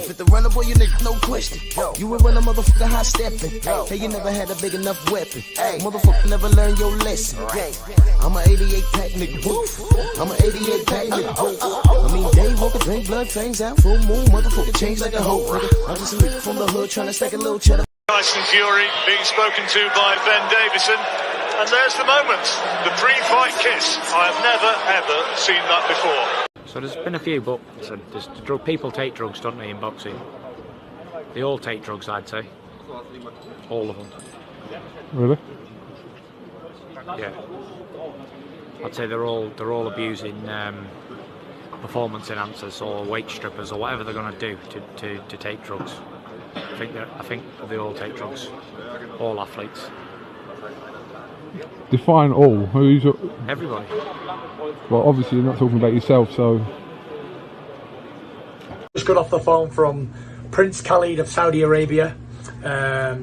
With the runner, boy, you nigga, no question. You would run a motherfucker high stepping. Hey, you never had a big enough weapon. Motherfucker never learned your lesson. I'm a 88 pack nigga. I'm a 88 pack nigga. I mean, day walker, drink blood, fangs out, full moon, motherfucker change like a hoe. I'm just a nigga from the hood trying to stack a little cheddar. Tyson Fury being spoken to by Ben Davison. And there's the moment, the pre-fight kiss. I have never, ever seen that before. So there's been a few, but people take drugs, don't they, in boxing? They all take drugs, I'd say. All of them. Really? Yeah. I'd say they're all abusing performance enhancers or weight strippers or whatever they're going to do to take drugs. I think they all take drugs. All athletes. Define all. Who's everybody? Well, obviously you're not talking about yourself, so. Just got off the phone from Prince Khalid of Saudi Arabia.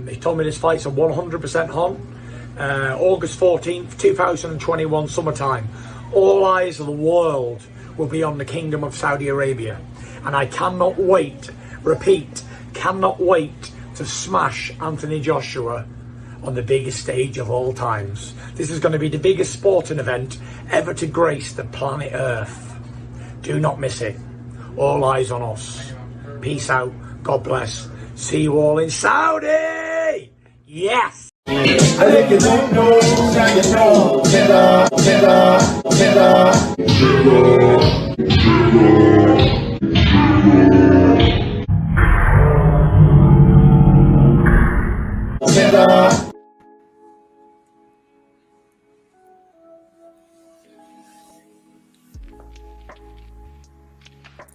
He told me this fight's a 100% on. August 14th, 2021, summertime. All eyes of the world will be on the Kingdom of Saudi Arabia. And I cannot wait, repeat, cannot wait to smash Anthony Joshua on the biggest stage of all times. This is going to be the biggest sporting event ever to grace the planet Earth. Do not miss it. All eyes on us. Peace out. God bless. See you all in Saudi! Yes! I think you don't know, now you know.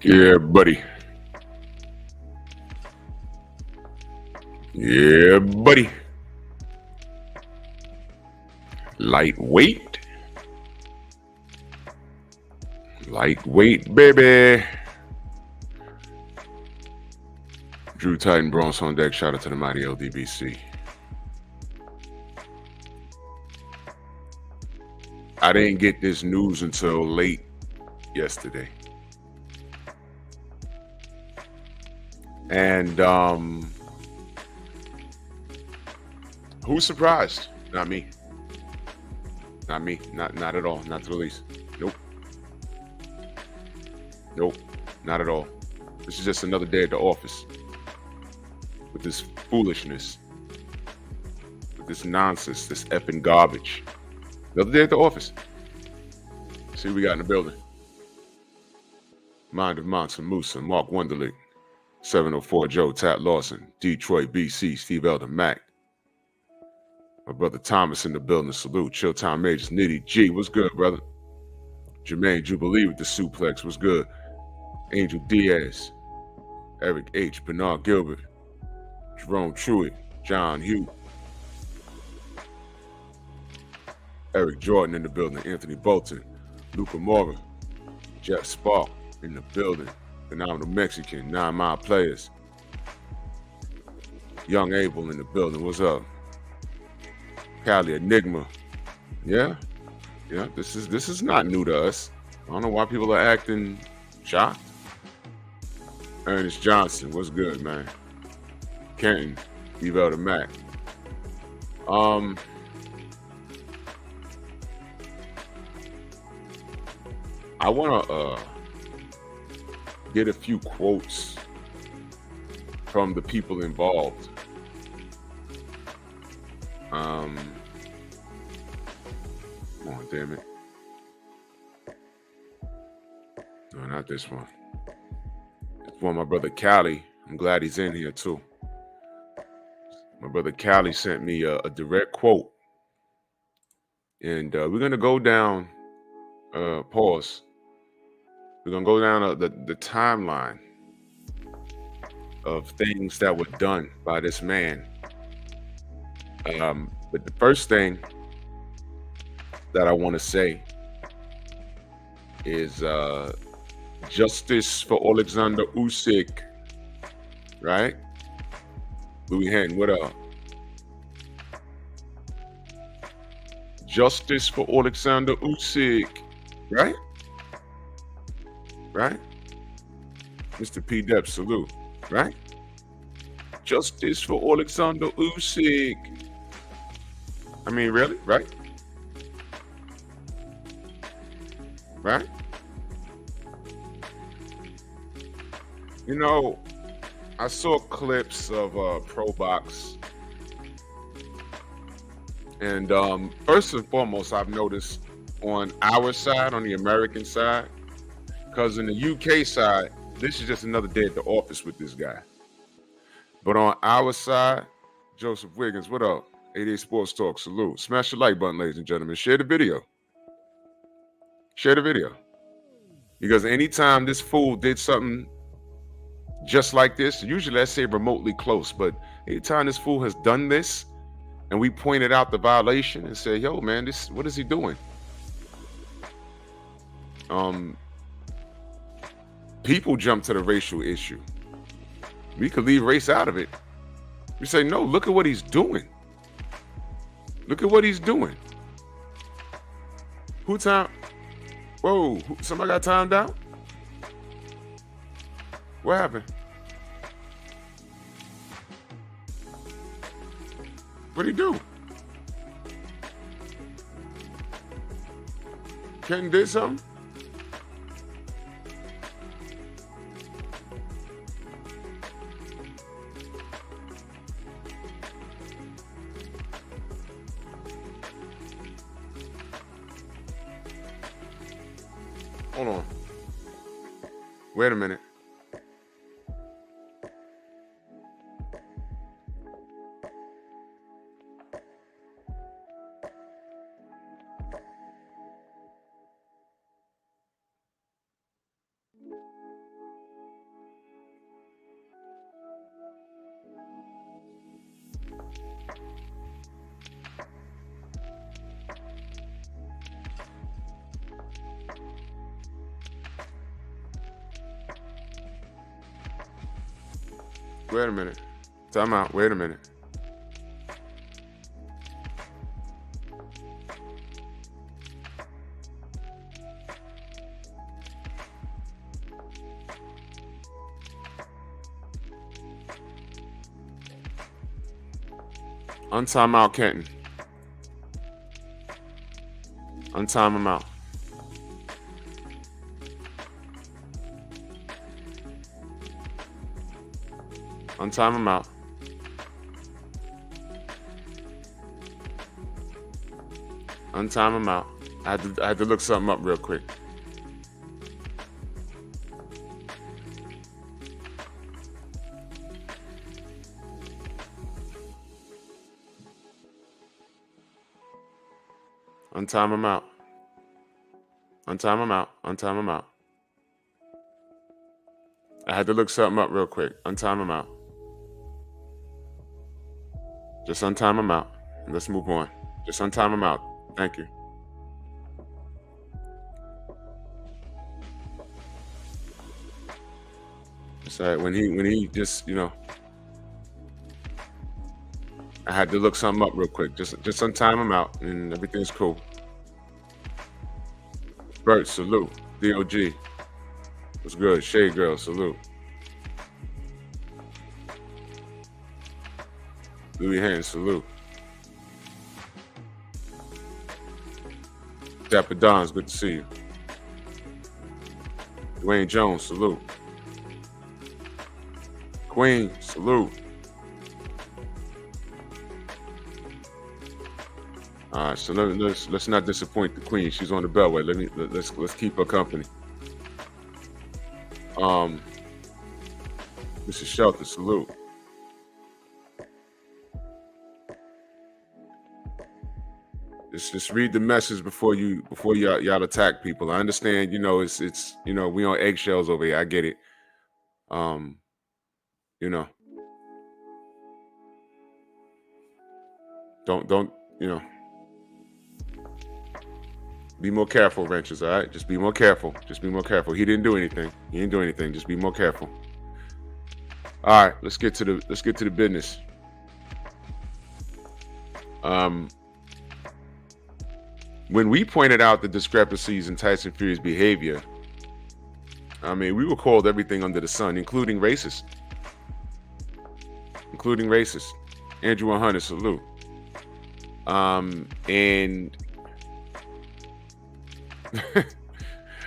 Yeah, buddy. Yeah, buddy. Lightweight. Lightweight, baby. Drew Titan, Bronze on deck. Shout out to the mighty LDBC. I didn't get this news until late yesterday. And who's surprised? Not me. Not me. Not at all. Not to the least. Nope. Nope. Not at all. This is just another day at the office with this foolishness, with this nonsense, this effing garbage. Another day at the office. See what we got in the building. Mind of Monson Musa, Mark Wonderlick, 704 Joe, Tat Lawson, Detroit, BC, Steve Elder, Mac. My brother Thomas in the building, salute. Chilltown Majors, Nitty G, what's good, brother? Jermaine Jubilee with the suplex, what's good? Angel Diaz, Eric H, Bernard Gilbert, Jerome Truitt, John Hugh, Eric Jordan in the building, Anthony Bolton, Luca Mora, Jeff Spark in the building, Phenomenal Mexican, 9 Mile Players, Young Abel in the building, what's up? Cali Enigma, yeah, this is not new to us. I don't know why people are acting shocked. Ernest Johnson, what's good, man? Kenton, Evel the Mac. I want to get a few quotes from the people involved. Come on, damn it. No, not this one. It's one, my brother Cali. I'm glad he's in here too. My brother Cali sent me a direct quote. And we're going to go down, pause. We're going to go down the timeline of things that were done by this man. But the first thing that I want to say is justice for Alexander Usyk, right? Louis Hen, what up? Justice for Alexander Usyk, right? Right? Mr. P. Dep, salute, right? Justice for Alexander Usyk. I mean, really, right? Right? You know, I saw clips of Pro Box, and first and foremost, I've noticed on our side, on the American side, because in the UK side, this is just another day at the office with this guy. But on our side, Joseph Wiggins, what up? 88 Sports Talk, salute. Smash the like button, ladies and gentlemen. Share the video. Share the video. Because anytime this fool did something just like this, usually I say remotely close, but anytime this fool has done this and we pointed out the violation and say, yo, man, this, what is he doing? People jump to the racial issue. We could leave race out of it. We say, no, look at what he's doing. Look at what he's doing. Who time? Whoa, somebody got timed out? What happened? What'd he do? Ken did something? Hold on. Wait a minute. Wait a minute. Time out. Wait a minute. Untime out, Kenton. Untime him out. Untime him out. Untime him out. I had to look something up real quick. Untime him out. Untime him out. Untime him out. I had to look something up real quick. Untime him out. Just untime him out. And let's move on. Just untime him out. Thank you. It's all right. When he just, you know, I had to look something up real quick. Just untime him out and everything's cool. Bert, salute. DOG. What's good? Shade Girl, salute. Louis Hand, salute. Dapper Don's, good to see you. Dwayne Jones, salute. Queen, salute. All right, so let's not disappoint the Queen. She's on the beltway. Let's keep her company. Mrs. Shelter, salute. Just read the message before y'all attack people. I understand, you know, it's you know, we on eggshells over here. I get it. you know, don't, you know, be more careful, wrenches. All right, just be more careful. Just be more careful. He didn't do anything. He didn't do anything. Just be more careful. All right, let's get to the business. When we pointed out the discrepancies in Tyson Fury's behavior, I mean, we were called everything under the sun, including racist. Andrew 100, salute. And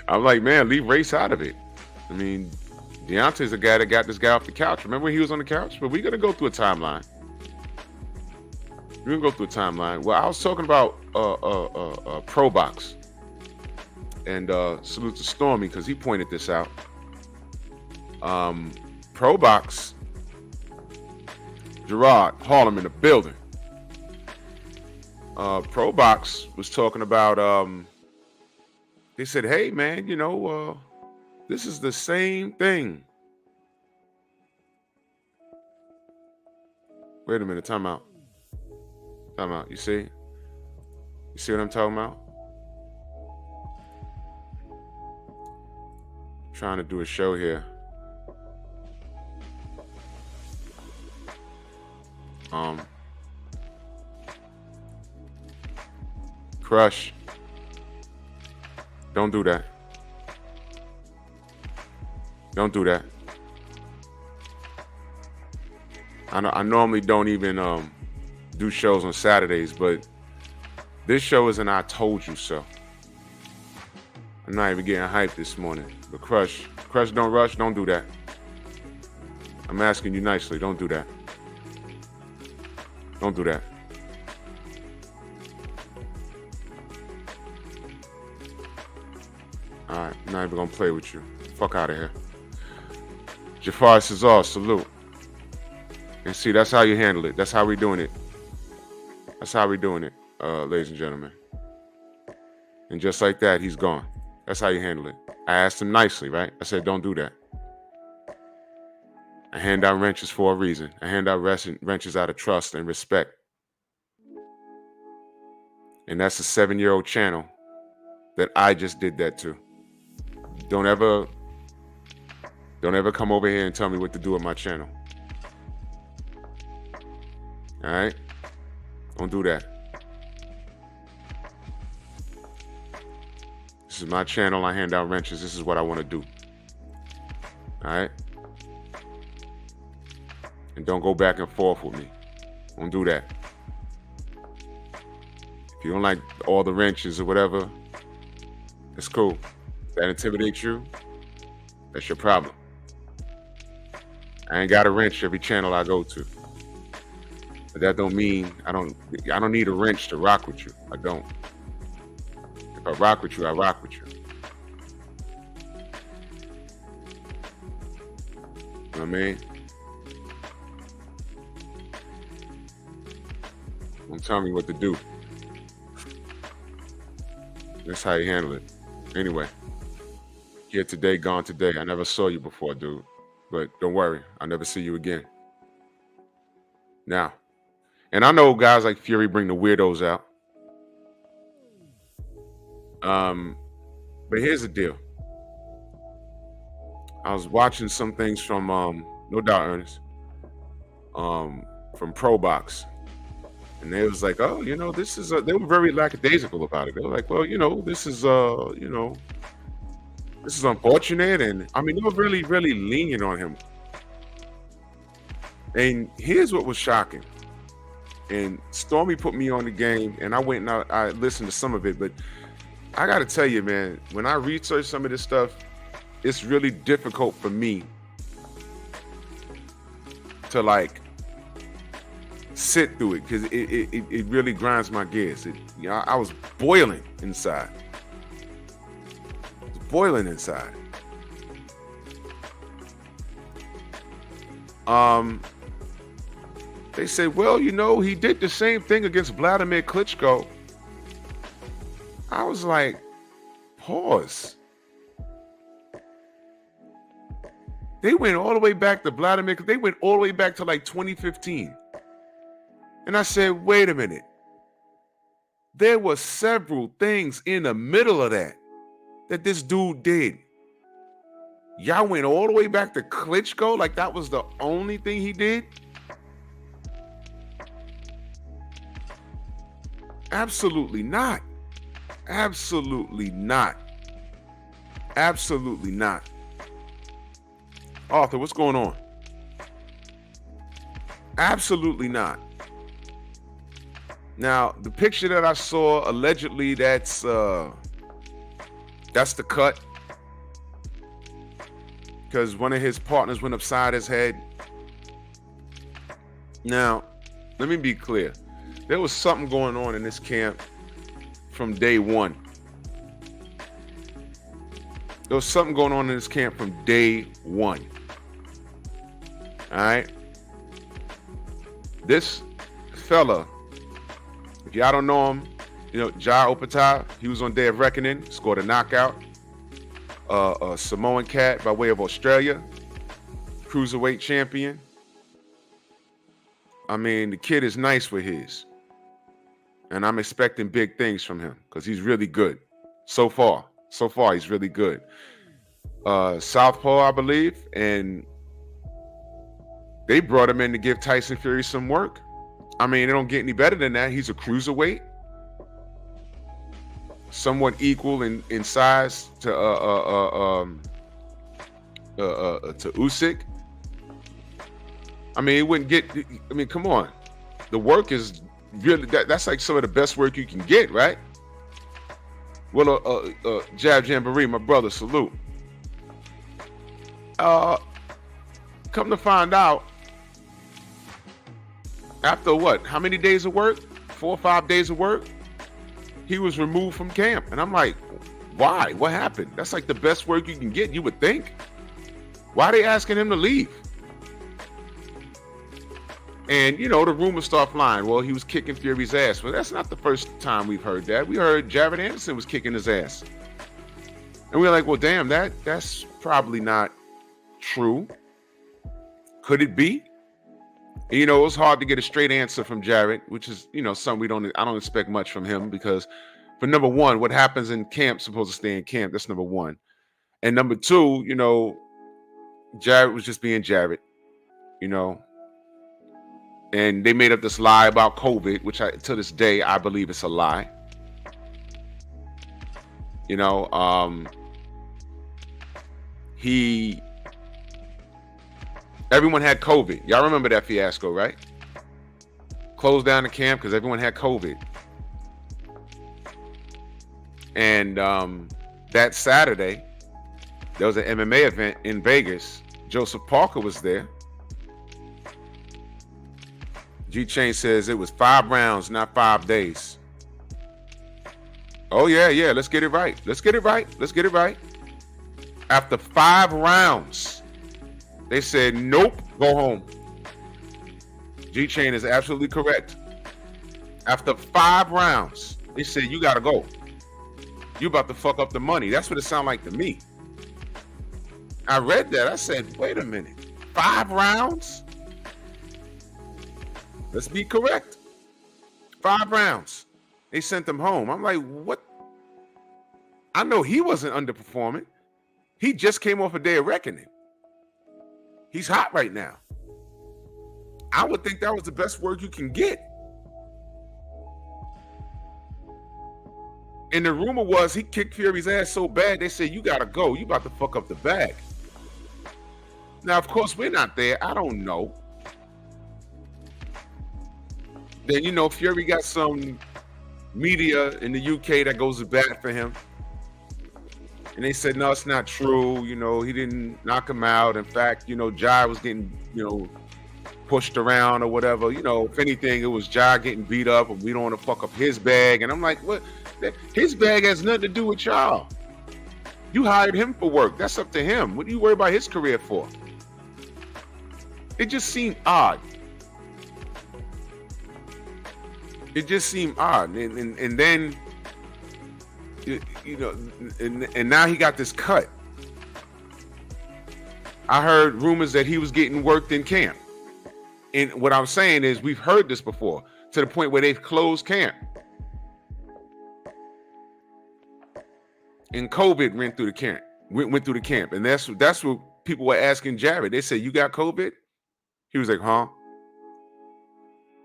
I'm like, man, leave race out of it. I mean, Deontay's the guy that got this guy off the couch. Remember when he was on the couch? But we're going to go through a timeline. We're going to go through a timeline. Well, I was talking about Pro Box. And salute to Stormy because he pointed this out. Pro Box, Gerard, Harlem in the building. Pro Box was talking about, they said, hey, man, you know, this is the same thing. Wait a minute, time out. You see? You see what I'm talking about? Trying to do a show here. Crush. Don't do that. Don't do that. I normally don't even do shows on Saturdays, but this show is an I told you so. I'm not even getting hyped this morning. But Crush, don't rush, don't do that. I'm asking you nicely, don't do that. Don't do that. Alright, I'm not even gonna play with you. Fuck out of here. Jafar Cesar, salute. And see, that's how you handle it. That's how we doing it. That's how we doing it, ladies and gentlemen. And just like that, he's gone. That's how you handle it. I asked him nicely, right? I said, don't do that. I hand out wrenches for a reason. I hand out wrenches out of trust and respect. And that's a 7-year-old channel that I just did that to. Don't ever come over here and tell me what to do with my channel. All right? Don't do that. This is my channel. I hand out wrenches. This is what I want to do. All right? And don't go back and forth with me. Don't do that. If you don't like all the wrenches or whatever, it's cool. If that intimidates you, that's your problem. I ain't got a wrench every channel I go to. But that don't mean I don't need a wrench to rock with you. I don't. If I rock with you, I rock with you. You know what I mean? Don't tell me what to do. That's how you handle it. Anyway, here today, gone today. I never saw you before, dude. But don't worry, I'll never see you again. Now, and I know guys like Fury bring the weirdos out. But here's the deal. I was watching some things from, no doubt, Ernest, from Pro Box. And they was like, oh, you know, this is, they were very lackadaisical about it. They were like, well, you know, this is, you know, this is unfortunate. And I mean, they were really, really lenient on him. And here's what was shocking. And Stormy put me on the game, and I went and I listened to some of it. But I got to tell you, man, when I research some of this stuff, it's really difficult for me to like sit through it because it really grinds my gears. You know, I was boiling inside. I was boiling inside. They say, well, you know, he did the same thing against Vladimir Klitschko. I was like, pause. They went all the way back to Vladimir. They went all the way back to like 2015. And I said, wait a minute. There were several things in the middle of that this dude did. Y'all went all the way back to Klitschko like that was the only thing he did? Absolutely not. Absolutely not. Absolutely not. Arthur, what's going on? Absolutely not. Now, the picture that I saw, allegedly, that's the cut. Because one of his partners went upside his head. Now, let me be clear. There was something going on in this camp from day one. There was something going on in this camp from day one. All right? This fella, if y'all don't know him, you know, Ja Opata, he was on Day of Reckoning, scored a knockout. A Samoan cat by way of Australia, cruiserweight champion. I mean, the kid is nice with his. And I'm expecting big things from him because he's really good. So far, he's really good. Southpaw, I believe, and they brought him in to give Tyson Fury some work. I mean, it don't get any better than that. He's a cruiserweight, somewhat equal in size to Usyk. I mean, it wouldn't get. I mean, come on, the work is really that's like some of the best work you can get, right? Well, Jab Jamboree, my brother, salute. Come to find out, after what? How many days of work? 4 or 5 days of work? He was removed from camp. And I'm like, why? What happened? That's like the best work you can get, you would think. Why are they asking him to leave? And, you know, the rumors start flying. Well, he was kicking Fury's ass. Well, that's not the first time we've heard that. We heard Jared Anderson was kicking his ass. And we were like, well, damn, that's probably not true. Could it be? And, you know, it was hard to get a straight answer from Jared, which is, you know, something I don't expect much from him because, for number one, what happens in camp is supposed to stay in camp. That's number one. And number two, you know, Jared was just being Jared, you know. And they made up this lie about COVID, which to this day, I believe it's a lie. You know, everyone had COVID. Y'all remember that fiasco, right? Closed down the camp because everyone had COVID. And that Saturday, there was an MMA event in Vegas. Joseph Parker was there. G-Chain says it was 5 rounds, not 5 days. Oh, yeah. Let's get it right. Let's get it right. After 5 rounds, they said, nope, go home. G-Chain is absolutely correct. After 5 rounds, they said, you got to go. You about to fuck up the money. That's what it sounded like to me. I read that. I said, wait a minute. 5 rounds? Let's be correct. 5 rounds. They sent him home. I'm like, what? I know he wasn't underperforming. He just came off a Day of Reckoning. He's hot right now. I would think that was the best work you can get. And the rumor was he kicked Fury's ass so bad, they said, you got to go. You about to fuck up the bag. Now, of course, we're not there. I don't know. Then, you know, Fury got some media in the UK that goes to bat for him. And they said, no, it's not true. You know, he didn't knock him out. In fact, you know, Jai was getting, you know, pushed around or whatever. You know, if anything, it was Jai getting beat up and we don't want to fuck up his bag. And I'm like, what? His bag has nothing to do with y'all. You hired him for work. That's up to him. What do you worry about his career for? It just seemed odd. It just seemed odd. And then, you know, and now he got this cut. I heard rumors that he was getting worked in camp. And what I'm saying is we've heard this before to the point where they've closed camp. And COVID went through the camp. And that's what people were asking Jared. They said, "You got COVID?" He was like, "Huh?"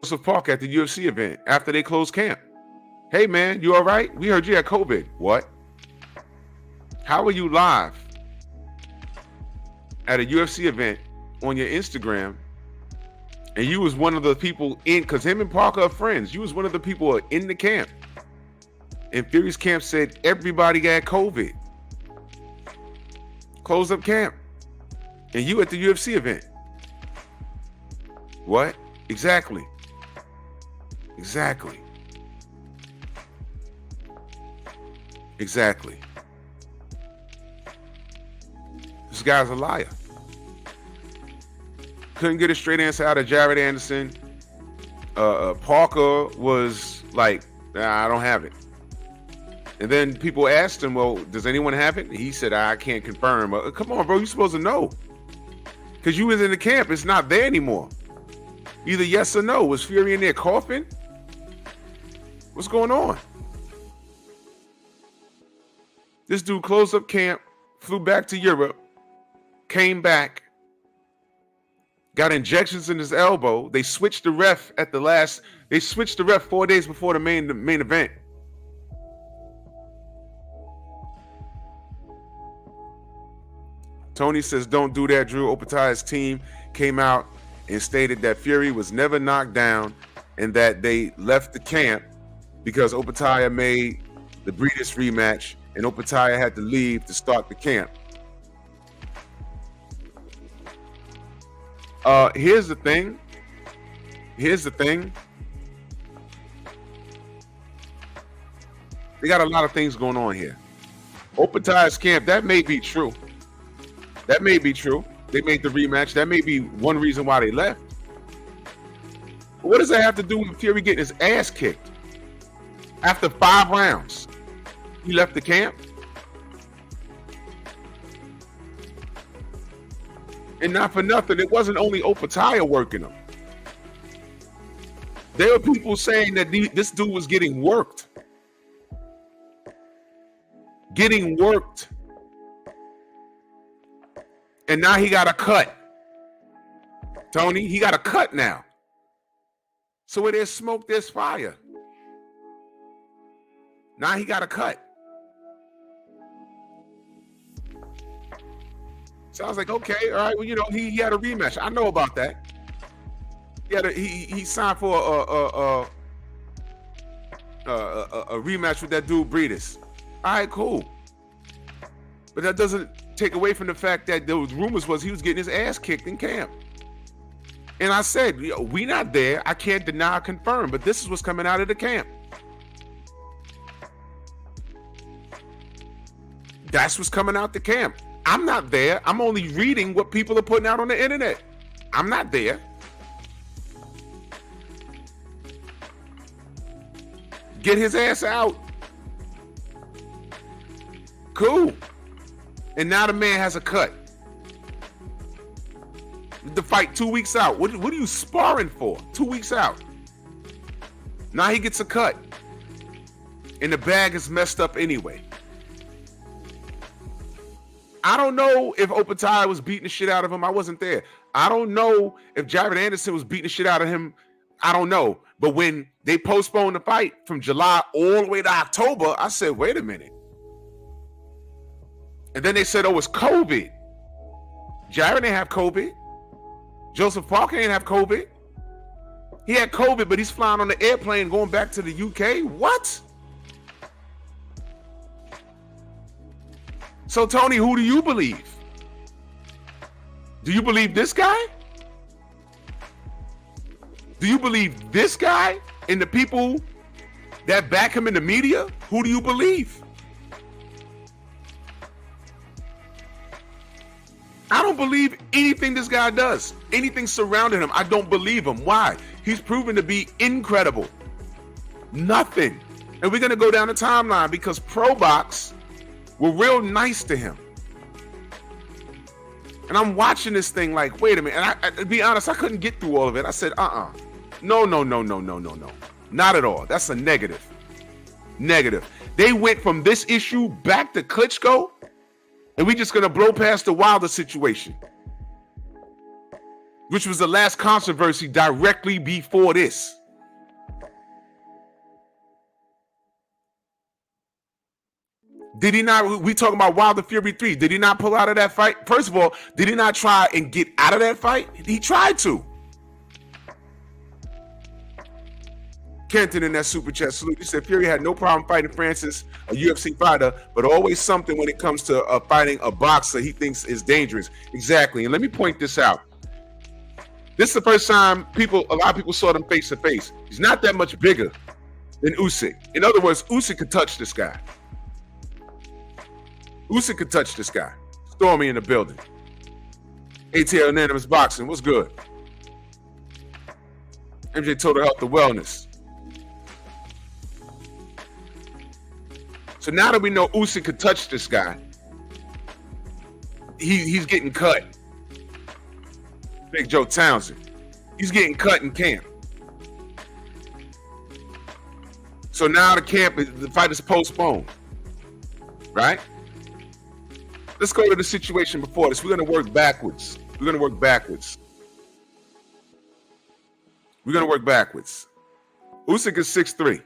Joseph Park at the UFC event after they closed camp. "Hey man, you all right? We heard you had COVID." "What? How are you live at a UFC event on your Instagram? And you was one of the people in, because him and Parker are friends. You was one of the people in the camp. And Fury's camp said everybody got COVID. Closed up camp. And you at the UFC event." "What? Exactly. Exactly. Exactly. This guy's a liar." Couldn't get a straight answer out of Jared Anderson. Parker was like, "Nah, I don't have it." And then people asked him, "Well, does anyone have it?" He said, "I can't confirm." Come on, bro, you're supposed to know. Because you was in the camp. It's not there anymore. Either yes or no. Was Fury in there coughing? What's going on? This dude closed up camp, flew back to Europe, came back, got injections in his elbow. They switched the ref they switched the ref 4 days before the main event. Tony says, "Don't do that, Drew." Opetaya's team came out and stated that Fury was never knocked down and that they left the camp because Opetaya made the Breeders rematch and Opetaya had to leave to start the camp. Here's the thing. They got a lot of things going on here. Opetaya's camp, that may be true. That may be true. They made the rematch. That may be one reason why they left. But what does that have to do with Fury getting his ass kicked? After 5 rounds, he left the camp. And not for nothing, it wasn't only Opetaya working him. There were people saying that this dude was getting worked. Getting worked. And now he got a cut. Tony, he got a cut now. So where there's smoke, there's fire. Now he got a cut. So I was like, okay, all right, well, you know, he had a rematch. I know about that. He signed for a rematch with that dude Breeders. All right, cool. But that doesn't take away from the fact that those rumors was he was getting his ass kicked in camp. And I said, we not there. I can't deny or confirm, but this is what's coming out of the camp. That's what's coming out the camp. I'm not there. I'm only reading what people are putting out on the internet. I'm not there. Get his ass out. Cool. And now the man has a cut. The fight 2 weeks out. What are you sparring for? 2 weeks out. Now he gets a cut. And the bag is messed up anyway. I don't know if Opetaya was beating the shit out of him. I wasn't there. I don't know if Jared Anderson was beating the shit out of him. I don't know. But when they postponed the fight from July all the way to October, I said, wait a minute. And then they said, oh, it's COVID. Jared didn't have COVID. Joseph Parker didn't have COVID. He had COVID, but he's flying on the airplane going back to the UK. What? So, Tony, who do you believe? Do you believe this guy? Do you believe this guy and the people that back him in the media? Who do you believe? I don't believe anything this guy does. Anything surrounding him, I don't believe him. Why? He's proven to be incredible. Nothing. And we're going to go down the timeline because Pro Box were real nice to him. And I'm watching this thing like, wait a minute. And to be honest, I couldn't get through all of it. I said, no. Not at all. That's a negative. Negative. They went from this issue back to Klitschko, and we just gonna blow past the Wilder situation, which was the last controversy directly before this. Did he not? We talking about Wilder Fury 3. Did he not pull out of that fight? First of all, did he not try and get out of that fight? He tried to. Kenton in that super chat salute. He said Fury had no problem fighting Francis, a UFC fighter, but always something when it comes to fighting a boxer he thinks is dangerous. Exactly. And let me point this out. This is the first time a lot of people saw them face to face. He's not that much bigger than Usyk. In other words, Usyk could touch this guy. Usyk could touch this guy. Stormy in the building. ATL Unanimous Boxing. What's good? MJ Total Health and Wellness. So now that we know Usyk could touch this guy, he's getting cut. Big Joe Townsend. He's getting cut in camp. So now the fight is postponed. Right? Let's go to the situation before this. We're going to work backwards. We're going to work backwards. Usyk is 6'3".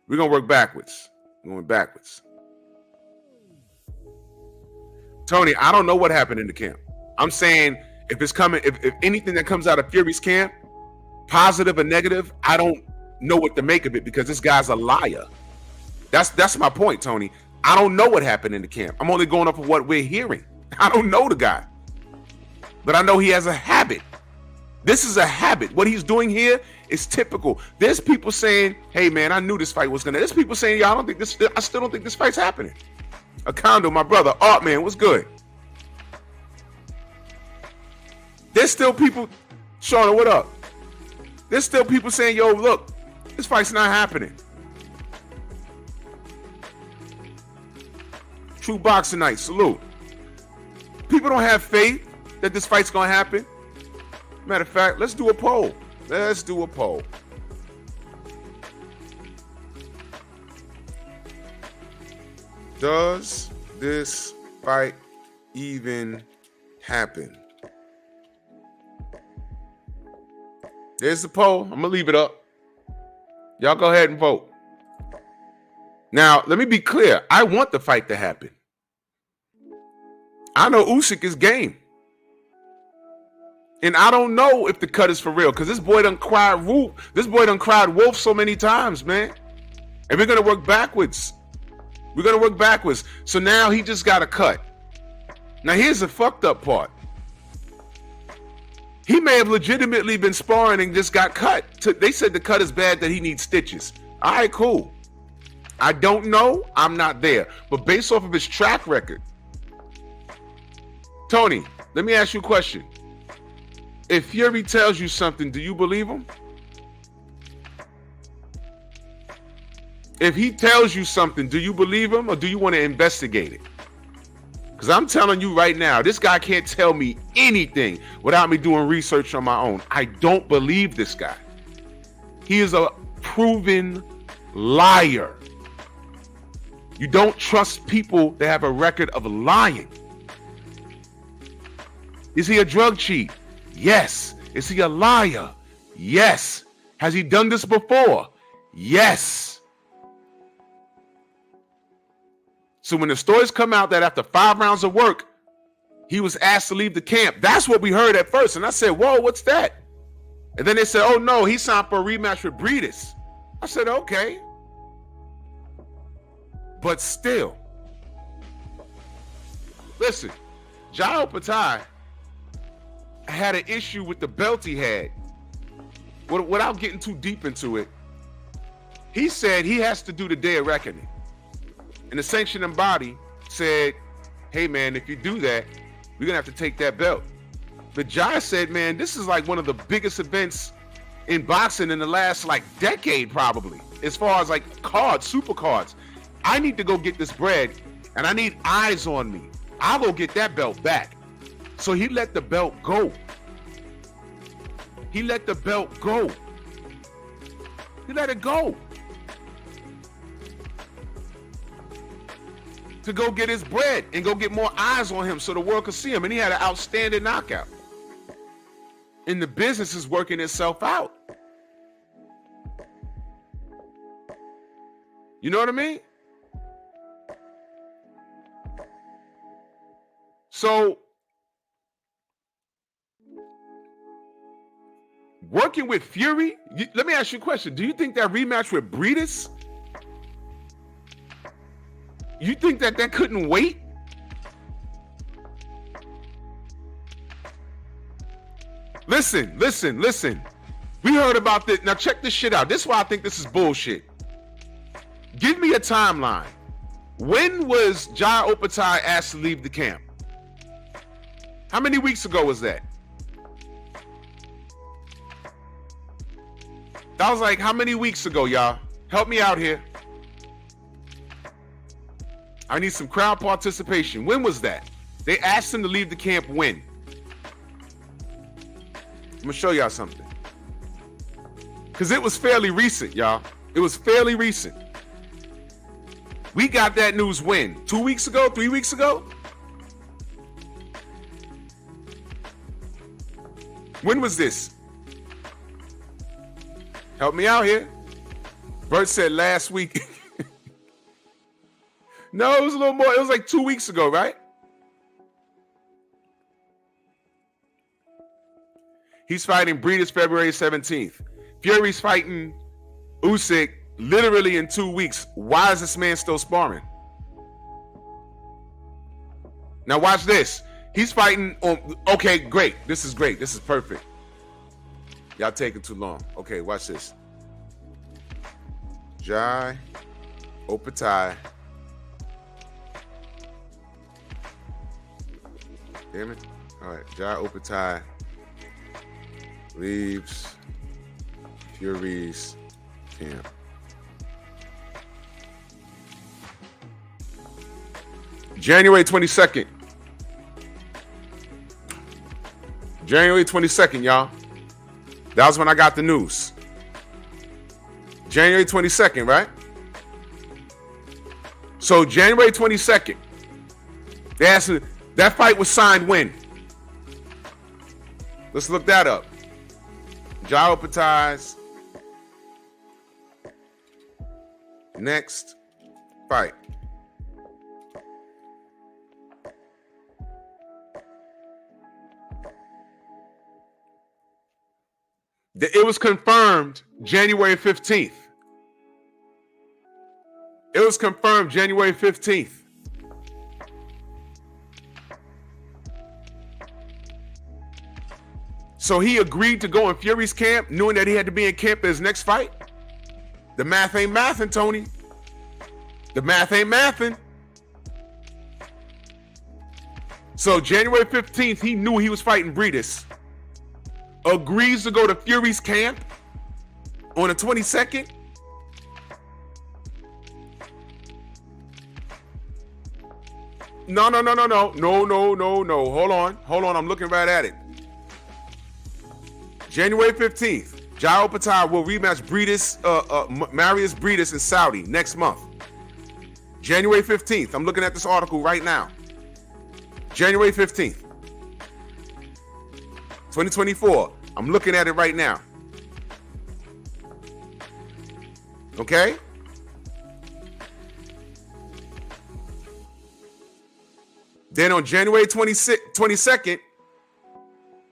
We're going to work backwards. Going backwards. Tony, I don't know what happened in the camp. I'm saying if it's coming, if anything that comes out of Fury's camp, positive or negative, I don't know what to make of it because this guy's a liar. That's my point, Tony. I don't know what happened in the camp. I'm only going off of what we're hearing. I don't know the guy. But I know he has a habit. This is a habit. What he's doing here is typical. There's people saying, hey, man, I knew this fight was going to. There's people saying, I still don't think this fight's happening. Acondo, my brother. Art, man, what's good? There's still people, Shauna, what up? There's still people saying, yo, look, this fight's not happening. True Boxing Night, salute. People don't have faith that this fight's going to happen. Matter of fact, let's do a poll. Let's do a poll. Does this fight even happen? There's the poll. I'm going to leave it up. Y'all go ahead and vote. Now, let me be clear. I want the fight to happen. I know Usyk is game. And I don't know if the cut is for real because this boy done cried wolf. This boy done cried wolf so many times, man. And we're going to work backwards. We're going to work backwards. So now he just got a cut. Now, here's the fucked up part. He may have legitimately been sparring and just got cut. They said the cut is bad, that he needs stitches. All right, cool. I don't know. I'm not there. But based off of his track record, Tony, let me ask you a question. If Fury tells you something, do you believe him? If he tells you something, do you believe him or do you want to investigate it? Because I'm telling you right now, this guy can't tell me anything without me doing research on my own. I don't believe this guy. He is a proven liar. You don't trust people that have a record of lying. Is he a drug cheat? Yes. Is he a liar? Yes. Has he done this before? Yes. So when the stories come out that after 5 rounds of work, he was asked to leave the camp, that's what we heard at first. And I said, whoa, what's that? And then they said, oh no, he signed for a rematch with Breedis. I said, okay. But still, listen, Jao Patai had an issue with the belt he had. Without getting too deep into it, he said he has to do the day of reckoning. And the sanctioning body said, hey man, if you do that, we're gonna have to take that belt. But Jai said, man, this is like one of the biggest events in boxing in the last like decade probably, as far as like cards, super cards. I need to go get this bread and I need eyes on me. I'll go get that belt back. So he let the belt go. He let the belt go. He let it go. To go get his bread and go get more eyes on him so the world could see him. And he had an outstanding knockout. And the business is working itself out. You know what I mean? So, working with Fury, let me ask you a question. Do you think that rematch with Breedis, you think that couldn't wait? Listen. We heard about this. Now check this shit out. This is why I think this is bullshit. Give me a timeline. When was Jai Opetaia asked to leave the camp? How many weeks ago was that? That was like how many weeks ago, y'all? Help me out here. I need some crowd participation. When was that? They asked him to leave the camp when? I'm gonna show y'all something. Because it was fairly recent, y'all. It was fairly recent. We got that news when? 2 weeks ago? 3 weeks ago? When was this? Help me out here. Bert said last week. No, it was a little more. It was like 2 weeks ago, right? He's fighting Breedis February 17th. Fury's fighting Usyk literally in 2 weeks. Why is this man still sparring? Now watch this. He's fighting on, okay, great. This is great. This is perfect. Y'all taking too long. Okay, watch this. Jai Opetaia. Damn it. All right, Jai Opetaia leaves Fury's camp. January 22nd. January 22nd, y'all. That was when I got the news. January 22nd, right? So January 22nd, they asked me, that fight was signed when? Let's look that up. Jai Opetaia's next fight. It was confirmed January 15th. It was confirmed January 15th. So he agreed to go in Fury's camp, knowing that he had to be in camp for his next fight? The math ain't mathin', Tony. The math ain't mathin'. So January 15th, he knew he was fighting Breedis. Agrees to go to Fury's camp on the 22nd. No. Hold on. I'm looking right at it. January 15th, Jai Opetaia will rematch Marius Breedis in Saudi next month. January 15th. I'm looking at this article right now. January 15th. 2024. I'm looking at it right now. Okay? Then on January 22nd,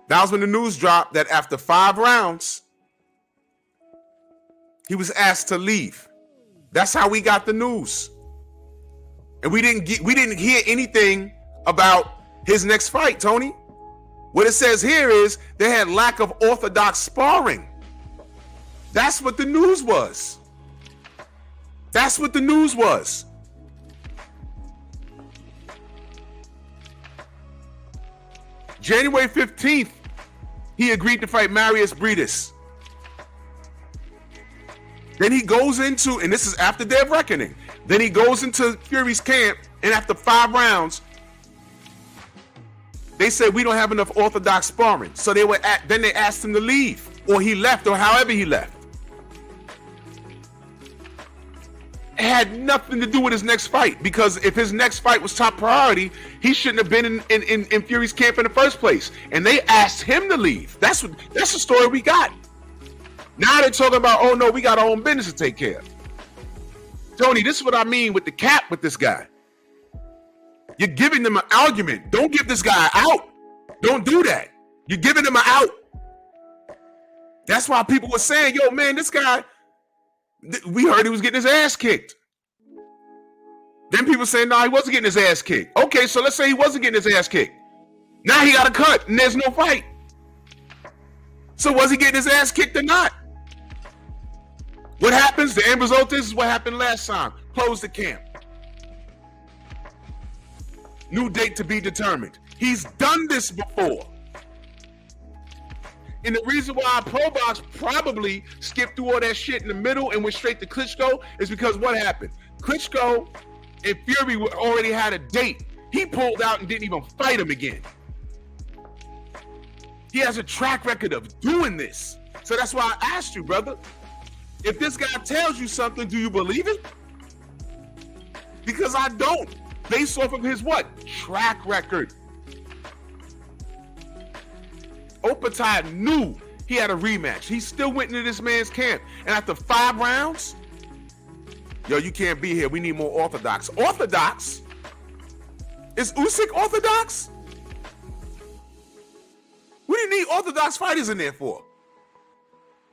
that was when the news dropped that after 5 rounds, he was asked to leave. That's how we got the news. And we didn't hear anything about his next fight, Tony. What it says here is they had lack of orthodox sparring. That's what the news was. That's what the news was. January 15th, he agreed to fight Marius Breedis. Then he goes into, and this is after their reckoning, then he goes into Fury's camp, and after 5 rounds, They said we don't have enough orthodox sparring. So then they asked him to leave, or he left, or however he left. It had nothing to do with his next fight, because if his next fight was top priority, he shouldn't have been in Fury's camp in the first place. And they asked him to leave. That's the story we got. Now they're talking about, oh no, we got our own business to take care of. Tony, this is what I mean with the cap with this guy. You're giving them an argument. Don't give this guy out. Don't do that. You're giving him an out. That's why people were saying, yo, man, this guy, we heard he was getting his ass kicked. Then people saying, no, he wasn't getting his ass kicked. Okay, so let's say he wasn't getting his ass kicked. Now he got a cut and there's no fight. So was he getting his ass kicked or not? What happens? The end result is what happened last time. Close the camp. New date to be determined. He's done this before. And the reason why Pro Box probably skipped through all that shit in the middle and went straight to Klitschko is because what happened? Klitschko and Fury already had a date. He pulled out and didn't even fight him again. He has a track record of doing this. So that's why I asked you, brother. If this guy tells you something, do you believe it? Because I don't. Based off of his what? Track record. Opatai knew he had a rematch. He still went into this man's camp. And after 5 rounds, yo, you can't be here. We need more orthodox. Orthodox? Is Usyk orthodox? What do you need orthodox fighters in there for?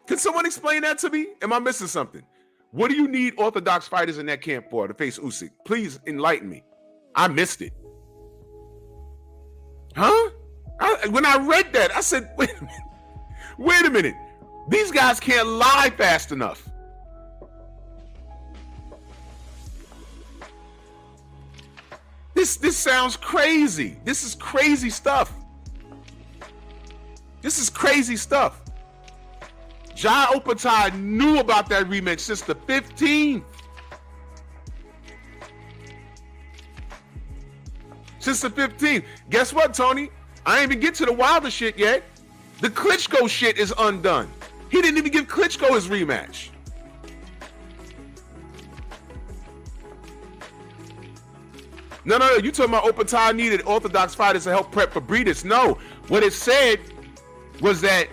Can someone explain that to me? Am I missing something? What do you need orthodox fighters in that camp for to face Usyk? Please enlighten me. I missed it. Huh? When I read that, I said, wait a minute. These guys can't lie fast enough. This sounds crazy. This is crazy stuff. This is crazy stuff. Jai Opatai knew about that rematch since the 15th. Since the 15th. Guess what, Tony? I ain't even get to the Wilder shit yet. The Klitschko shit is undone. He didn't even give Klitschko his rematch. No, you talking about Opatai needed orthodox fighters to help prep for Breeders. No, what it said was that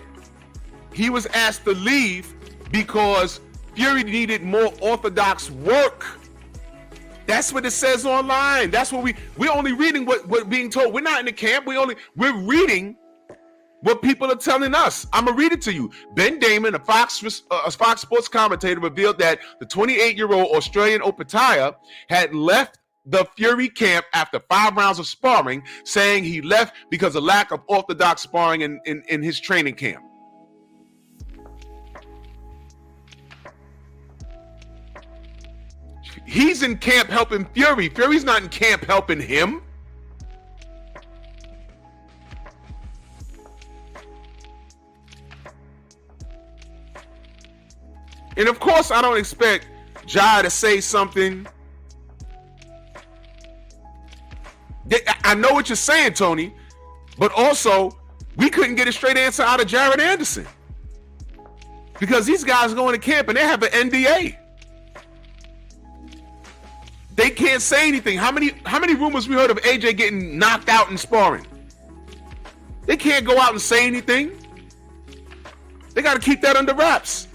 he was asked to leave because Fury needed more orthodox work. That's what it says online. That's what we're only reading what being told. We're not in the camp. We're reading what people are telling us. I'm gonna read it to you. Ben Damon, a Fox Sports commentator, revealed that the 28-year-old Australian Opatai had left the Fury camp after 5 rounds of sparring, saying he left because of lack of orthodox sparring in his training camp. He's in camp helping Fury. Fury's not in camp helping him. And of course, I don't expect Jai to say something. I know what you're saying, Tony, but also we couldn't get a straight answer out of Jared Anderson because these guys go into camp and they have an NDA. They can't say anything. How many rumors we heard of AJ getting knocked out in sparring? They can't go out and say anything. They got to keep that under wraps.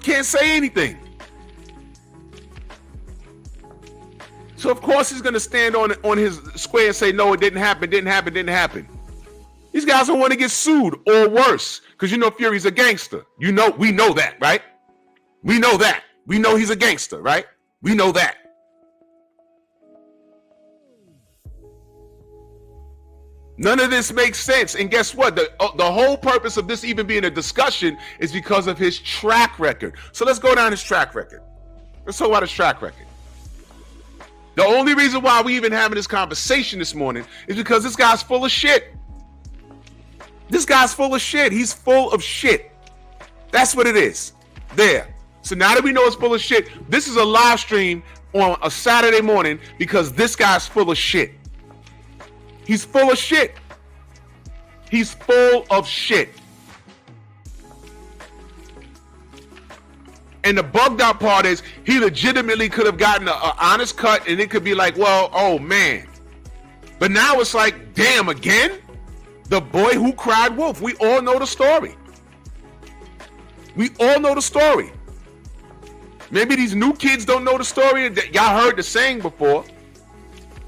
Can't say anything. So of course he's going to stand on his square and say, no, it didn't happen. These guys don't want to get sued or worse because you know Fury's a gangster. We know that, right? We know that. We know he's a gangster, right? We know that. None of this makes sense. And guess what? The whole purpose of this even being a discussion is because of his track record. So let's go down his track record. Let's talk about his track record. The only reason why we even having this conversation this morning is because this guy's full of shit. This guy's full of shit. He's full of shit. That's what it is. There. So now that we know it's full of shit, this is a live stream on a Saturday morning because this guy's full of shit. He's full of shit. He's full of shit. And the bugged out part is he legitimately could have gotten an honest cut, and it could be like, well, oh man. But now it's like, damn, again? The boy who cried wolf. We all know the story. We all know the story. Maybe these new kids don't know the story. Y'all heard the saying before.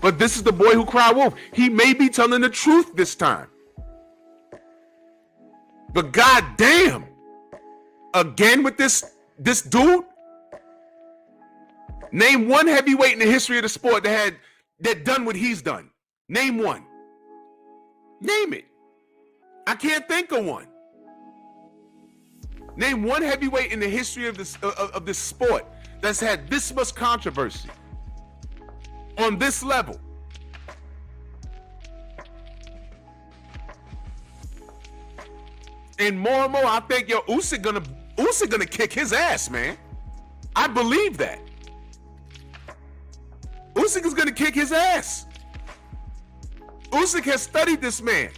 But this is the boy who cried wolf. He may be telling the truth this time. But goddamn, again with this dude? Name one heavyweight in the history of the sport that done what he's done. Name one. Name it. I can't think of one. Name one heavyweight in the history of this sport that's had this much controversy on this level. And more, I think Usyk gonna kick his ass, man. I believe that. Usyk is gonna kick his ass. Usyk has studied this man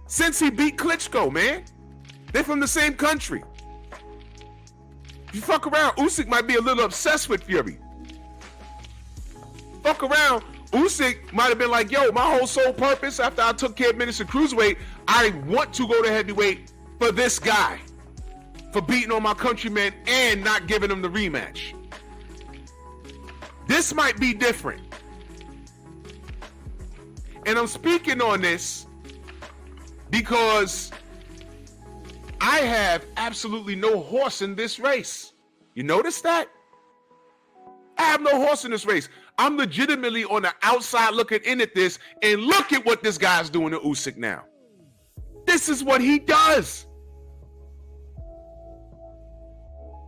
since he beat Klitschko, man. They're from the same country. If you fuck around, Usyk might be a little obsessed with Fury. Fuck around, Usyk might have been like, yo, my whole sole purpose after I took care of Minister Cruiserweight, I want to go to heavyweight for this guy, for beating on my countrymen and not giving him the rematch. This might be different. And I'm speaking on this because I have absolutely no horse in this race. You notice that? I have no horse in this race. I'm legitimately on the outside looking in at this, and look at what this guy's doing to Usyk now. This is what he does.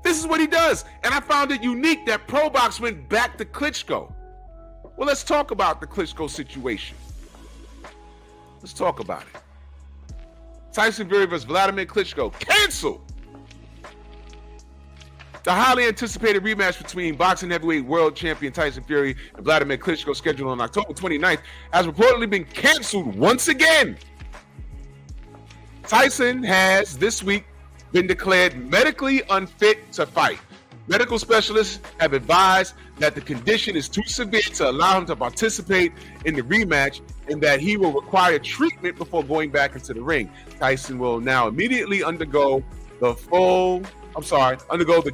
This is what he does. And I found it unique that Pro Box went back to Klitschko. Well, let's talk about the Klitschko situation. Let's talk about it. Tyson Fury versus Vladimir Klitschko canceled. The highly anticipated rematch between boxing heavyweight world champion Tyson Fury and Vladimir Klitschko, scheduled on October 29th, has reportedly been canceled once again. Tyson has this week been declared medically unfit to fight. Medical specialists have advised that the condition is too severe to allow him to participate in the rematch and that he will require treatment before going back into the ring. Tyson will now immediately undergo the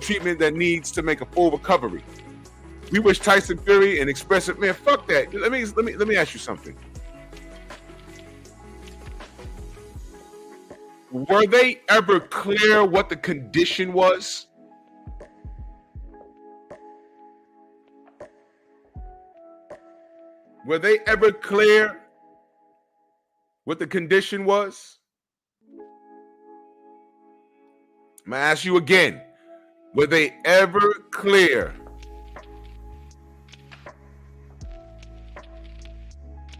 treatment that needs to make a full recovery. We wish Tyson Fury an expressive man. Fuck that. Let me ask you something. Were they ever clear what the condition was? Were they ever clear what the condition was? I'm going to ask you again. Were they ever clear?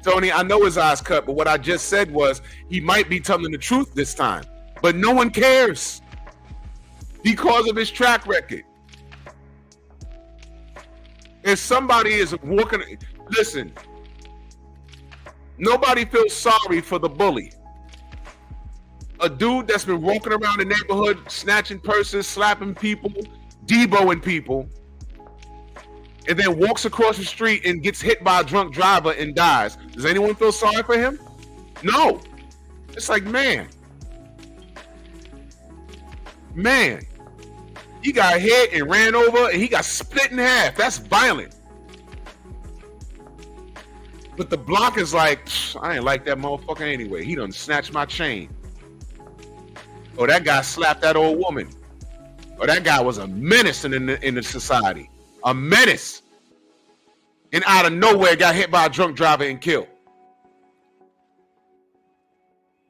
Tony, I know his eyes cut, but what I just said was he might be telling the truth this time. But no one cares because of his track record. If somebody is walking, listen, nobody feels sorry for the bully. A dude that's been walking around the neighborhood, snatching purses, slapping people, deboing people, and then walks across the street and gets hit by a drunk driver and dies. Does anyone feel sorry for him? No. It's like, man, he got hit and ran over and he got split in half. That's violent. But the block is like, I ain't like that motherfucker anyway. He done snatched my chain. Or that guy slapped that old woman. Or that guy was a menace in the society. A menace. And out of nowhere got hit by a drunk driver and killed.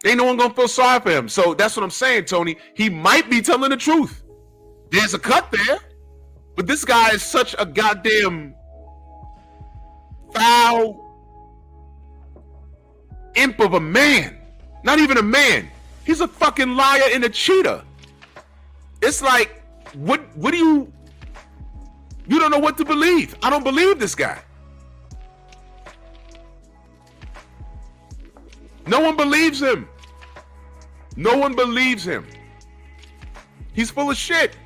Ain't no one gonna feel sorry for him. So that's what I'm saying, Tony. He might be telling the truth. There's a cut there. But this guy is such a goddamn foul imp of a man. Not even a man. He's a fucking liar and a cheater. It's like, what do you You don't know what to believe. I don't believe this guy. No one believes him. No one believes him. He's full of shit.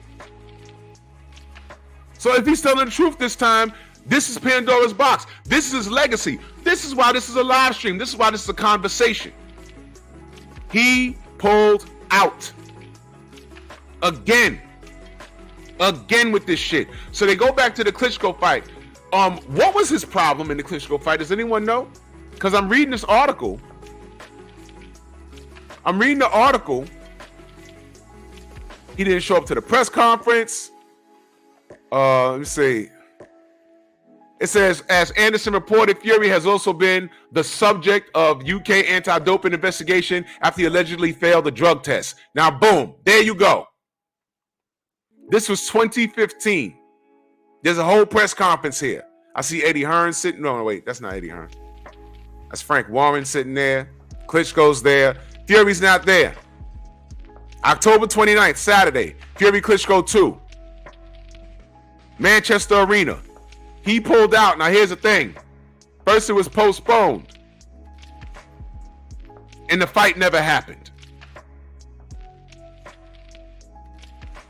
So if he's telling the truth this time, this is Pandora's box. This is his legacy. This is why this is a live stream. This is why this is a conversation. He pulled out. Again with this shit. So they go back to the Klitschko fight. What was his problem in the Klitschko fight? Does anyone know? Because I'm reading this article. He didn't show up to the press conference. Let me see. It says, as Anderson reported, Fury has also been the subject of UK anti-doping investigation after he allegedly failed the drug test. Now, boom, there you go. This was 2015. There's a whole press conference here. I see Eddie Hearn sitting. No, wait, that's not Eddie Hearn. That's Frank Warren sitting there. Klitschko's there. Fury's not there. October 29th, Saturday. Fury Klitschko 2. Manchester Arena. He pulled out. Now, here's the thing. First, it was postponed. And the fight never happened.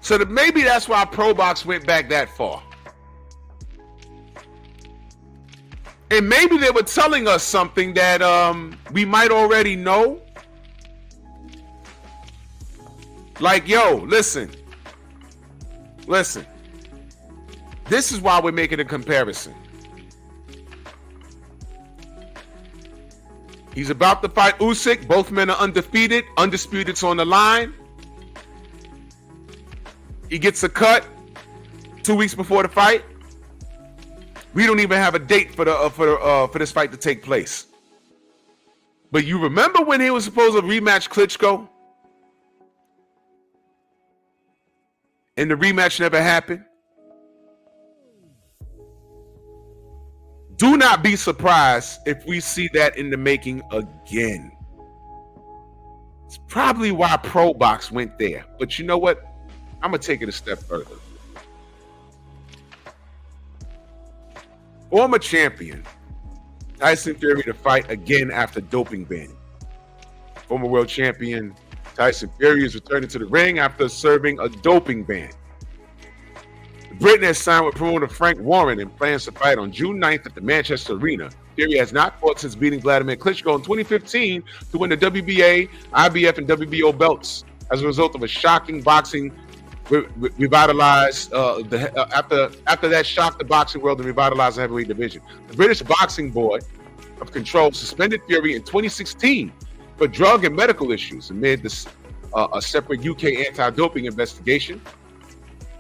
So maybe that's why ProBox went back that far. And maybe they were telling us something that we might already know. Like, yo, listen. This is why we're making a comparison. He's about to fight Usyk. Both men are undefeated. Undisputed's on the line. He gets a cut 2 weeks before the fight. We don't even have a date for this fight to take place. But you remember when he was supposed to rematch Klitschko? And the rematch never happened? Do not be surprised if we see that in the making again. It's probably why ProBox went there. But you know what? I'm going to take it a step further. Former champion Tyson Fury to fight again after doping ban. Former world champion Tyson Fury is returning to the ring after serving a doping ban. Britain has signed with promoter Frank Warren and plans to fight on June 9th at the Manchester Arena. Fury has not fought since beating Vladimir Klitschko in 2015 to win the WBA, IBF, and WBO belts as a result of a shocking boxing revitalized after that shocked the boxing world and revitalized the heavyweight division. The British Boxing Board of Control suspended Fury in 2016 for drug and medical issues amid a separate UK anti-doping investigation.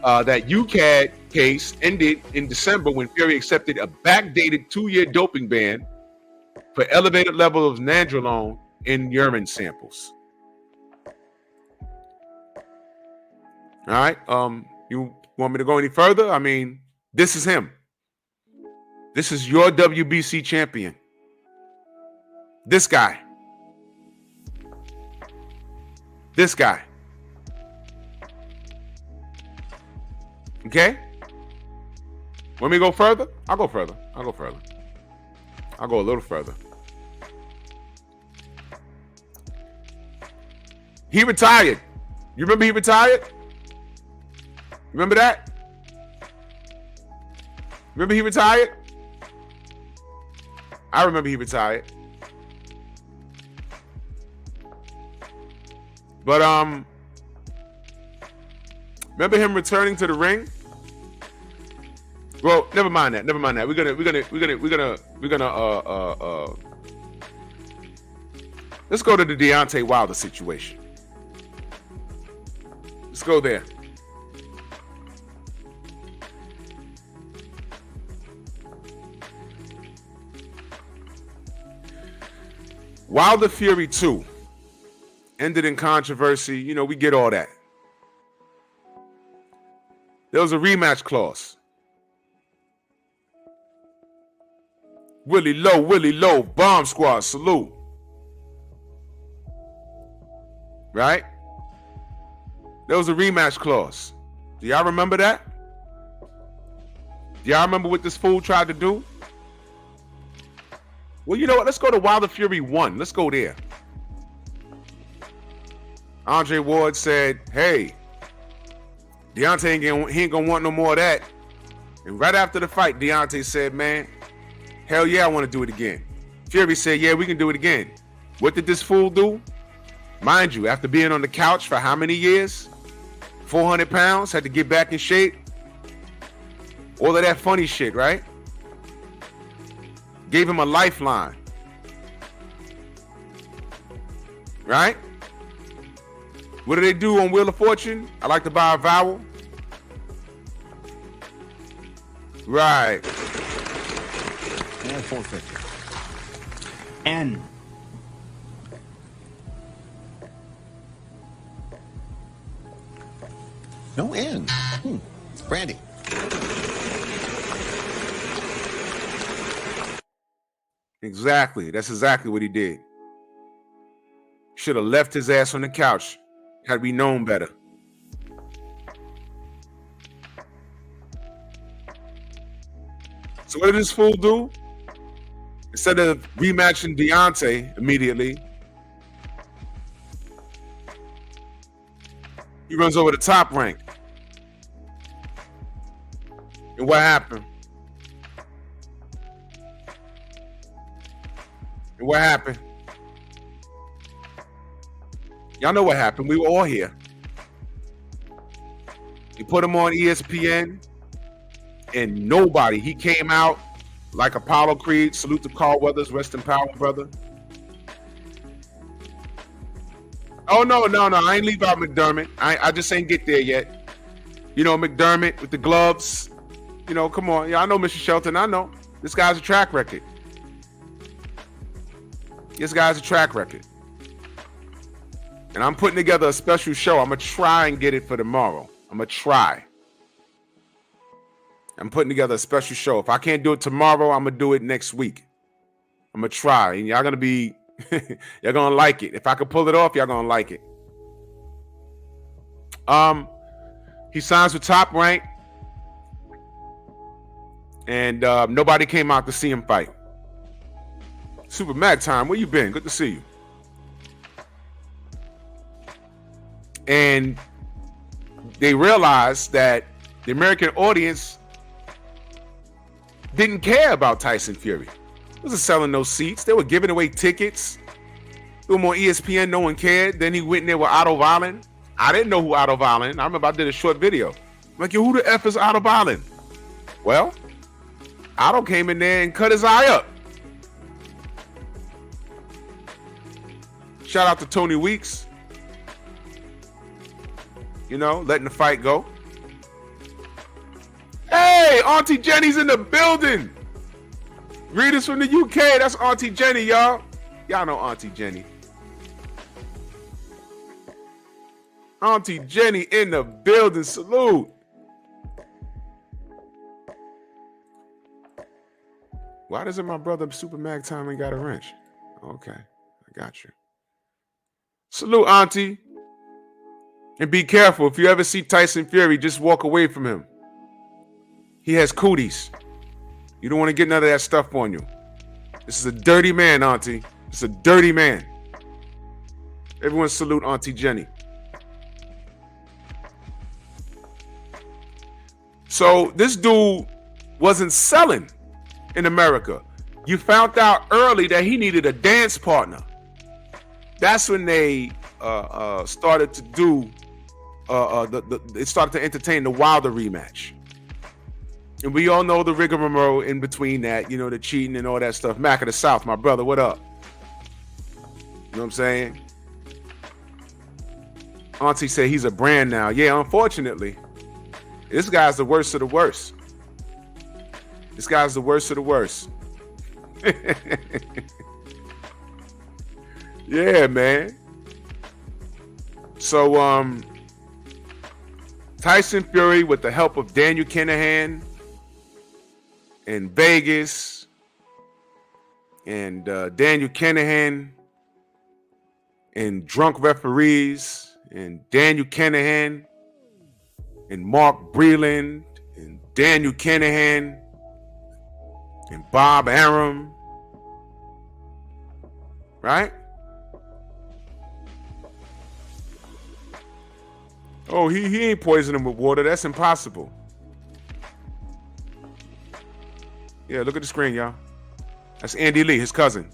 That UCAD case ended in December when Fury accepted a backdated 2-year doping ban for elevated levels of nandrolone in urine samples. All right. You want me to go any further? I mean, this is him. This is your WBC champion. This guy. This guy. Okay? Want me to go further? I'll go further. I'll go a little further. He retired. You remember he retired? Remember that? Remember he retired? I remember he retired. But remember him returning to the ring? Well, never mind that. We're gonna let's go to the Deontay Wilder situation. Let's go there. Wilder Fury 2 ended in controversy. You know, we get all that. There was a rematch clause. Willie Low, Bomb Squad, salute. Right? There was a rematch clause. Do y'all remember that? Y'all remember what this fool tried to do? Well, you know what? Let's go to Wilder Fury 1. Let's go there. Andre Ward said, hey, Deontay ain't gonna want no more of that. And right after the fight, Deontay said, man, hell yeah, I want to do it again. Fury said, yeah, we can do it again. What did this fool do? Mind you, after being on the couch for how many years? 400 pounds, had to get back in shape. All of that funny shit, right? Gave him a lifeline. Right? What do they do on Wheel of Fortune? I like to buy a vowel. Right. And 450. N. No N. Brandy. Exactly. That's exactly what he did. Should have left his ass on the couch. Had we known better. So what did this fool do? Instead of rematching Deontay immediately, he runs over the Top Rank. And what happened? And what happened? Y'all know what happened. We were all here. He put him on ESPN, and nobody, he came out like Apollo Creed, salute to Carl Weathers, rest in power, brother. Oh, no, I ain't leave out McDermott. I just ain't get there yet. You know, McDermott with the gloves. You know, come on. Yeah, I know Mr. Shelton. I know. This guy's a track record. This guy's a track record. And I'm putting together a special show. I'm going to try and get it for tomorrow. I'm going to try. I'm putting together a special show. If I can't do it tomorrow, I'm going to do it next week. I'm going to try. And y'all going to be, y'all going to like it. If I could pull it off, y'all going to like it. He signs with Top Rank. And nobody came out to see him fight. Super Mag time, where you been? Good to see you. And they realized that the American audience didn't care about Tyson Fury. They wasn't selling no seats. They were giving away tickets. They were on ESPN, no one cared. Then he went in there with Otto Valen. I didn't know who Otto Valen. I remember I did a short video. I'm like, yo, who the F is Otto Valen? Well, Otto came in there and cut his eye up. Shout out to Tony Weeks. You know, letting the fight go. Hey, Auntie Jenny's in the building. Readers from the UK. That's Auntie Jenny, y'all. Y'all know Auntie Jenny. Auntie Jenny in the building. Salute. Why doesn't my brother Super Mag Time ain't got a wrench? Okay, I got you. Salute, Auntie. And be careful. If you ever see Tyson Fury, just walk away from him. He has cooties. You don't want to get none of that stuff on you. This is a dirty man, Auntie. It's a dirty man. Everyone salute Auntie Jenny. So this dude wasn't selling in America. You found out early that he needed a dance partner. That's when they started to do it started to entertain the Wilder rematch. And we all know the rigmarole in between that, you know, the cheating and all that stuff. Mac of the South, my brother, what up? You know what I'm saying? Auntie said he's a brand now. Yeah, unfortunately. This guy's the worst of the worst. This guy's the worst of the worst. Yeah, man. So, Tyson Fury, with the help of Daniel Kinahan in Vegas, and Daniel Kinahan and drunk referees, and Daniel Kinahan and Mark Breland and Daniel Kinahan and Bob Arum, right? Oh, he ain't poisoning him with water. That's impossible. Yeah, look at the screen, y'all. That's Andy Lee, his cousin.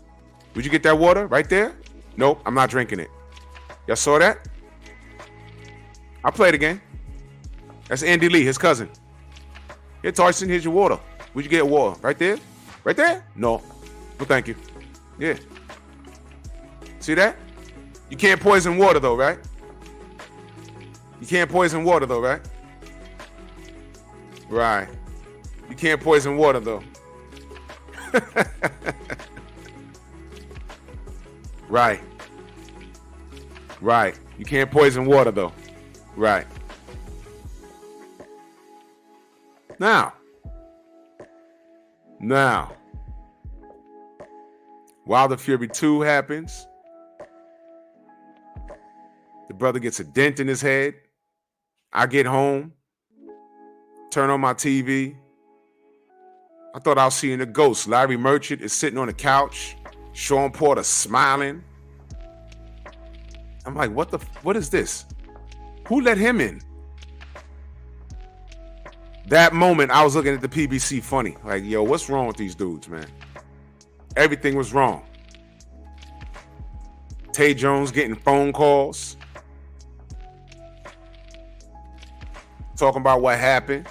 Would you get that water right there? Nope, I'm not drinking it. Y'all saw that? I'll play it again. That's Andy Lee, his cousin. Here, Tyson, here's your water. Would you get water? Right there? Right there? No. Well, thank you. Yeah. See that? You can't poison water, though, right? You can't poison water, though, right? Right. You can't poison water, though. Right. Right. You can't poison water, though. Right. Now, Wilder Fury 2 happens. The brother gets a dent in his head. I get home, turn on my TV. I thought I was seeing a ghost. Larry Merchant is sitting on the couch. Sean Porter smiling. I'm like, what is this? Who let him in? That moment, I was looking at the PBC funny. Like, yo, what's wrong with these dudes, man? Everything was wrong. Tay Jones getting phone calls. Talking about what happened.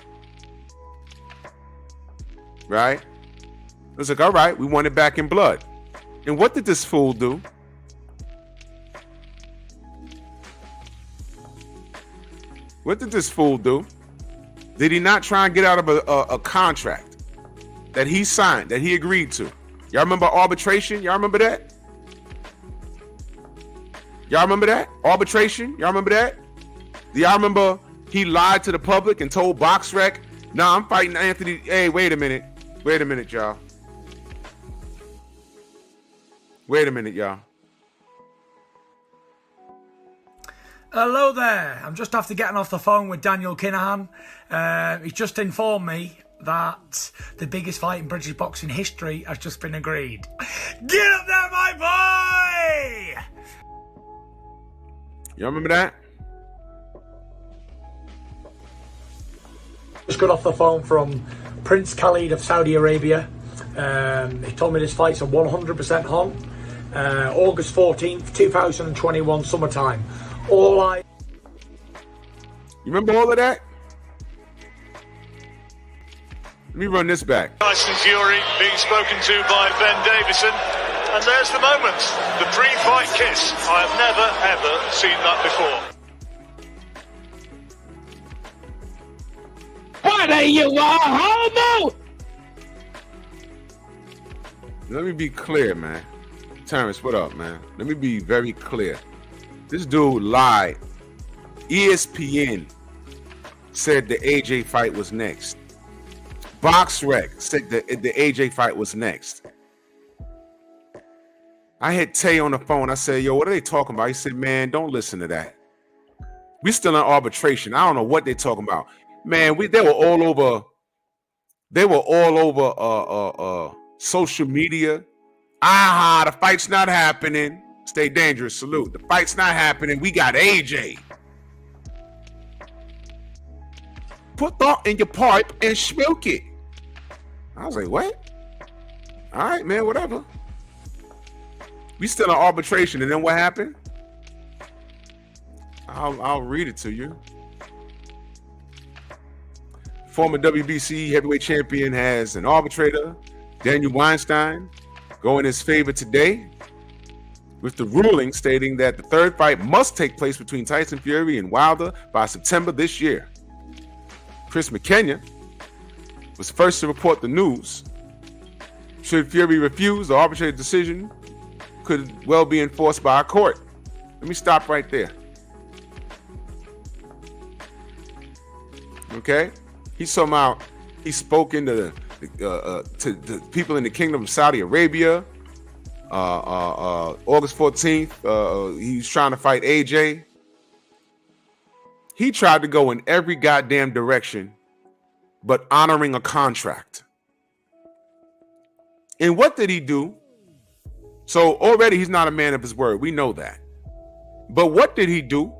Right? It was like, all right, we want it back in blood. And what did this fool do? What did this fool do? Did he not try and get out of a contract that he signed, that he agreed to? Y'all remember arbitration? Y'all remember that? Y'all remember that? Arbitration? Y'all remember that? Do y'all remember he lied to the public and told BoxRec, nah, I'm fighting Anthony. Hey, wait a minute. Wait a minute, y'all. Wait a minute, y'all. Hello there. I'm just after getting off the phone with Daniel Kinahan. He's just informed me that the biggest fight in British boxing history has just been agreed. Get up there, my boy! Y'all remember that? Just got off the phone from Prince Khalid of Saudi Arabia. He told me this fight's a 100% on. August 14th, 2021, summertime. You remember all of that? Let me run this back. Tyson Fury being spoken to by Ben Davison. And there's the moment. The pre-fight kiss. I have never, ever seen that before. What are you, a homo? Let me be clear, man. Terrence, what up, man? Let me be very clear. This dude lied. ESPN said the AJ fight was next. BoxRec said the AJ fight was next. I hit Tay on the phone. I said, yo, what are they talking about? He said, man, don't listen to that. We still in arbitration. I don't know what they're talking about. Man, they were all over. They were all over social media. The fight's not happening. Stay dangerous. Salute. The fight's not happening. We got AJ. Put thought in your pipe and smoke it. I was like, what? All right, man, whatever. We still in arbitration. And then what happened? I'll read it to you. Former WBC heavyweight champion has an arbitrator, Daniel Weinstein, go in his favor today with the ruling stating that the third fight must take place between Tyson Fury and Wilder by September this year. Chris McKenna was first to report the news. Should Fury refuse, the arbitrator's decision could well be enforced by a court. Let me stop right there. Okay? He spoke into to the people in the Kingdom of Saudi Arabia. August 14th, he's trying to fight AJ. He tried to go in every goddamn direction but honoring a contract. And what did he do? So already he's not a man of his word. We know that. But what did he do?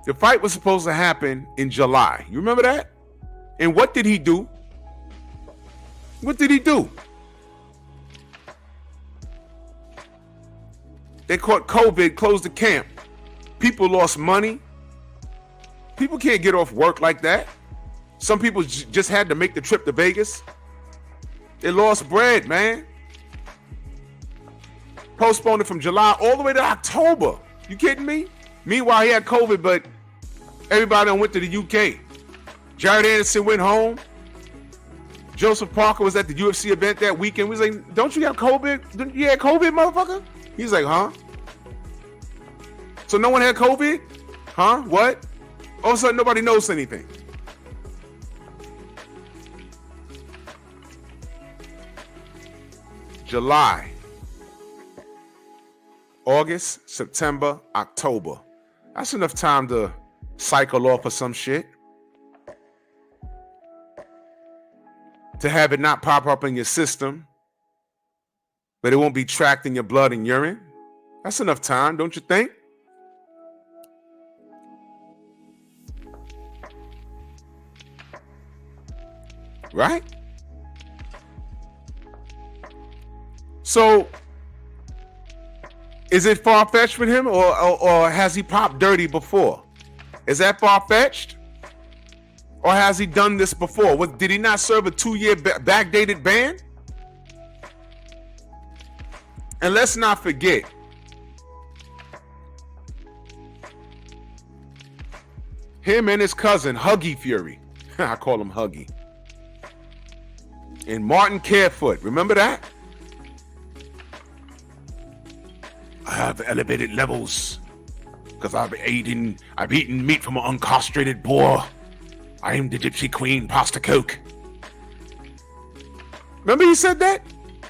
The fight was supposed to happen in July. You remember that? And what did he do? What did he do? They caught COVID, closed the camp. People lost money. People can't get off work like that. Some people just had to make the trip to Vegas. They lost bread, man. Postponed it from July all the way to October. You kidding me? Meanwhile, he had COVID, but everybody went to the UK. Jared Anderson went home. Joseph Parker was at the UFC event that weekend. We was like, don't you have COVID? You had COVID, motherfucker? He's like, huh? So no one had COVID? Huh? What? All of a sudden, nobody knows anything. July, August, September, October. That's enough time to cycle off of some shit. To have it not pop up in your system, but it won't be tracked in your blood and urine. That's enough time, don't you think? Right? So, is it far-fetched with him, or has he popped dirty before? Is that far-fetched? Or has he done this before? Did he not serve a 2-year backdated ban? And let's not forget, him and his cousin, Huggy Fury. I call him Huggy. And Martin Carefoot. Remember that? I have elevated levels because I've eaten meat from an uncastrated boar. I am the Gypsy Queen, Pasta Coke. Remember he said that?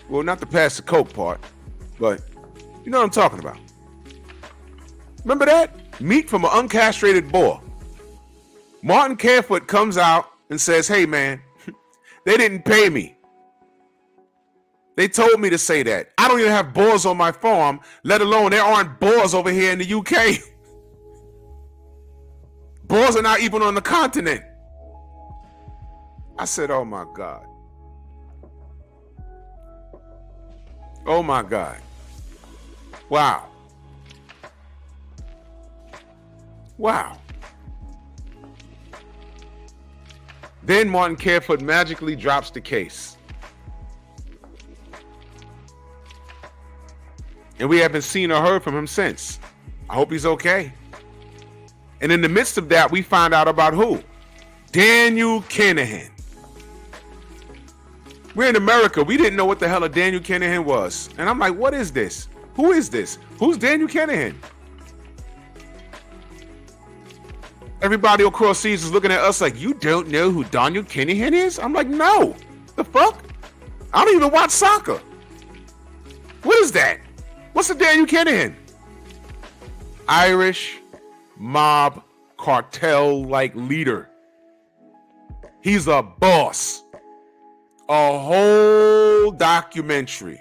Well, not the pass the Coke part, but you know what I'm talking about. Remember that? Meat from an uncastrated boar. Martin Carefoot comes out and says, hey man, they didn't pay me. They told me to say that. I don't even have boars on my farm, let alone there aren't boars over here in the UK. Boars are not even on the continent. I said, oh my God. Oh my God. Wow. Wow. Then Martin Carefoot magically drops the case. And we haven't seen or heard from him since. I hope he's okay. And in the midst of that, we find out about who? Daniel Kinahan. We're in America. We didn't know what the hell a Daniel Kinahan was. And I'm like, what is this? Who is this? Who's Daniel Kinahan? Everybody across seas is looking at us like, you don't know who Daniel Kinahan is? I'm like, no. The fuck? I don't even watch soccer. What is that? What's a Daniel Kinahan? Irish mob cartel-like leader. He's a boss. A whole documentary.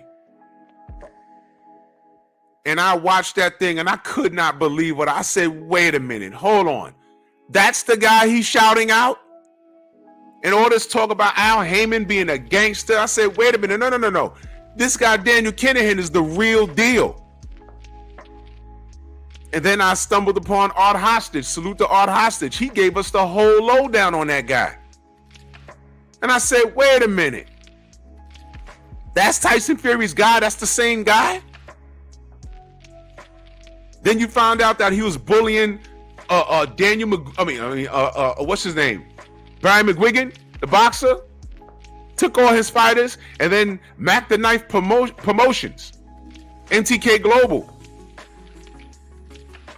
And I watched that thing and I could not believe what I said. Wait a minute, hold on. That's the guy he's shouting out? And all this talk about Al Heyman being a gangster. I said, wait a minute, no. This guy Daniel Kinahan is the real deal. And then I stumbled upon Art Hostage. Salute to Art Hostage. He gave us the whole lowdown on that guy. And I said, wait a minute. That's Tyson Fury's guy? That's the same guy? Then you found out that he was bullying what's his name? Brian McGuigan, the boxer. Took all his fighters, and then Mac the Knife Promotions, NTK Global.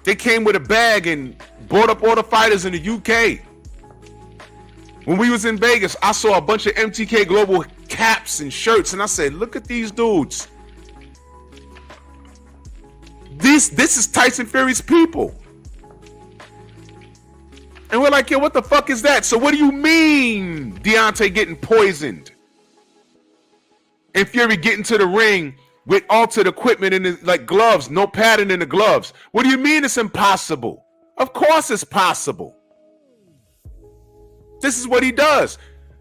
They came with a bag and bought up all the fighters in the UK. When we was in Vegas, I saw a bunch of MTK Global caps and shirts, and I said, look at these dudes. This is Tyson Fury's people. And we're like, yo, what the fuck is that? So what do you mean Deontay getting poisoned? And Fury getting to the ring with altered equipment in his, like gloves, no padding in the gloves. What do you mean it's impossible? Of course it's possible. This is what he does.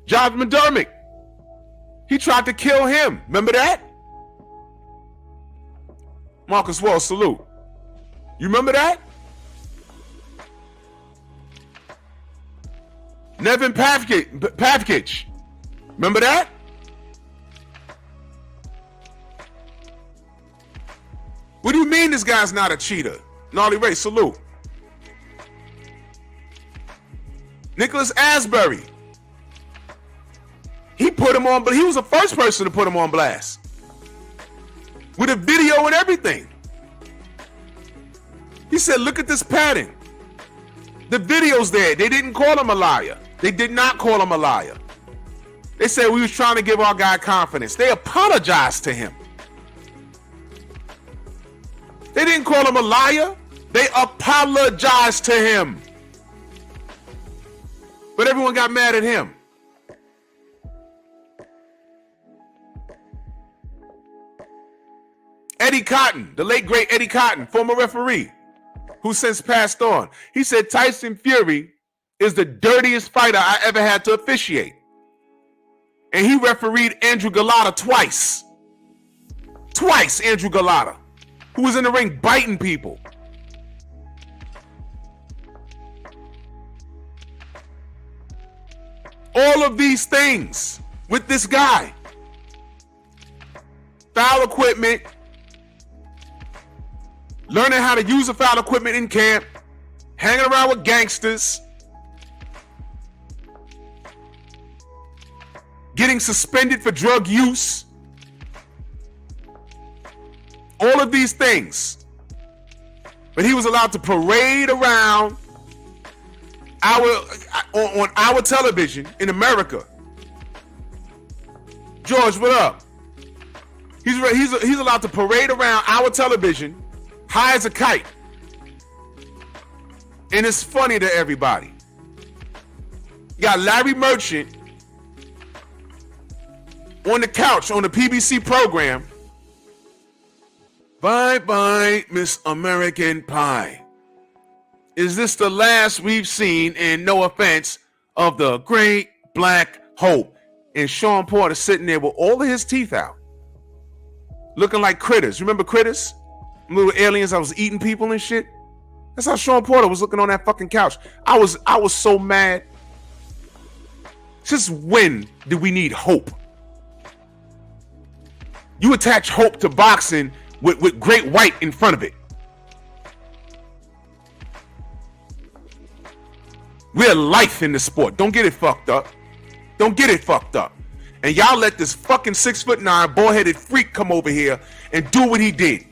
Josh McDermott, he tried to kill him. Remember that? Marcus Wall, salute. You remember that? Nevin Pavkic. Remember that? What do you mean this guy's not a cheater? Gnarly Ray, salute. Nicholas Asbury. He put him on, but he was the first person to put him on blast. With a video and everything. He said, look at this pattern. The video's there. They didn't call him a liar. They did not call him a liar. They said we was trying to give our guy confidence. They apologized to him. They didn't call him a liar. They apologized to him. But everyone got mad at him. Eddie Cotton, the late great Eddie Cotton, former referee, who since passed on. He said Tyson Fury is the dirtiest fighter I ever had to officiate. And he refereed Andrew Galata twice. Twice, Andrew Galata, who was in the ring biting people. All of these things with this guy. Foul equipment. Learning how to use the foul equipment in camp. Hanging around with gangsters. Getting suspended for drug use. All of these things. But he was allowed to parade around on our television in America. George, what up? He's allowed to parade around our television high as a kite. And it's funny to everybody. You got Larry Merchant on the couch on the PBC program. Bye-bye, Miss American Pie. Is this the last we've seen, and no offense, of the great black hope? And Sean Porter sitting there with all of his teeth out. Looking like critters. Remember critters? Little aliens that was eating people and shit? That's how Sean Porter was looking on that fucking couch. I was so mad. Since when did we need hope? You attach hope to boxing with Great White in front of it. We're life in the sport. Don't get it fucked up. Don't get it fucked up. And y'all let this fucking 6'9" bald-headed freak come over here and do what he did.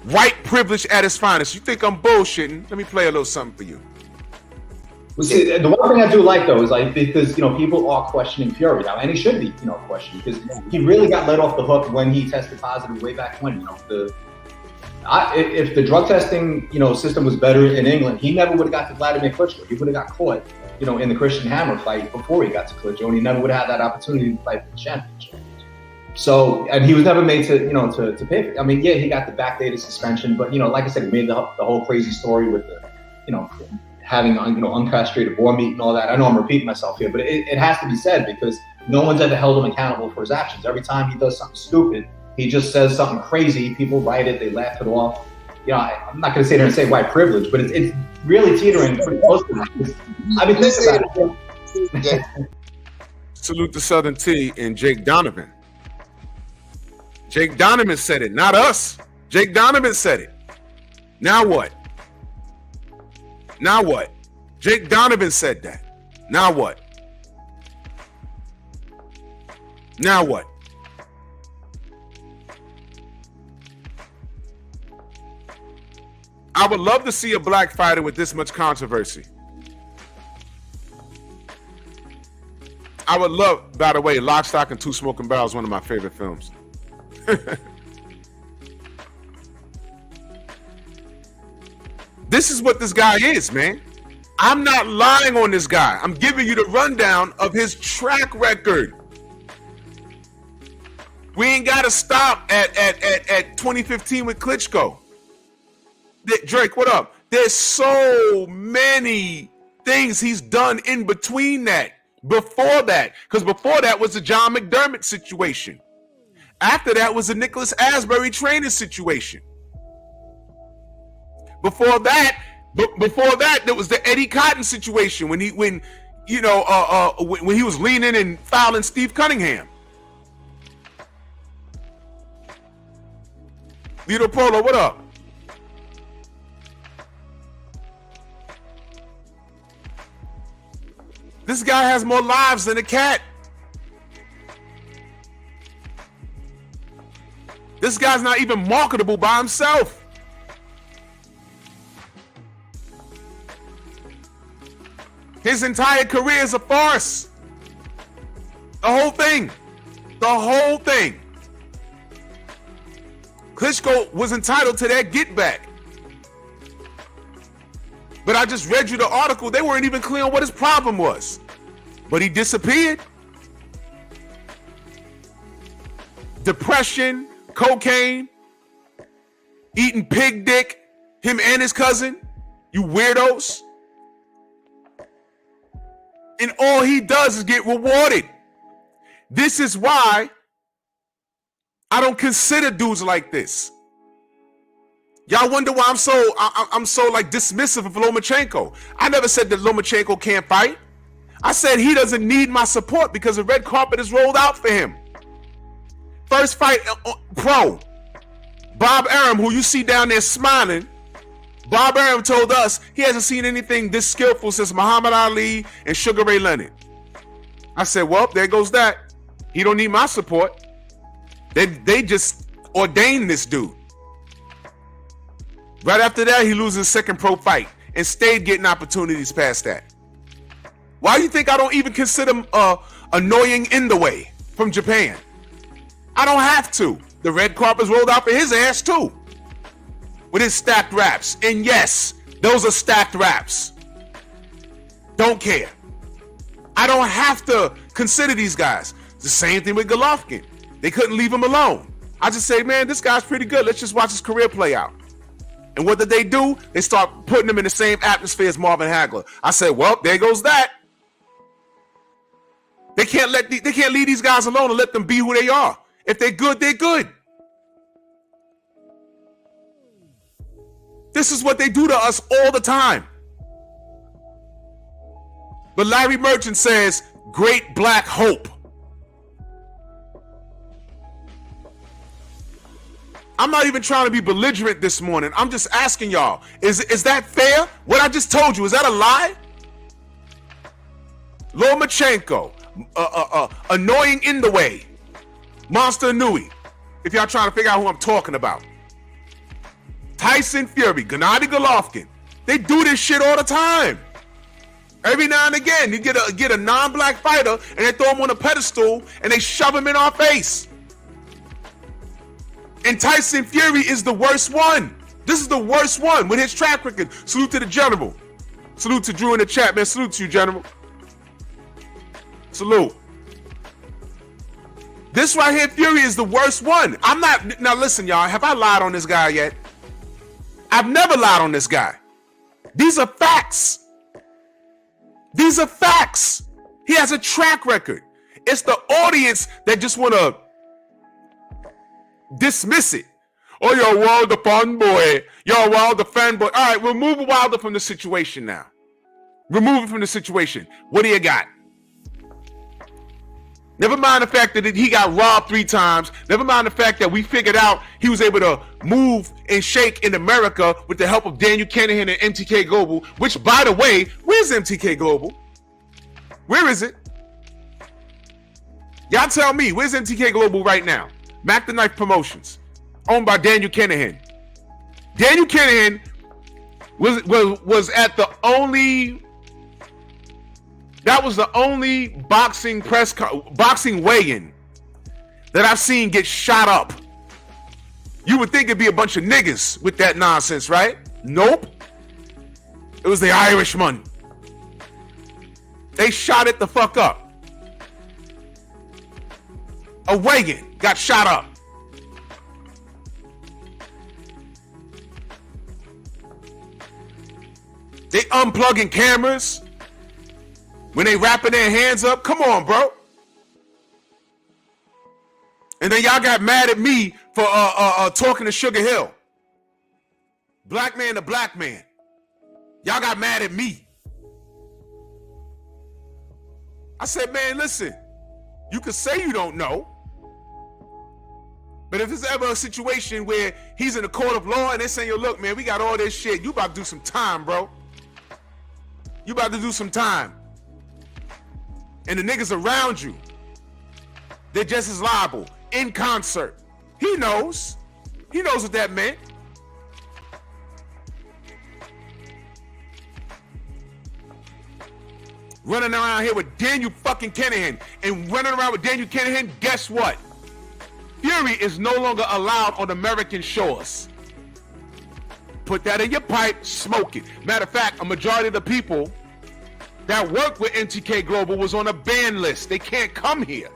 White privilege at its finest. You think I'm bullshitting? Let me play a little something for you. Well, see, the one thing I do like though is like because people are questioning Fury now, and he should be questioned because he really got let off the hook when he tested positive way back when. If the drug testing system was better in England, he never would have got to Vladimir Klitschko. He would have got caught in the Christian Hammer fight before he got to Klitschko, and he never would have had that opportunity to fight for the championship. So, and he was never made to to pay for it. I mean, yeah, he got the backdated suspension, but like I said, he made the whole crazy story with the having uncastrated boar meat and all that. I know I'm repeating myself here, but it has to be said because no one's ever held him accountable for his actions. Every time he does something stupid, he just says something crazy. People write it, they laugh it off. I'm not going to sit here and say white privilege, but it's really teetering pretty close to that. I mean, think about it. Salute to Southern T and Jake Donovan. Jake Donovan said it, not us. Jake Donovan said it. Now what? Now what? Jake Donovan said that. Now what? Now what? I would love to see a black fighter with this much controversy. I would love, by the way, Lock, Stock, and Two Smoking Barrels, one of my favorite films. This is what this guy is, man. I'm not lying on this guy. I'm giving you the rundown of his track record. We ain't got to stop at 2015 with Klitschko. Drake, what up? There's so many things he's done in between that, before that, because before that was the John McDermott situation. After that was the Nicholas Asbury training situation. Before that, there was the Eddie Cotton situation when he was leaning and fouling Steve Cunningham. Vito Polo, what up? This guy has more lives than a cat. This guy's not even marketable by himself. His entire career is a farce. The whole thing. The whole thing. Klitschko was entitled to that get back. But I just read you the article. They weren't even clear on what his problem was. But he disappeared. Depression, cocaine, eating pig dick, him and his cousin, you weirdos. And all he does is get rewarded. This is why I don't consider dudes like this. Y'all wonder why I'm so like dismissive of Lomachenko. I never said that Lomachenko can't fight. I said he doesn't need my support because the red carpet is rolled out for him. First fight pro. Bob Arum, who you see down there smiling, Bob Arum told us he hasn't seen anything this skillful since Muhammad Ali and Sugar Ray Leonard. I said, well, there goes that. He don't need my support. They just ordained this dude. Right after that, he loses his second pro fight and stayed getting opportunities past that. Why do you think I don't even consider annoying in the way from Japan? I don't have to. The red carpet's rolled out for his ass too. With his stacked raps. And yes, those are stacked raps. Don't care. I don't have to consider these guys. It's the same thing with Golovkin. They couldn't leave him alone. I just say, man, this guy's pretty good. Let's just watch his career play out. And what did they do? They start putting him in the same atmosphere as Marvin Hagler. I said, well, there goes that. They can't leave these guys alone and let them be who they are. If they're good, they're good. This is what they do to us all the time. But Larry Merchant says, great black hope. I'm not even trying to be belligerent this morning. I'm just asking y'all, is that fair? What I just told you, is that a lie? Lomachenko, annoying in the way, Monster Nui, if y'all trying to figure out who I'm talking about. Tyson Fury, Gennady Golovkin, they do this shit all the time. Every now and again, you get a non-black fighter and they throw him on a pedestal and they shove him in our face. And Tyson Fury is the worst one. This is the worst one with his track record. Salute to the general. Salute to Drew in the chat, man. Salute to you, general. Salute. This right here, Fury, is the worst one. I'm not. Now listen, y'all. Have I lied on this guy yet? I've never lied on this guy. These are facts. These are facts. He has a track record. It's the audience that just want to dismiss it. Oh, you're a Wilder fanboy. You're a Wilder fanboy. All right, remove Wilder from the situation now. Remove it from the situation. What do you got? Never mind the fact that he got robbed 3 times. Never mind the fact that we figured out he was able to move and shake in America with the help of Daniel Kinahan and MTK Global, which, by the way, where's MTK Global? Where is it? Y'all tell me, where's MTK Global right now? Mac the Knife Promotions, owned by Daniel Kinahan. Daniel Kinahan was at the only... That was the only boxing weigh-in that I've seen get shot up. You would think it'd be a bunch of niggas with that nonsense, right? Nope. It was the Irishman. They shot it the fuck up. A wagon got shot up. They unplugging cameras when they wrapping their hands up. Come on, bro. And then y'all got mad at me for talking to Sugar Hill. Black man to black man. Y'all got mad at me. I said, man, listen, you can say you don't know, but if there's ever a situation where he's in a court of law and they're saying, yo, look, man, we got all this shit. You about to do some time, bro. You about to do some time. And the niggas around you, they're just as liable in concert. He knows. He knows what that meant. Running around here with Daniel fucking Kinahan. And running around with Daniel Kinahan, guess what? Fury is no longer allowed on American shores. Put that in your pipe, smoke it. Matter of fact, a majority of the people that work with NTK Global was on a ban list. They can't come here.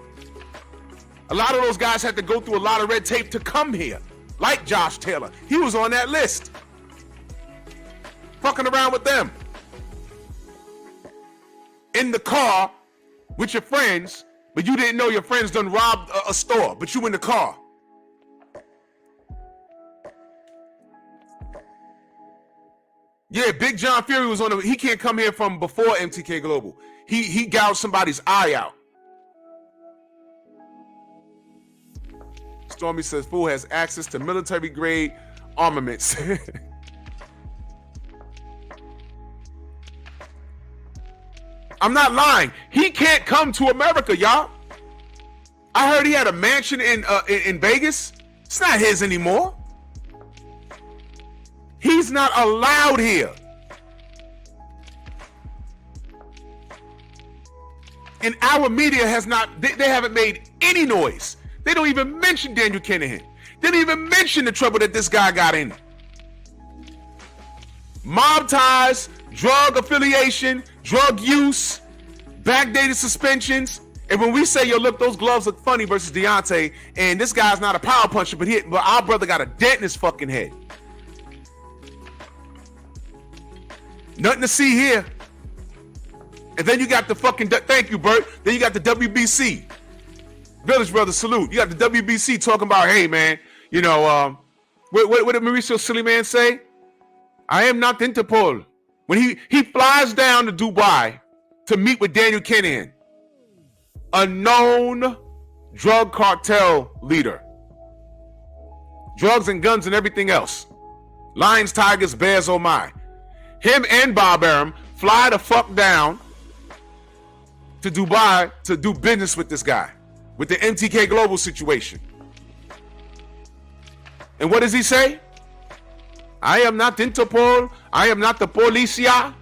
A lot of those guys had to go through a lot of red tape to come here. Like Josh Taylor. He was on that list. Fucking around with them. In the car with your friends, but you didn't know your friends done robbed a store, but you in the car. Yeah, Big John Fury was on he can't come here from before MTK Global. He gouged somebody's eye out. Stormy says fool has access to military grade armaments. I'm not lying. He can't come to America, y'all. I heard he had a mansion in Vegas. It's not his anymore. He's not allowed here. And our media has not, they haven't made any noise. They don't even mention Daniel Kinahan. They didn't even mention the trouble that this guy got in. Mob ties, drug affiliation, drug use, backdated suspensions. And when we say, yo, look, those gloves look funny versus Deontay, and this guy's not a power puncher, but our brother got a dent in his fucking head. Nothing to see here. And then you got the fucking, thank you, Bert. Then you got the WBC. Village Brothers, salute. You got the WBC talking about, hey, man, you know, what did Mauricio Sillyman say? I am not Interpol. When he flies down to Dubai to meet with Daniel Kinahan, a known drug cartel leader. Drugs and guns and everything else. Lions, tigers, bears, oh my. Him and Bob Arum fly the fuck down to Dubai to do business with this guy, with the MTK Global situation. And what does he say? I am not Interpol. I am not the Policia.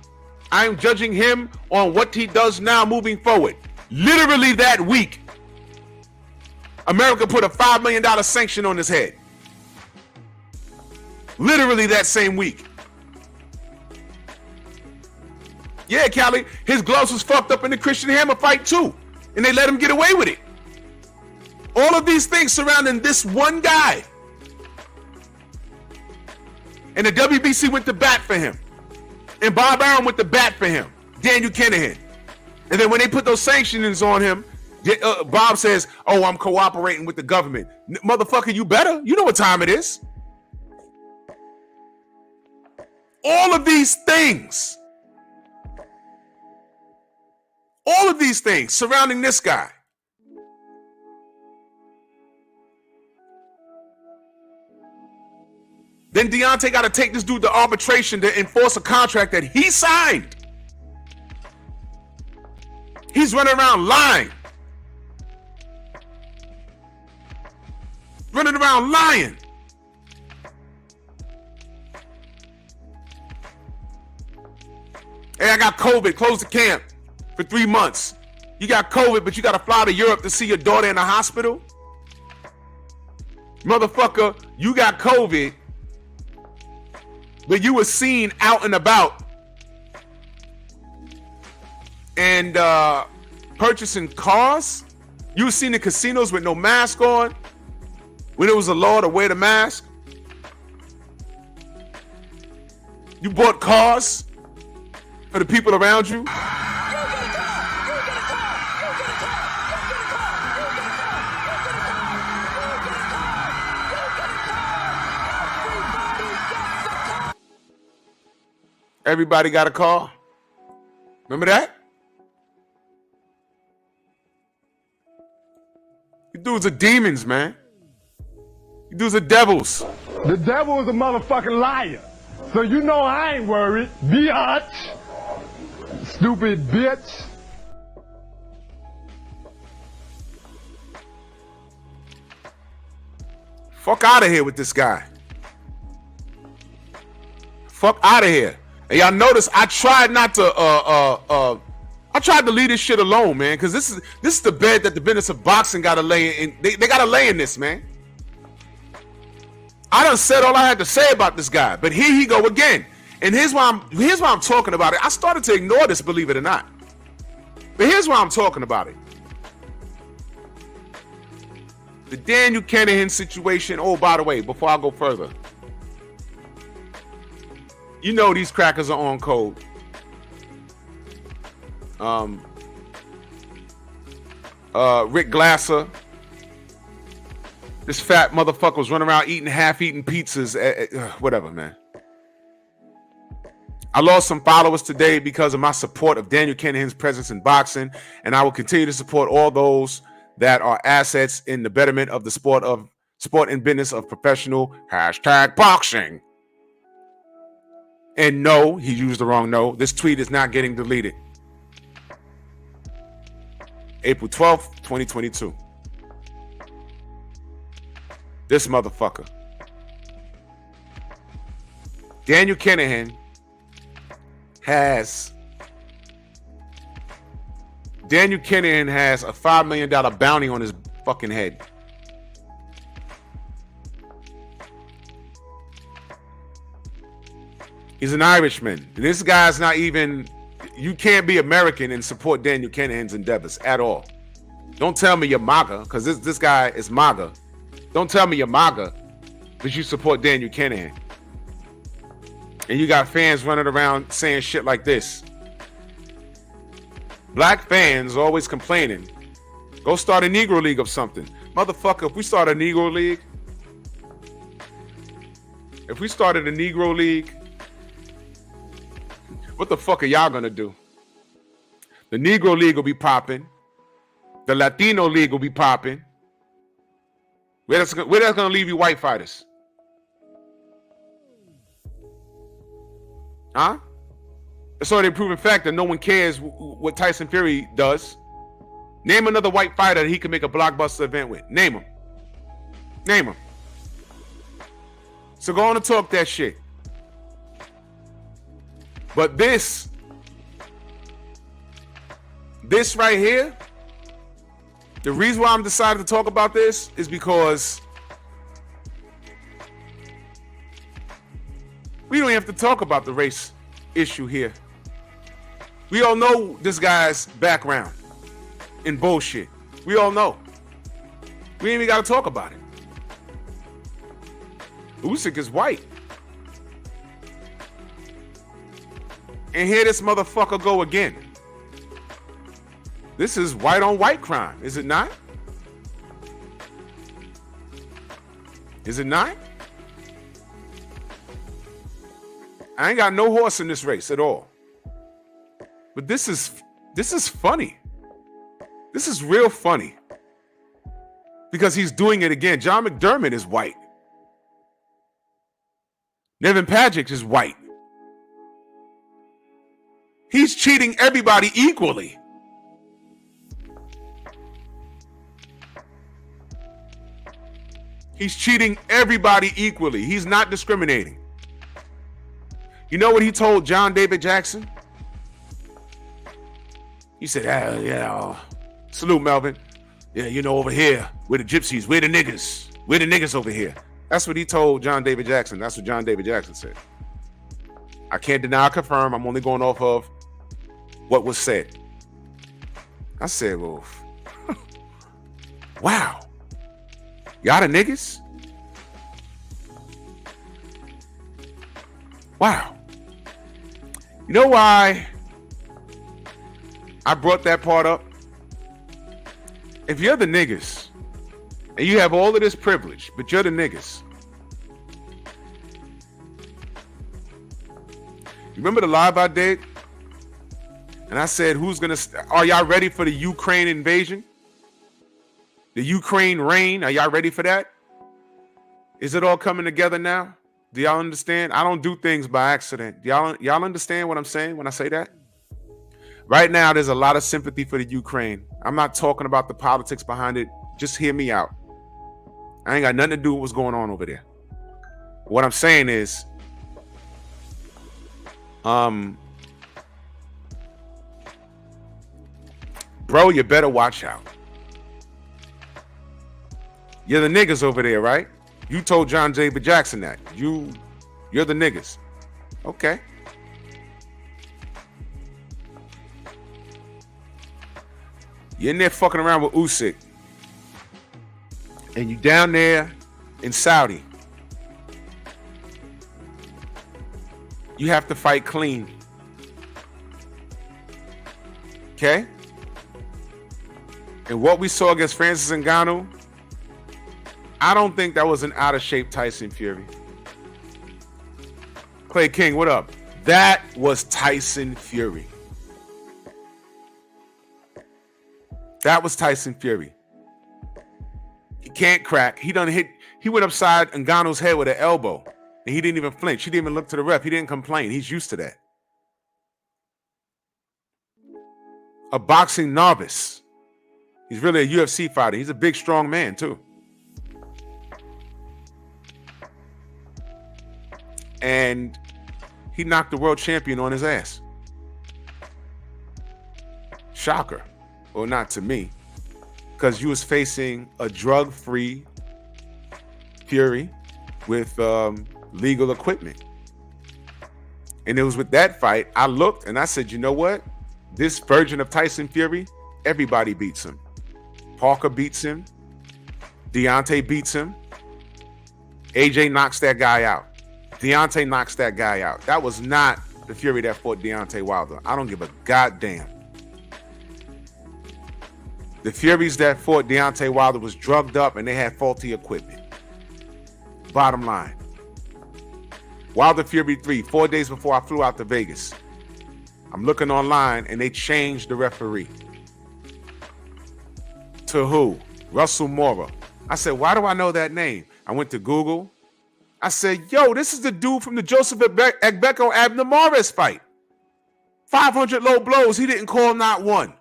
I am judging him on what he does now moving forward. Literally that week, America put a $5 million sanction on his head. Literally that same week. Yeah, Callie, his gloves was fucked up in the Christian Hammer fight too. And they let him get away with it. All of these things surrounding this one guy. And the WBC went to bat for him. And Bob Arum went to bat for him. Daniel Kinahan. And then when they put those sanctions on him, Bob says, oh, I'm cooperating with the government. Motherfucker, you better. You know what time it is. All of these things surrounding this guy. Then Deontay got to take this dude to arbitration to enforce a contract that he signed. He's running around lying. Running around lying. Hey, I got COVID. Close the camp for 3 months. You got COVID, but you got to fly to Europe to see your daughter in the hospital? Motherfucker, you got COVID, but you were seen out and about and purchasing cars. You was seen in casinos with no mask on when it was a law to wear the mask. You bought cars for the people around you. Everybody got a car. Remember that? You dudes are demons, man. You dudes are devils. The devil is a motherfucking liar. So you know I ain't worried. Biatch. Stupid bitch. Fuck out of here with this guy. Fuck out of here. And y'all notice I tried not to I tried to leave this shit alone, man, because this is the bed that the business of boxing gotta lay in. They gotta lay in this, man. I done said all I had to say about this guy, but here he go again. And here's why I'm talking about it. I started to ignore this, believe it or not. But here's why I'm talking about it. The Daniel Kennedy situation. Oh, by the way, before I go further, you know these crackers are on code. Rick Glasser, this fat motherfucker was running around eating half-eaten pizzas. Whatever, man. I lost some followers today because of my support of Daniel Kenney's presence in boxing, and I will continue to support all those that are assets in the betterment of the sport and business of professional #boxing. And no, he used the wrong no. This tweet is not getting deleted. April 12th, 2022. This motherfucker. Daniel Kennedy has a $5 million bounty on his fucking head. He's an Irishman. And this guy's not even, you can't be American and support Daniel Kennedy's endeavors at all. Don't tell me you're MAGA, because this guy is MAGA. Don't tell me you're MAGA, but you support Daniel Kennedy. And you got fans running around saying shit like this. Black fans always complaining. Go start a Negro League of something. Motherfucker, if we start a Negro League, what the fuck are y'all gonna do? The Negro League will be popping. The Latino League will be popping. Where that's gonna leave you white fighters? Huh? It's already a proven fact that no one cares what Tyson Fury does. Name another white fighter that he can make a blockbuster event with. Name him. Name him. So go on and talk that shit. But this right here, the reason why I'm decided to talk about this is because we don't have to talk about the race issue here. We all know this guy's background in bullshit. We all know. We ain't even got to talk about it. Usyk is white. And here this motherfucker go again. This is white on white crime, is it not? Is it not? I ain't got no horse in this race at all. But this is funny. This is real funny. Because he's doing it again. John McDermott is white. Nevin Pajic is white. He's cheating everybody equally. He's cheating everybody equally. He's not discriminating. You know what he told John David Jackson? He said, salute, Melvin. Yeah, you know, over here, we're the gypsies, we're the niggas. We're the niggas over here. That's what he told John David Jackson. That's what John David Jackson said. I can't deny or confirm. I'm only going off of what was said. I said, well, wow. Y'all the niggas? Wow. You know why I brought that part up? If you're the niggas and you have all of this privilege, but you're the niggas. You remember the live I did? And I said, are y'all ready for the Ukraine invasion? The Ukraine reign? Are y'all ready for that? Is it all coming together now? Do y'all understand? I don't do things by accident. Y'all understand what I'm saying when I say that? Right now, there's a lot of sympathy for the Ukraine. I'm not talking about the politics behind it. Just hear me out. I ain't got nothing to do with what's going on over there. What I'm saying is, bro, you better watch out. You're the niggas over there, right? You told John David Jackson that. You're the niggas. Okay. You're in there fucking around with Usyk. And you down there in Saudi. You have to fight clean. Okay? And what we saw against Francis Ngannou, I don't think that was an out of shape Tyson Fury. Clay King, what up? That was Tyson Fury. That was Tyson Fury. He can't crack. He went upside Ngannou's head with an elbow. And he didn't even flinch. He didn't even look to the ref. He didn't complain. He's used to that. A boxing novice. He's really a UFC fighter. He's a big, strong man, too. And he knocked the world champion on his ass. Shocker. Well, not to me. Because you was facing a drug-free Fury with legal equipment. And it was with that fight, I looked and I said, you know what? This version of Tyson Fury, everybody beats him. Parker beats him. Deontay beats him. AJ knocks that guy out. Deontay knocks that guy out. That was not the Fury that fought Deontay Wilder. I don't give a goddamn. The Furies that fought Deontay Wilder was drugged up and they had faulty equipment. Bottom line. Wilder Fury 3, 4 days before I flew out to Vegas. I'm looking online and they changed the referee. To who? Russell Mora. I said, why do I know that name? I went to Google. I said, yo, this is the dude from the Joseph Egbeko Abner Morris fight. 500 low blows. He didn't call not one.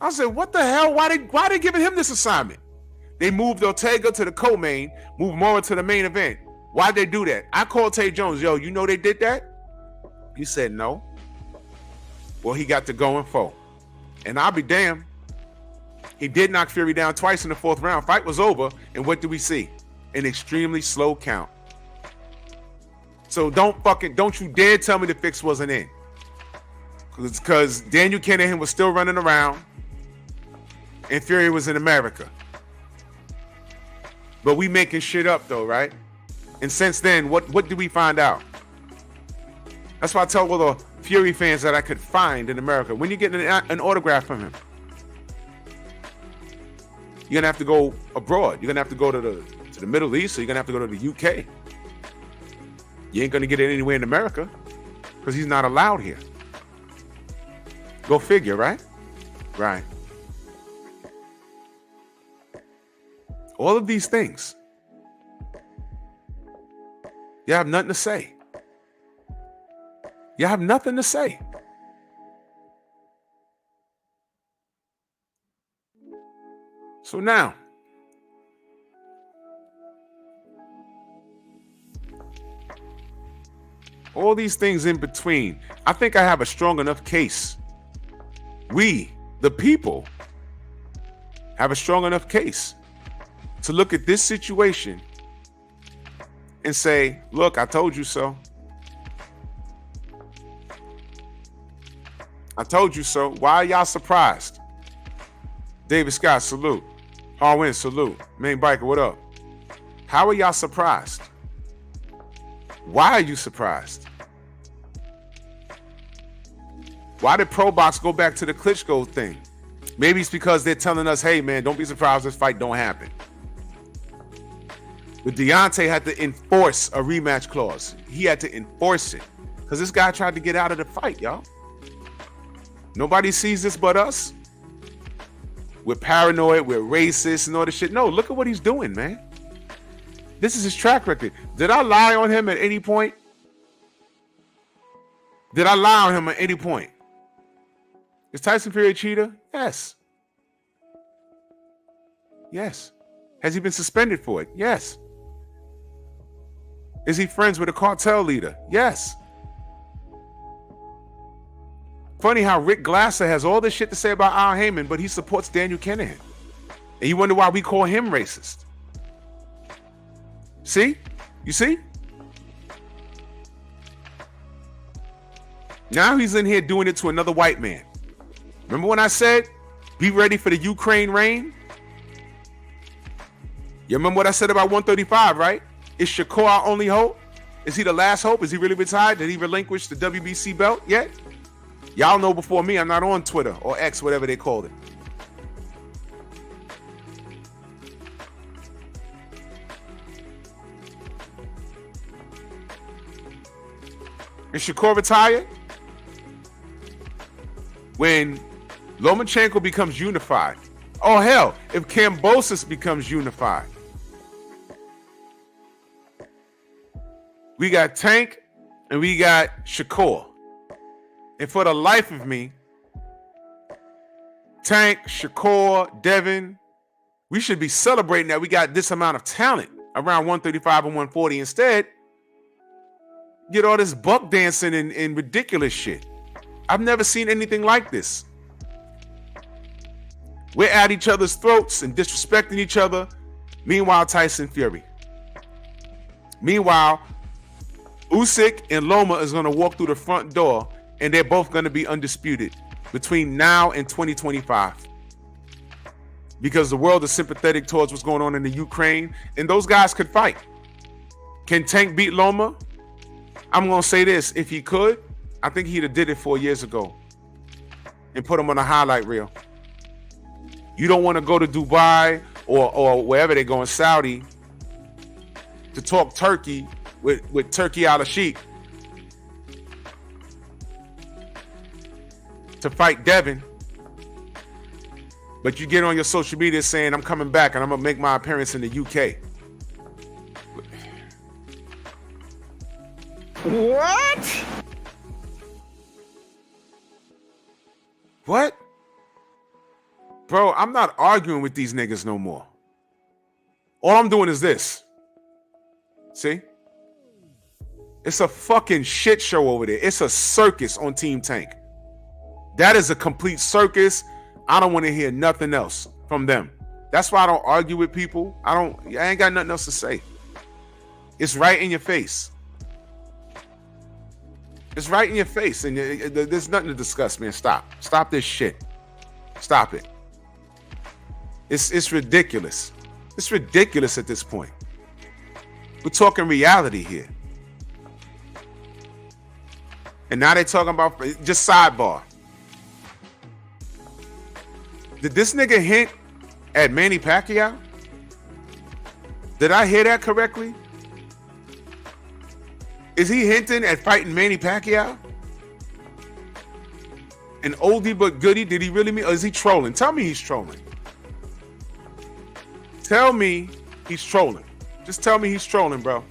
I said, what the hell? Why they giving him this assignment? They moved Ortega to the co-main, moved Mora to the main event. Why'd they do that? I called Tay Jones. Yo, you know they did that? He said no. Well, he got to going for. And I'll be damned. He did knock Fury down twice in the 4th round. Fight was over. And what do we see? An extremely slow count. So don't you dare tell me the fix wasn't in. Because Daniel Kinahan was still running around. And Fury was in America. But we making shit up though, right? And since then, what did we find out? That's why I tell all the Fury fans that I could find in America. When you get an autograph from him, you're gonna have to go abroad. You're gonna have to go to the Middle East, or you're gonna have to go to the UK. You ain't gonna get it anywhere in America because he's not allowed here. Go figure, right? Right. All of these things. You have nothing to say. You have nothing to say. So now, all these things in between, I think I have a strong enough case. We, the people, have a strong enough case to look at this situation and say, look, I told you so. I told you so. Why are y'all surprised? David Scott, salute. Harwin, salute. Main Biker, what up? How are y'all surprised? Why are you surprised? Why did Pro Box go back to the Klitschko thing? Maybe it's because they're telling us, hey, man, don't be surprised this fight don't happen. But Deontay had to enforce a rematch clause. He had to enforce it because this guy tried to get out of the fight, y'all. Nobody sees this but us. We're paranoid, we're racist and all this shit. No, look at what he's doing, man. This is his track record. Did I lie on him at any point? Did I lie on him at any point? Is Tyson Fury a cheater? Yes. Yes. Has he been suspended for it? Yes. Is he friends with a cartel leader? Yes. Funny how Rick Glasser has all this shit to say about Al Heyman, but he supports Daniel Kinahan. And you wonder why we call him racist. See? You see? Now he's in here doing it to another white man. Remember when I said, be ready for the Ukraine reign? You remember what I said about 135, right? Is Shakur our only hope? Is he the last hope? Is he really retired? Did he relinquish the WBC belt yet? Y'all know before me, I'm not on Twitter or X, whatever they called it. Is Shakur retired? When Lomachenko becomes unified. Oh, hell, if Kambosos becomes unified. We got Tank and we got Shakur. And for the life of me, Tank, Shakur, Devin, we should be celebrating that we got this amount of talent around 135 and 140. Instead, get all this buck dancing and ridiculous shit. I've never seen anything like this. We're at each other's throats and disrespecting each other. Meanwhile, Tyson Fury. Meanwhile, Usyk and Loma is going to walk through the front door and they're both going to be undisputed between now and 2025. Because the world is sympathetic towards what's going on in the Ukraine and those guys could fight. Can Tank beat Loma? I'm going to say this. If he could, I think he'd have did it 4 years ago and put him on a highlight reel. You don't want to go to Dubai or wherever they go in Saudi to talk Turkey with Turkey al-Sheikh to fight Devin. But you get on your social media saying, I'm coming back and I'm going to make my appearance in the UK. What? What? Bro, I'm not arguing with these niggas no more. All I'm doing is this. See? It's a fucking shit show over there. It's a circus on Team Tank. That is a complete circus. I don't want to hear nothing else from them. That's why I don't argue with people. I ain't got nothing else to say. It's right in your face. It's right in your face. And there's nothing to discuss, man. Stop. Stop this shit. Stop it. It's ridiculous. It's ridiculous at this point. We're talking reality here. And now they're talking about, just sidebar. Did this nigga hint at Manny Pacquiao? Did I hear that correctly? Is he hinting at fighting Manny Pacquiao? An oldie but goodie? Did he really mean, or is he trolling? Tell me he's trolling. Tell me he's trolling. Just tell me he's trolling, bro.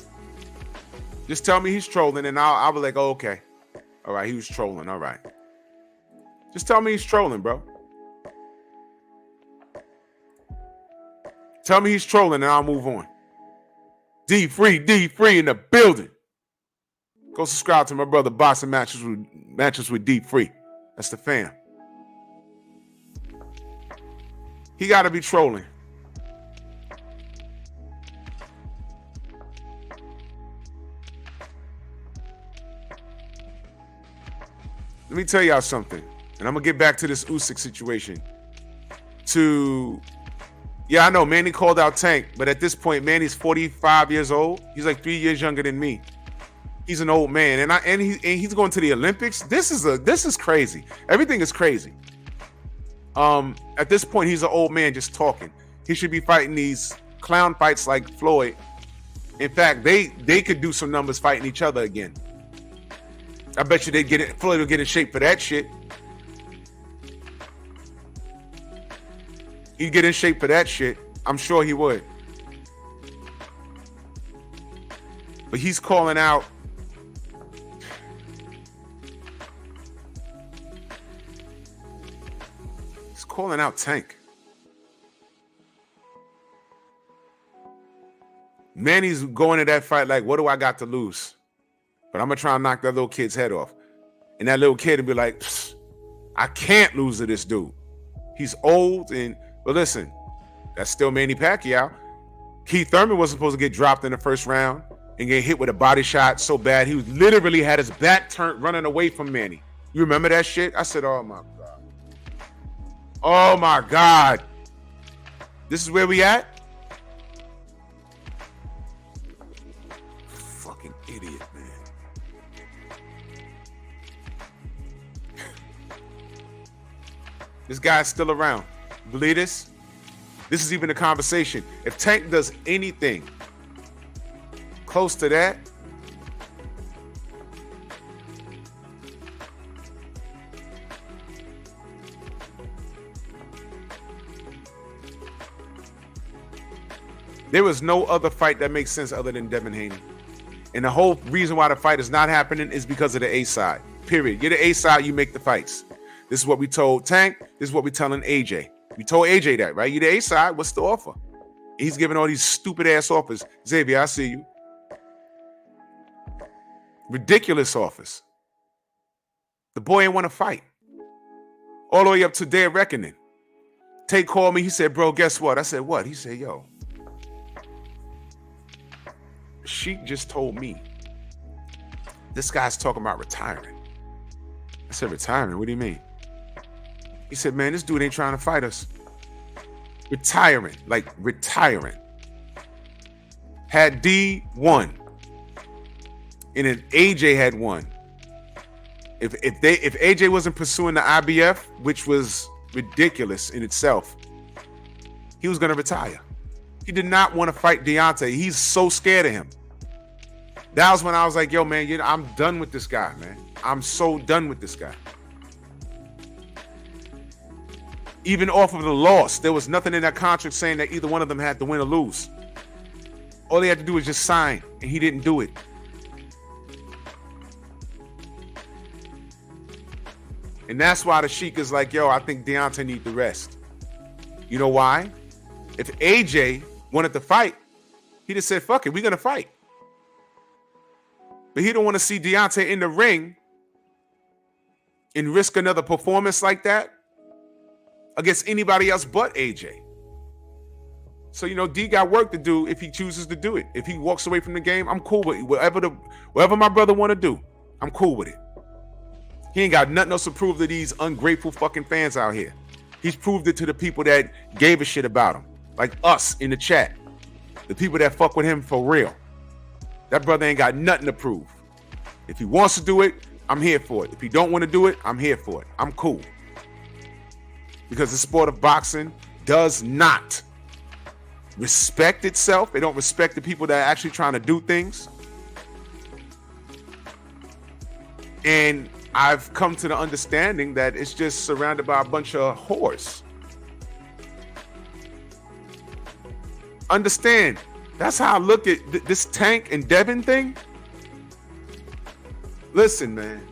Just tell me he's trolling and I'll be like, oh, okay. All right, he was trolling. All right. Just tell me he's trolling, bro. Tell me he's trolling and I'll move on. D-Free in the building. Go subscribe to my brother Boxing Matches with D-Free. That's the fam. He got to be trolling. Let me tell y'all something. and I'm gonna get back to this Usyk situation. Yeah, I know Manny called out Tank, but at this point, Manny's 45 years old. He's like 3 years younger than me. He's an old man, and he's going to the Olympics. This is crazy. Everything is crazy. At this point, he's an old man just talking. He should be fighting these clown fights like Floyd. In fact, they could do some numbers fighting each other again. I bet you Floyd will get in shape for that shit. He'd get in shape for that shit. I'm sure he would. But he's calling out. He's calling out Tank. Manny's going to that fight like, what do I got to lose? But I'm going to try and knock that little kid's head off. And that little kid will be like, I can't lose to this dude. He's old but listen, that's still Manny Pacquiao. Keith Thurman was supposed to get dropped in the first round and get hit with a body shot so bad he literally had his back turned running away from Manny. You remember that shit? I said, oh my God. Oh my God. This is where we at? Fucking idiot, man. This guy's still around. Believe this? This is even a conversation. If Tank does anything close to that, there was no other fight that makes sense other than Devin Haney. And the whole reason why the fight is not happening is because of the A side. Period. You're the A side, you make the fights. This is what we told Tank. This is what we telling AJ. We told AJ that, right? You're the A side. What's the offer? He's giving all these stupid ass offers. Xavier, I see you. Ridiculous offers. The boy ain't want to fight. All the way up to Day of Reckoning. Tate called me. He said, bro, guess what? I said, what? He said, yo. Sheik just told me this guy's talking about retiring. I said, retiring? What do you mean? He said, man, this dude ain't trying to fight us. Retiring, like retiring. Had D won, and then AJ had won. If AJ wasn't pursuing the IBF, which was ridiculous in itself, he was gonna retire. He did not want to fight Deontay. He's so scared of him. That was when I was like, yo, man, I'm done with this guy, man. I'm so done with this guy. Even off of the loss, there was nothing in that contract saying that either one of them had to win or lose. All they had to do was just sign, and he didn't do it. And that's why the Sheik is like, yo, I think Deontay needs the rest. You know why? If AJ wanted to fight, he'd have said, fuck it, we're going to fight. But he don't want to see Deontay in the ring and risk another performance like that against anybody else but AJ. So, D got work to do if he chooses to do it. If he walks away from the game, I'm cool with it. Whatever my brother want to do, I'm cool with it. He ain't got nothing else to prove to these ungrateful fucking fans out here. He's proved it to the people that gave a shit about him, like us in the chat, the people that fuck with him for real. That brother ain't got nothing to prove. If he wants to do it, I'm here for it. If he don't want to do it, I'm here for it. I'm cool. Because the sport of boxing does not respect itself. They don't respect the people that are actually trying to do things. And I've come to the understanding that it's just surrounded by a bunch of whores. Understand, that's how I look at this Tank and Devin thing. Listen, man.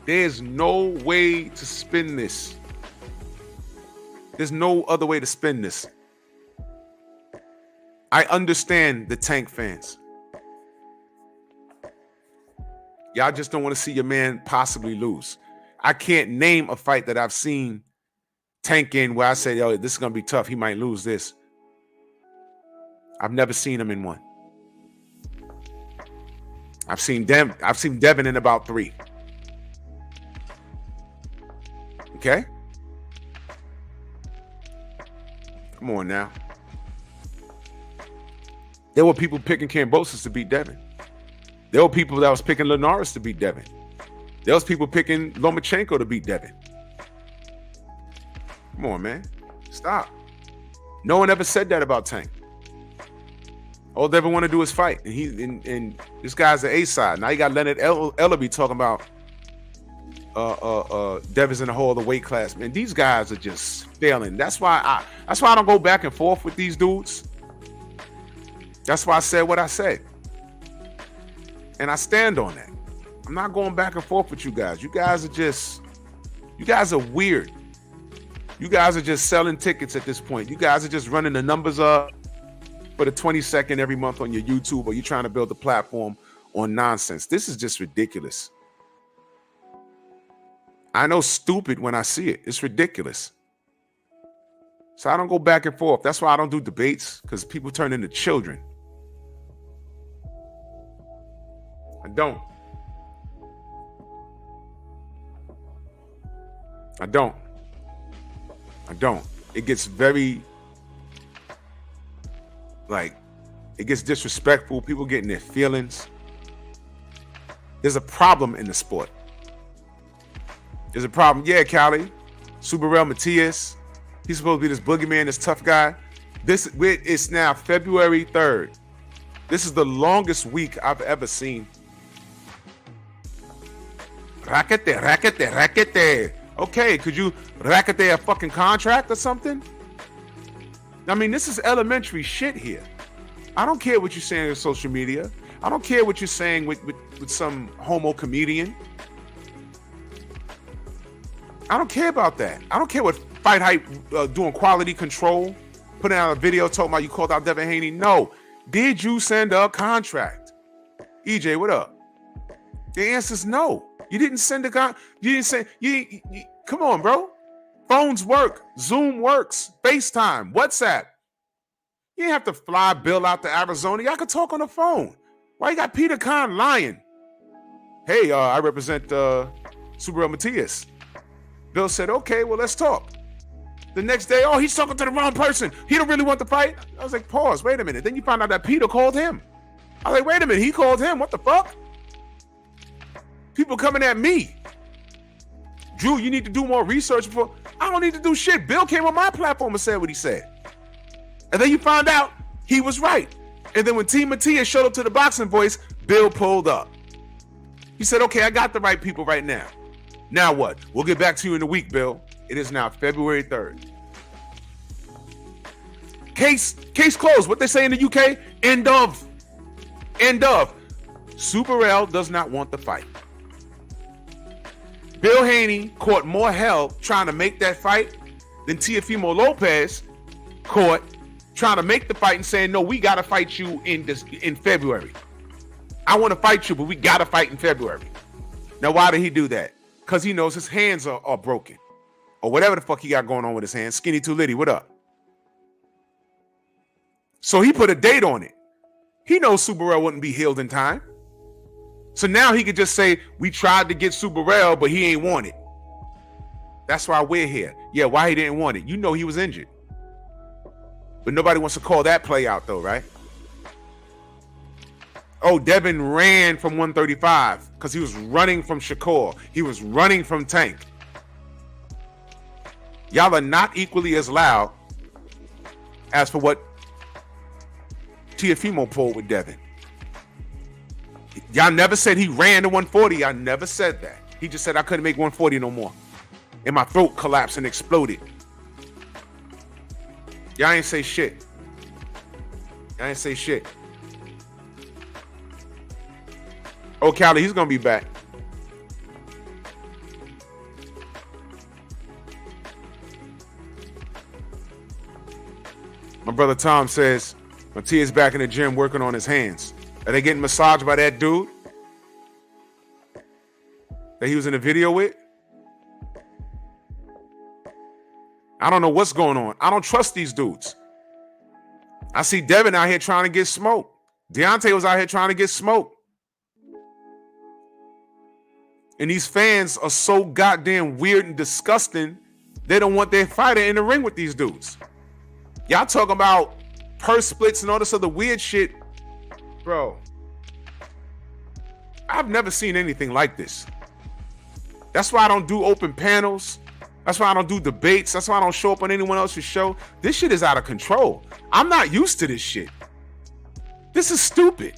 There's no way to spin this. There's no other way to spin this. I understand the Tank fans. Y'all just don't want to see your man possibly lose. I can't name a fight that I've seen Tank in where I said, yo, this is going to be tough. He might lose this. I've never seen him in one. I've seen Devin in about 3. Okay? Come on now. There were people picking Kambosos to beat Devin. There were people that was picking Linares to beat Devin. There was people picking Lomachenko to beat Devin. Come on, man. Stop. No one ever said that about Tank. All Devin want to do is fight. And this guy's the A side. Now you got Leonard Ellaby talking about Devin's in a whole other weight class. Man, these guys are just failing. That's why I don't go back and forth with these dudes. That's why I said what I said. And I stand on that. I'm not going back and forth with you guys. You guys are weird. You guys are just selling tickets at this point. You guys are just running the numbers up for the 22nd every month on your YouTube, or you're trying to build a platform on nonsense. This is just ridiculous. I know stupid when I see it. It's ridiculous. So I don't go back and forth. That's why I don't do debates, because people turn into children. I don't. It gets very, it gets disrespectful. People getting their feelings. There's a problem in the sport. There's a problem. Yeah, Callie. Subarel Matias. He's supposed to be this boogeyman, this tough guy. It's now February 3rd. This is the longest week I've ever seen. Rackete. Okay, could you rackete a fucking contract or something? I mean, this is elementary shit here. I don't care what you're saying on social media. I don't care what you're saying with some homo comedian. I don't care about that. I don't care what Fight Hype doing quality control, putting out a video talking about you called out Devin Haney. No. Did you send a contract? EJ, what up? The answer is no. You didn't send a contract. You didn't say, come on, bro. Phones work. Zoom works. FaceTime. WhatsApp. You didn't have to fly Bill out to Arizona. Y'all could talk on the phone. Why you got Peter Khan lying? Hey, I represent Subarel Matias. Bill said, okay, well, let's talk. The next day, oh, he's talking to the wrong person. He don't really want to fight. I was like, pause, wait a minute. Then you find out that Peter called him. I was like, wait a minute, he called him. What the fuck? People coming at me. Drew, you need to do more research before. I don't need to do shit. Bill came on my platform and said what he said. And then you find out he was right. And then when T. Matias showed up to the Boxing Voice, Bill pulled up. He said, okay, I got the right people right now. Now what? We'll get back to you in a week, Bill. It is now February 3rd. Case closed. What they say in the UK? End of. Subarel does not want the fight. Bill Haney caught more hell trying to make that fight than Teofimo Lopez caught trying to make the fight and saying, no, we got to fight you in February. I want to fight you, but we got to fight in February. Now, why did he do that? Because he knows his hands are broken. Or whatever the fuck he got going on with his hands. Skinny Too Litty, what up? So he put a date on it. He knows Subarel wouldn't be healed in time. So now he could just say, we tried to get Subarel, but he ain't want it. That's why we're here. Yeah, why he didn't want it? You know he was injured. But nobody wants to call that play out though, right? Oh, Devin ran from 135 because he was running from Shakur. He was running from Tank. Y'all are not equally as loud as for what Teofimo pulled with Devin. Y'all never said he ran to 140. I never said that. He just said I couldn't make 140 no more. And my throat collapsed and exploded. Y'all ain't say shit. Oh, Callie, he's gonna be back. My brother Tom says Matias back in the gym working on his hands. Are they getting massaged by that dude that he was in the video with? I don't know what's going on. I don't trust these dudes. I see Devin out here trying to get smoked. Deontay was out here trying to get smoked. And these fans are so goddamn weird and disgusting, they don't want their fighter in the ring with these dudes. Y'all talking about purse splits and all this other weird shit. Bro, I've never seen anything like this. That's why I don't do open panels. That's why I don't do debates. That's why I don't show up on anyone else's show. This shit is out of control. I'm not used to this shit. This is stupid.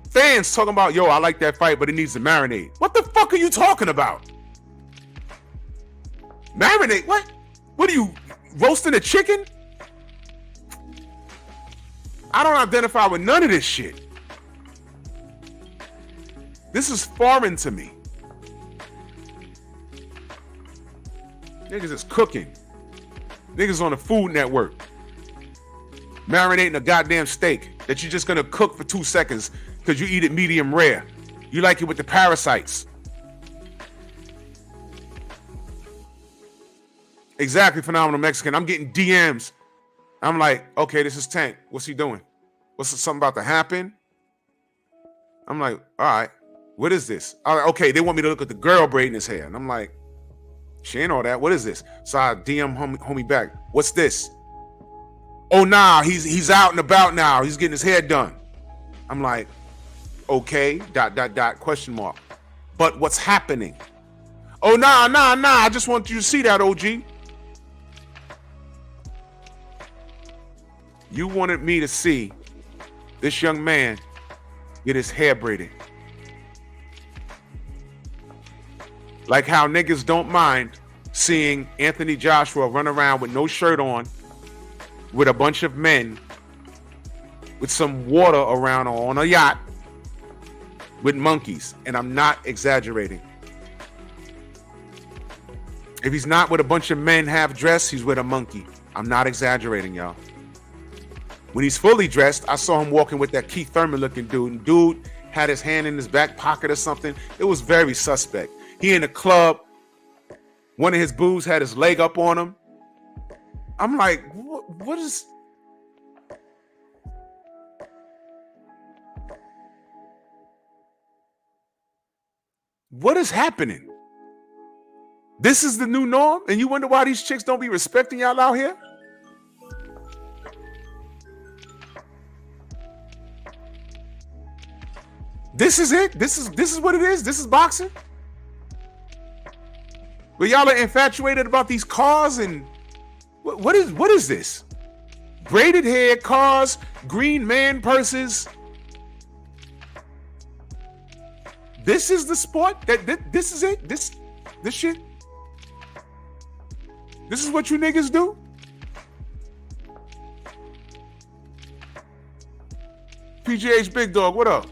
Fans talking about, yo, I like that fight, but it needs to marinate. What the fuck are you talking about? Marinate? What? What are you, roasting a chicken? I don't identify with none of this shit. This is foreign to me. Niggas is cooking. Niggas on the Food Network. Marinating a goddamn steak that you're just gonna cook for 2 seconds because you eat it medium rare. You like it with the parasites. Exactly, Phenomenal Mexican. I'm getting DMs. I'm like, okay, this is Tank. What's he doing? What's something about to happen? I'm like, all right, what is this? All right, okay, they want me to look at the girl braiding his hair. And I'm like, she ain't all that. What is this? So I DM homie back. What's this? Oh, nah, he's out and about now. He's getting his hair done. I'm like, okay, ... question mark. But what's happening? Oh, nah. I just want you to see that, OG. You wanted me to see this young man get his hair braided. Like how niggas don't mind seeing Anthony Joshua run around with no shirt on with a bunch of men with some water around on a yacht with monkeys. And I'm not exaggerating. If he's not with a bunch of men half dressed, he's with a monkey. I'm not exaggerating, y'all. When he's fully dressed, I saw him walking with that Keith Thurman looking dude. And dude had his hand in his back pocket or something. It was very suspect. He in a club. One of his boos had his leg up on him. I'm like, what is... What is happening? This is the new norm? And you wonder why these chicks don't be respecting y'all out here? This is it? This is what it is? This is boxing? But y'all are infatuated about these cars and what is this? Braided hair, cars, green man purses. This is the sport? This is it? This shit? This is what you niggas do? PGH Big Dog, what up?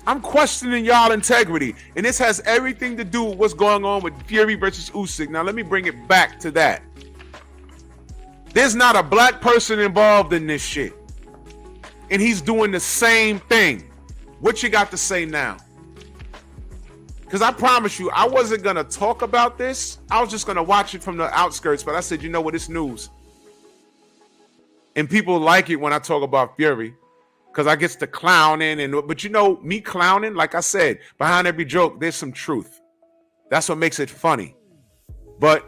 I'm questioning y'all integrity, and this has everything to do with what's going on with Fury versus Usyk. Now, let me bring it back to that. There's not a black person involved in this shit, and he's doing the same thing. What you got to say now? Because I promise you, I wasn't going to talk about this. I was just going to watch it from the outskirts, but I said, you know what, it's news. And people like it when I talk about Fury. Because I gets to clowning, but you know, me clowning, like I said, behind every joke, there's some truth. That's what makes it funny. But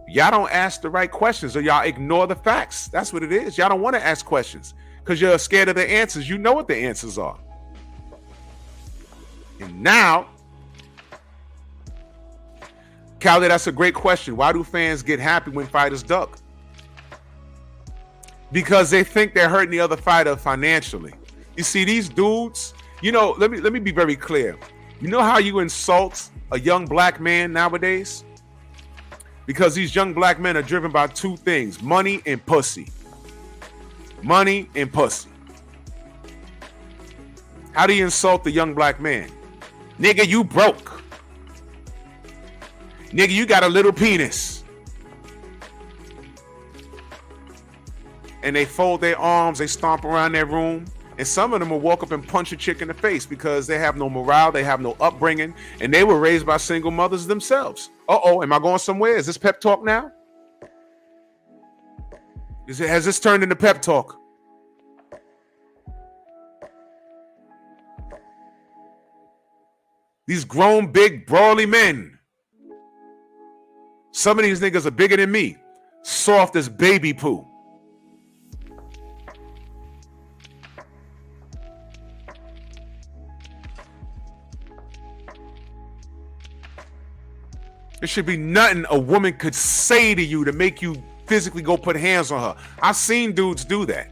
y'all don't ask the right questions or y'all ignore the facts. That's what it is. Y'all don't want to ask questions because you're scared of the answers. You know what the answers are. And now, Callie, that's a great question. Why do fans get happy when fighters duck? Because they think they're hurting the other fighter financially. You see, these dudes, you know, let me be very clear. You know how you insult a young black man nowadays? Because these young black men are driven by two things: money and pussy. Money and pussy. How do you insult the young black man? Nigga, you broke. Nigga, you got a little penis. And they fold their arms, they stomp around their room, and some of them will walk up and punch a chick in the face because they have no morale, they have no upbringing, and they were raised by single mothers themselves. Am I going somewhere? Is this pep talk now? Has this turned into pep talk? These grown, big, brawly men. Some of these niggas are bigger than me. Soft as baby poo. There should be nothing a woman could say to you to make you physically go put hands on her. I've seen dudes do that.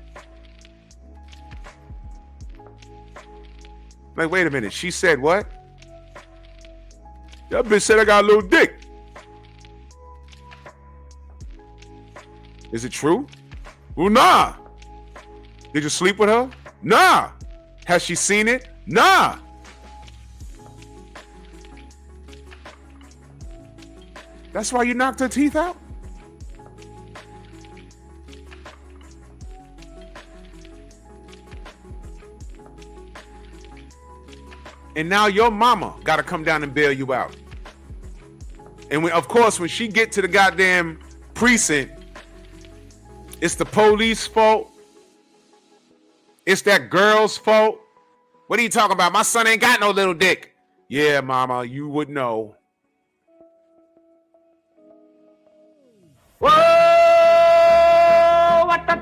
Like, wait a minute. She said what? That bitch said I got a little dick. Is it true? Well, nah. Did you sleep with her? Nah. Has she seen it? Nah. That's why you knocked her teeth out? And now your mama got to come down and bail you out. And when, of course, when she get to the goddamn precinct, it's the police fault. It's that girl's fault. What are you talking about? My son ain't got no little dick. Yeah, mama, you would know. Whoa! What the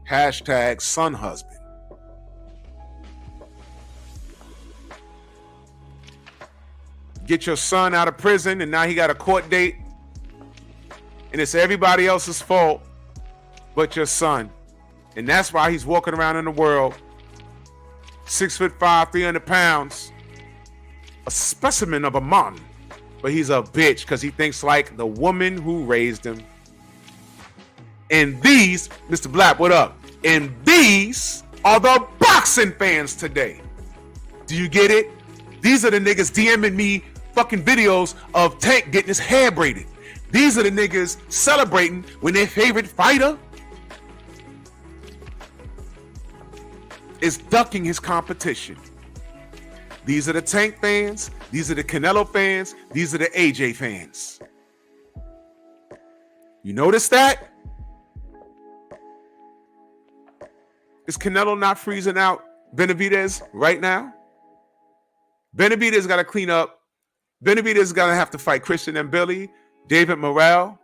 Hashtag son husband. Get your son out of prison and now he got a court date and it's everybody else's fault but your son. And that's why he's walking around in the world 6'5", 300 pounds, a specimen of a man, but he's a bitch because he thinks like the woman who raised him. And these, Mr. Black, what up? And these are the boxing fans today. Do you get it? These are the niggas DMing me fucking videos of Tank getting his hair braided. These are the niggas celebrating when their favorite fighter is ducking his competition. These are the Tank fans. These are the Canelo fans. These are the AJ fans. You notice that? Is Canelo not freezing out Benavidez right now? Benavidez got to clean up. Benavidez got to have to fight Christian and Billy, David Morrell.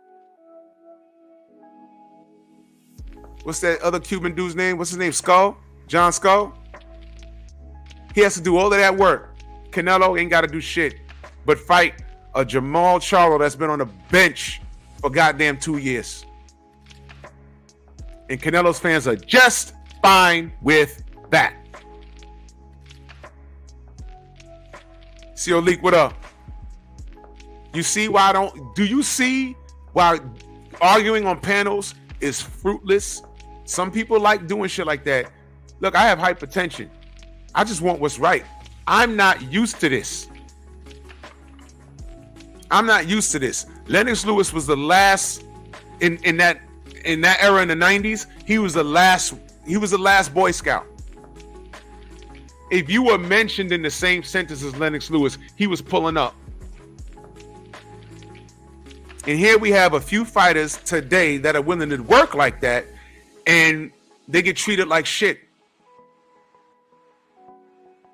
What's that other Cuban dude's name? What's his name? Skull? John Skull? He has to do all of that work. Canelo ain't got to do shit but fight a Jamal Charlo that's been on the bench for goddamn 2 years. And Canelo's fans are just fine with that. CO Leak, what up? You see why do you see why arguing on panels is fruitless? Some people like doing shit like that. Look, I have hypertension. I just want what's right. I'm not used to this. I'm not used to this. Lennox Lewis was the last in that era in the 90s. He was the last Boy Scout. If you were mentioned in the same sentence as Lennox Lewis, he was pulling up. And here we have a few fighters today that are willing to work like that, and they get treated like shit.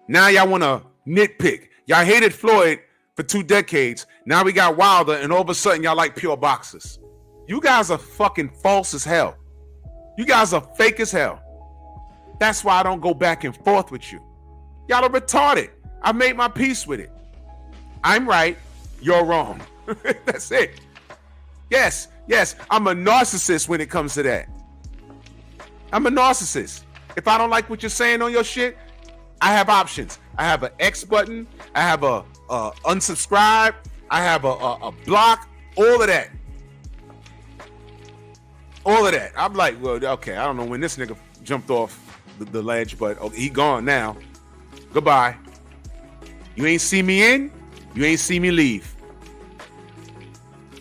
Now y'all want to nitpick. Y'all hated Floyd for 2 decades. Now we got Wilder, and all of a sudden y'all like pure boxers. You guys are fucking false as hell. You guys are fake as hell. That's why I don't go back and forth with you. Y'all are retarded. I made my peace with it. I'm right. You're wrong. That's it. Yes. I'm a narcissist when it comes to that. I'm a narcissist. If I don't like what you're saying on your shit, I have options. I have an X button. I have a unsubscribe. I have a block. All of that. All of that. I'm like, well, okay, I don't know when this nigga jumped off the ledge, but he gone now. Goodbye. You ain't see me in, you ain't see me leave.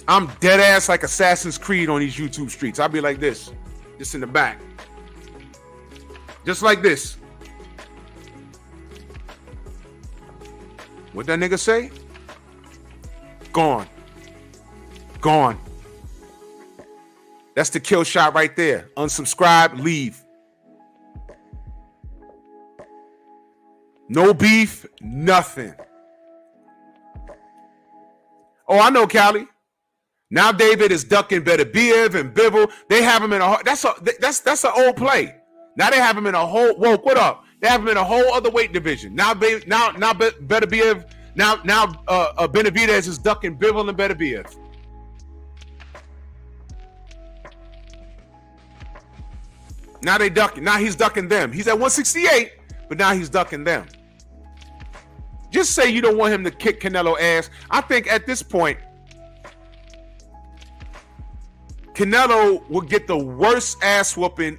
I'm dead ass like Assassin's Creed on these YouTube streets. I'll be like this, just in the back. Just like this. What that nigga say? Gone. Gone. That's the kill shot right there. Unsubscribe, leave. No beef, nothing. Oh, I know, Cali. Now David is ducking Beterbiev and Bivol. They have him in a that's an old play. Now they have him in a whole what up? They have him in a whole other weight division. Now Beterbiev, Benavidez is ducking Bivol and Beterbiev. Now they ducking. Now he's ducking them. He's at 168, but now he's ducking them. Just say you don't want him to kick Canelo ass. I think at this point, Canelo will get the worst ass whooping.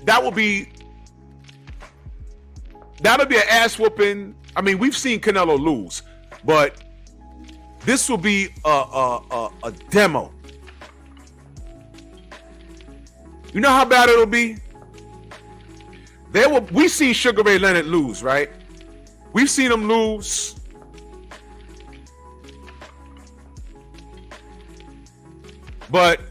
That'll be an ass whooping. I mean, we've seen Canelo lose, but this will be a demo. You know how bad it'll be? We've seen Sugar Ray Leonard lose, right? We've seen him lose. But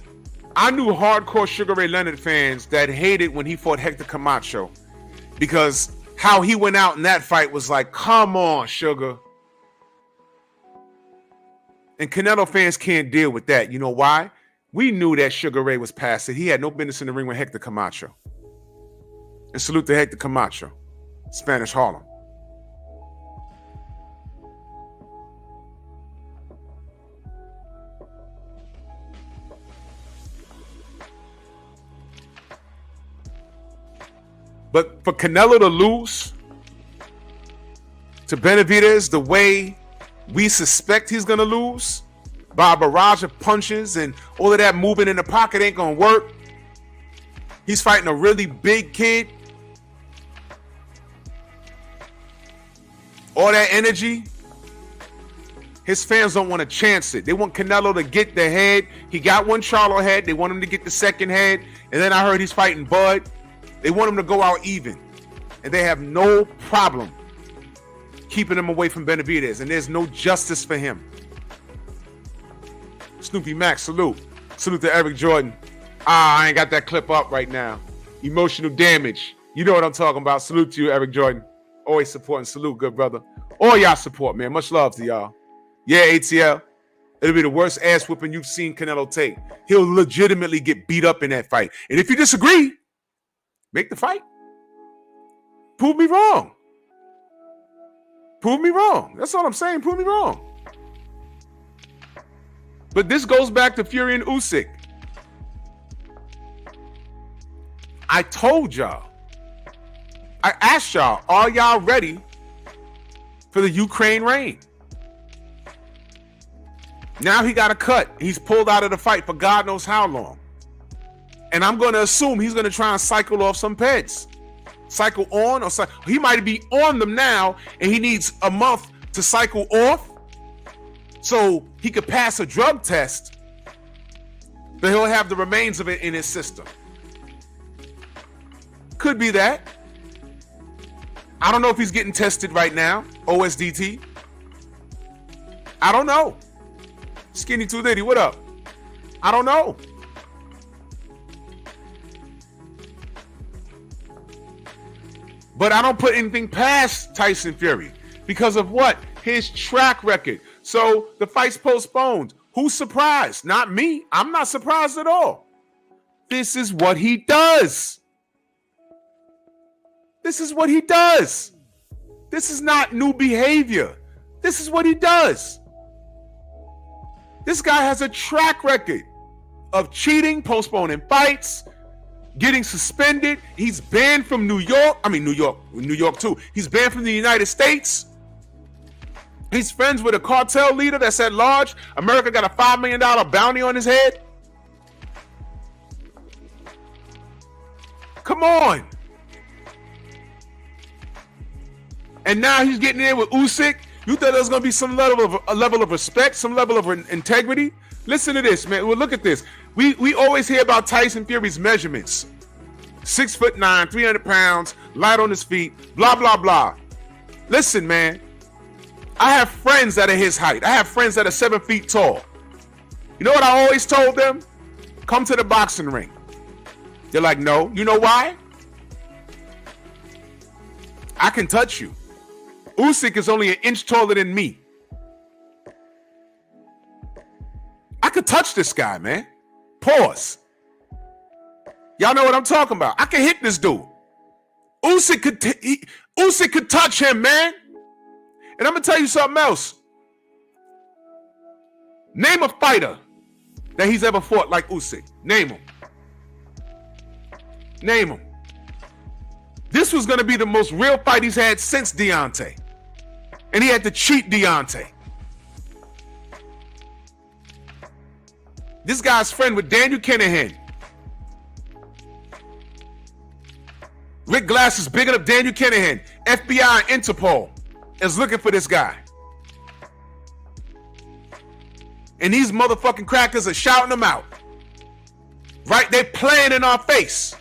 I knew hardcore Sugar Ray Leonard fans that hated when he fought Hector Camacho, because how he went out in that fight was like, come on, Sugar. And Canelo fans can't deal with that. You know why? We knew that Sugar Ray was past it. He had no business in the ring with Hector Camacho. And salute to Hector Camacho, Spanish Harlem. But for Canelo to lose to Benavidez the way we suspect he's going to lose, by a barrage of punches and all of that moving in the pocket ain't going to work. He's fighting a really big kid. All that energy. His fans don't want to chance it. They want Canelo to get the head. He got one Charlo head. They want him to get the second head. And then I heard he's fighting Bud. They want him to go out even. And they have no problem keeping him away from Benavidez. And there's no justice for him. Snoopy Max, salute. Salute to Eric Jordan. I ain't got that clip up right now. Emotional damage. You know what I'm talking about. Salute to you, Eric Jordan. Always support and salute, good brother. All y'all support, man. Much love to y'all. Yeah, ATL. It'll be the worst ass whooping you've seen Canelo take. He'll legitimately get beat up in that fight. And if you disagree, make the fight. Prove me wrong. Prove me wrong. That's all I'm saying. Prove me wrong. But this goes back to Fury and Usyk. I told y'all. I asked y'all, are y'all ready for the Ukraine reign? Now he got a cut. He's pulled out of the fight for God knows how long. And I'm going to assume he's going to try and cycle off some peds. Cycle on or cycle. He might be on them now and he needs a month to cycle off so he could pass a drug test, but he'll have the remains of it in his system. Could be that. I don't know if he's getting tested right now. OSDT. I don't know. Skinny 2 what up? I don't know. But I don't put anything past Tyson Fury because of what? His track record. So the fight's postponed. Who's surprised? Not me. I'm not surprised at all. This is what he does. This is what he does. This is not new behavior. This is what he does. This guy has a track record of cheating, postponing fights, getting suspended. He's banned from New York. I mean, New York too. He's banned from the United States. He's friends with a cartel leader that's at large. America got a $5 million bounty on his head. Come on. And now he's getting in with Usyk. You thought there was going to be some level of respect, some level of integrity? Listen to this, man. Well, look at this. We always hear about Tyson Fury's measurements. 6'9", 300 pounds, light on his feet, blah, blah, blah. Listen, man. I have friends that are his height. I have friends that are 7 feet tall. You know what I always told them? Come to the boxing ring. They're like, no. You know why? I can touch you. Usyk is only an inch taller than me. I could touch this guy, man. Pause. Y'all know what I'm talking about. I can hit this dude. Usyk could touch him, man. And I'm gonna tell you something else. Name a fighter that he's ever fought like Usyk. Name him. Name him. This was gonna be the most real fight he's had since Deontay. And he had to cheat Deontay. This guy's friend with Daniel Kinahan. Rick Glass is bigging up Daniel Kinahan. FBI and Interpol is looking for this guy. And these motherfucking crackers are shouting him out. Right? They're playing in our face.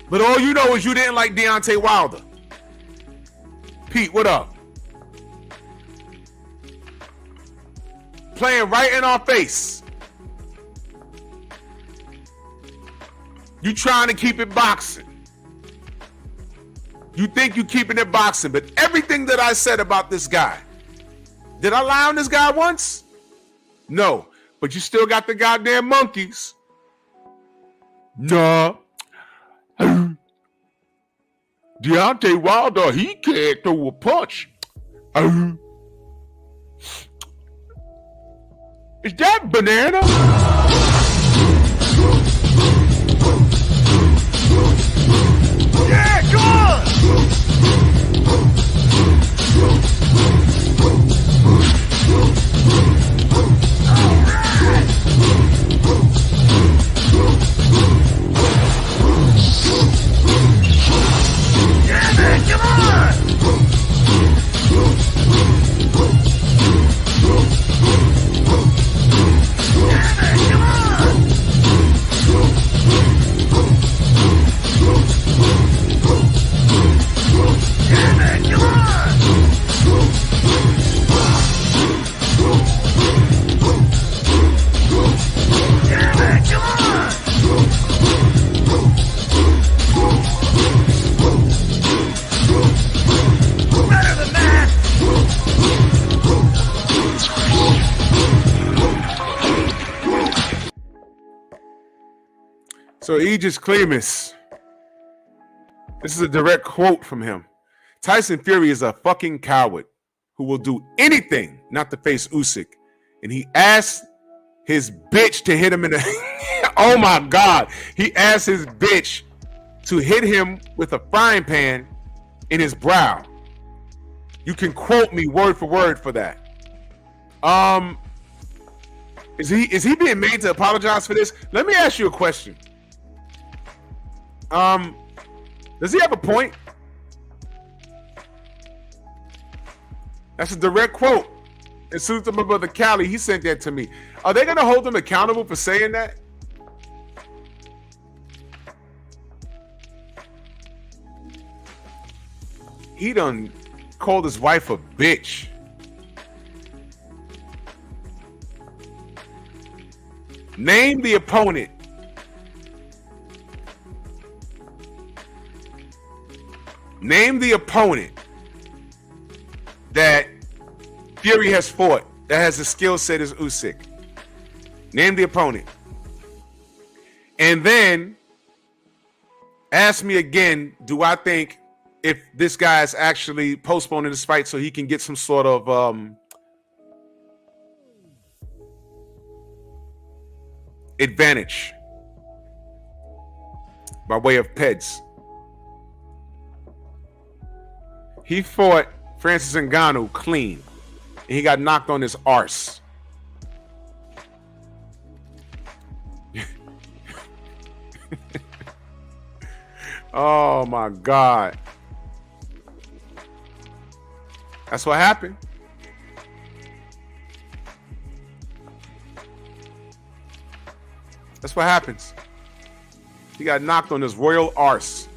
But all you know is you didn't like Deontay Wilder. Pete, what up? Playing right in our face. You trying to keep it boxing. You think you keeping it boxing, but everything that I said about this guy, did I lie on this guy once? No, but you still got the goddamn monkeys. Nah. Deontay Wilder, he can't throw a punch. Is that banana? Yeah, come on! Yeah, man, come on! So Egis Klimas. This is a direct quote from him. Tyson Fury is a fucking coward who will do anything not to face Usyk. And he asked his bitch to hit him in the... Oh my God. He asked his bitch to hit him with a frying pan in his brow. You can quote me word for word for that. Is he being made to apologize for this? Let me ask you a question. Does he have a point? That's a direct quote. And soon as my brother Cali, he sent that to me. Are they gonna hold him accountable for saying that? He done called his wife a bitch. Name the opponent. Name the opponent that Fury has fought that has the skill set as Usyk. Name the opponent. And then ask me again, do I think if this guy is actually postponing this fight so he can get some sort of advantage by way of PEDs? He fought Francis Ngannou clean, and he got knocked on his arse. Oh my God. That's what happened. That's what happens. He got knocked on his royal arse.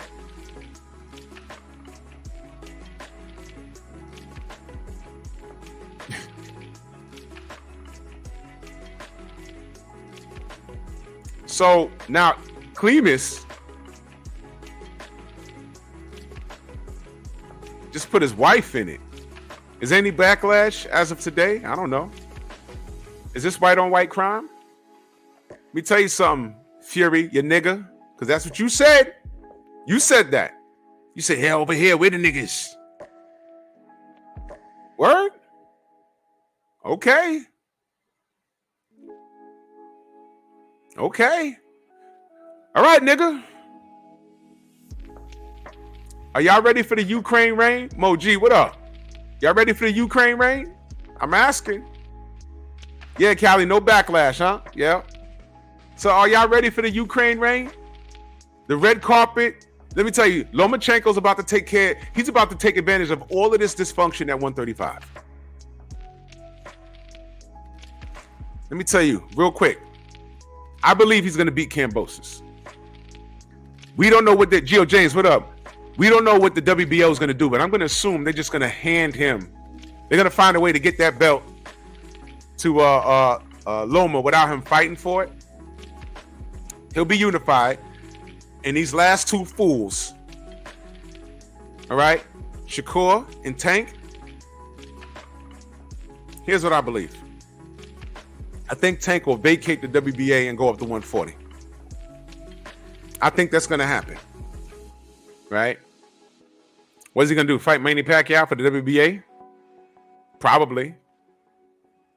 So now Klimas just put his wife in it. Is there any backlash as of today? I don't know. Is this white on white crime? Let me tell you something, Fury, you nigga, because that's what you said. You said that. You said, "Hey, over here, we're the niggas." Word? Okay. Okay. All right, nigga. Are y'all ready for the Ukraine rain? Mo G, what up? Y'all ready for the Ukraine rain? I'm asking. Yeah, Callie, no backlash, huh? Yeah. So are y'all ready for the Ukraine rain? The red carpet. Let me tell you, Lomachenko's about to take care. He's about to take advantage of all of this dysfunction at 135. Let me tell you real quick. I believe he's going to beat Kambosos. We don't know what the Gio James, what up? We don't know what the WBO is going to do, but I'm going to assume they're just going to hand him. They're going to find a way to get that belt to Loma without him fighting for it. He'll be unified. And these last two fools, all right, Shakur and Tank, here's what I believe. I think Tank will vacate the WBA and go up to 140. I think that's going to happen, right? What is he going to do? Fight Manny Pacquiao for the WBA? Probably.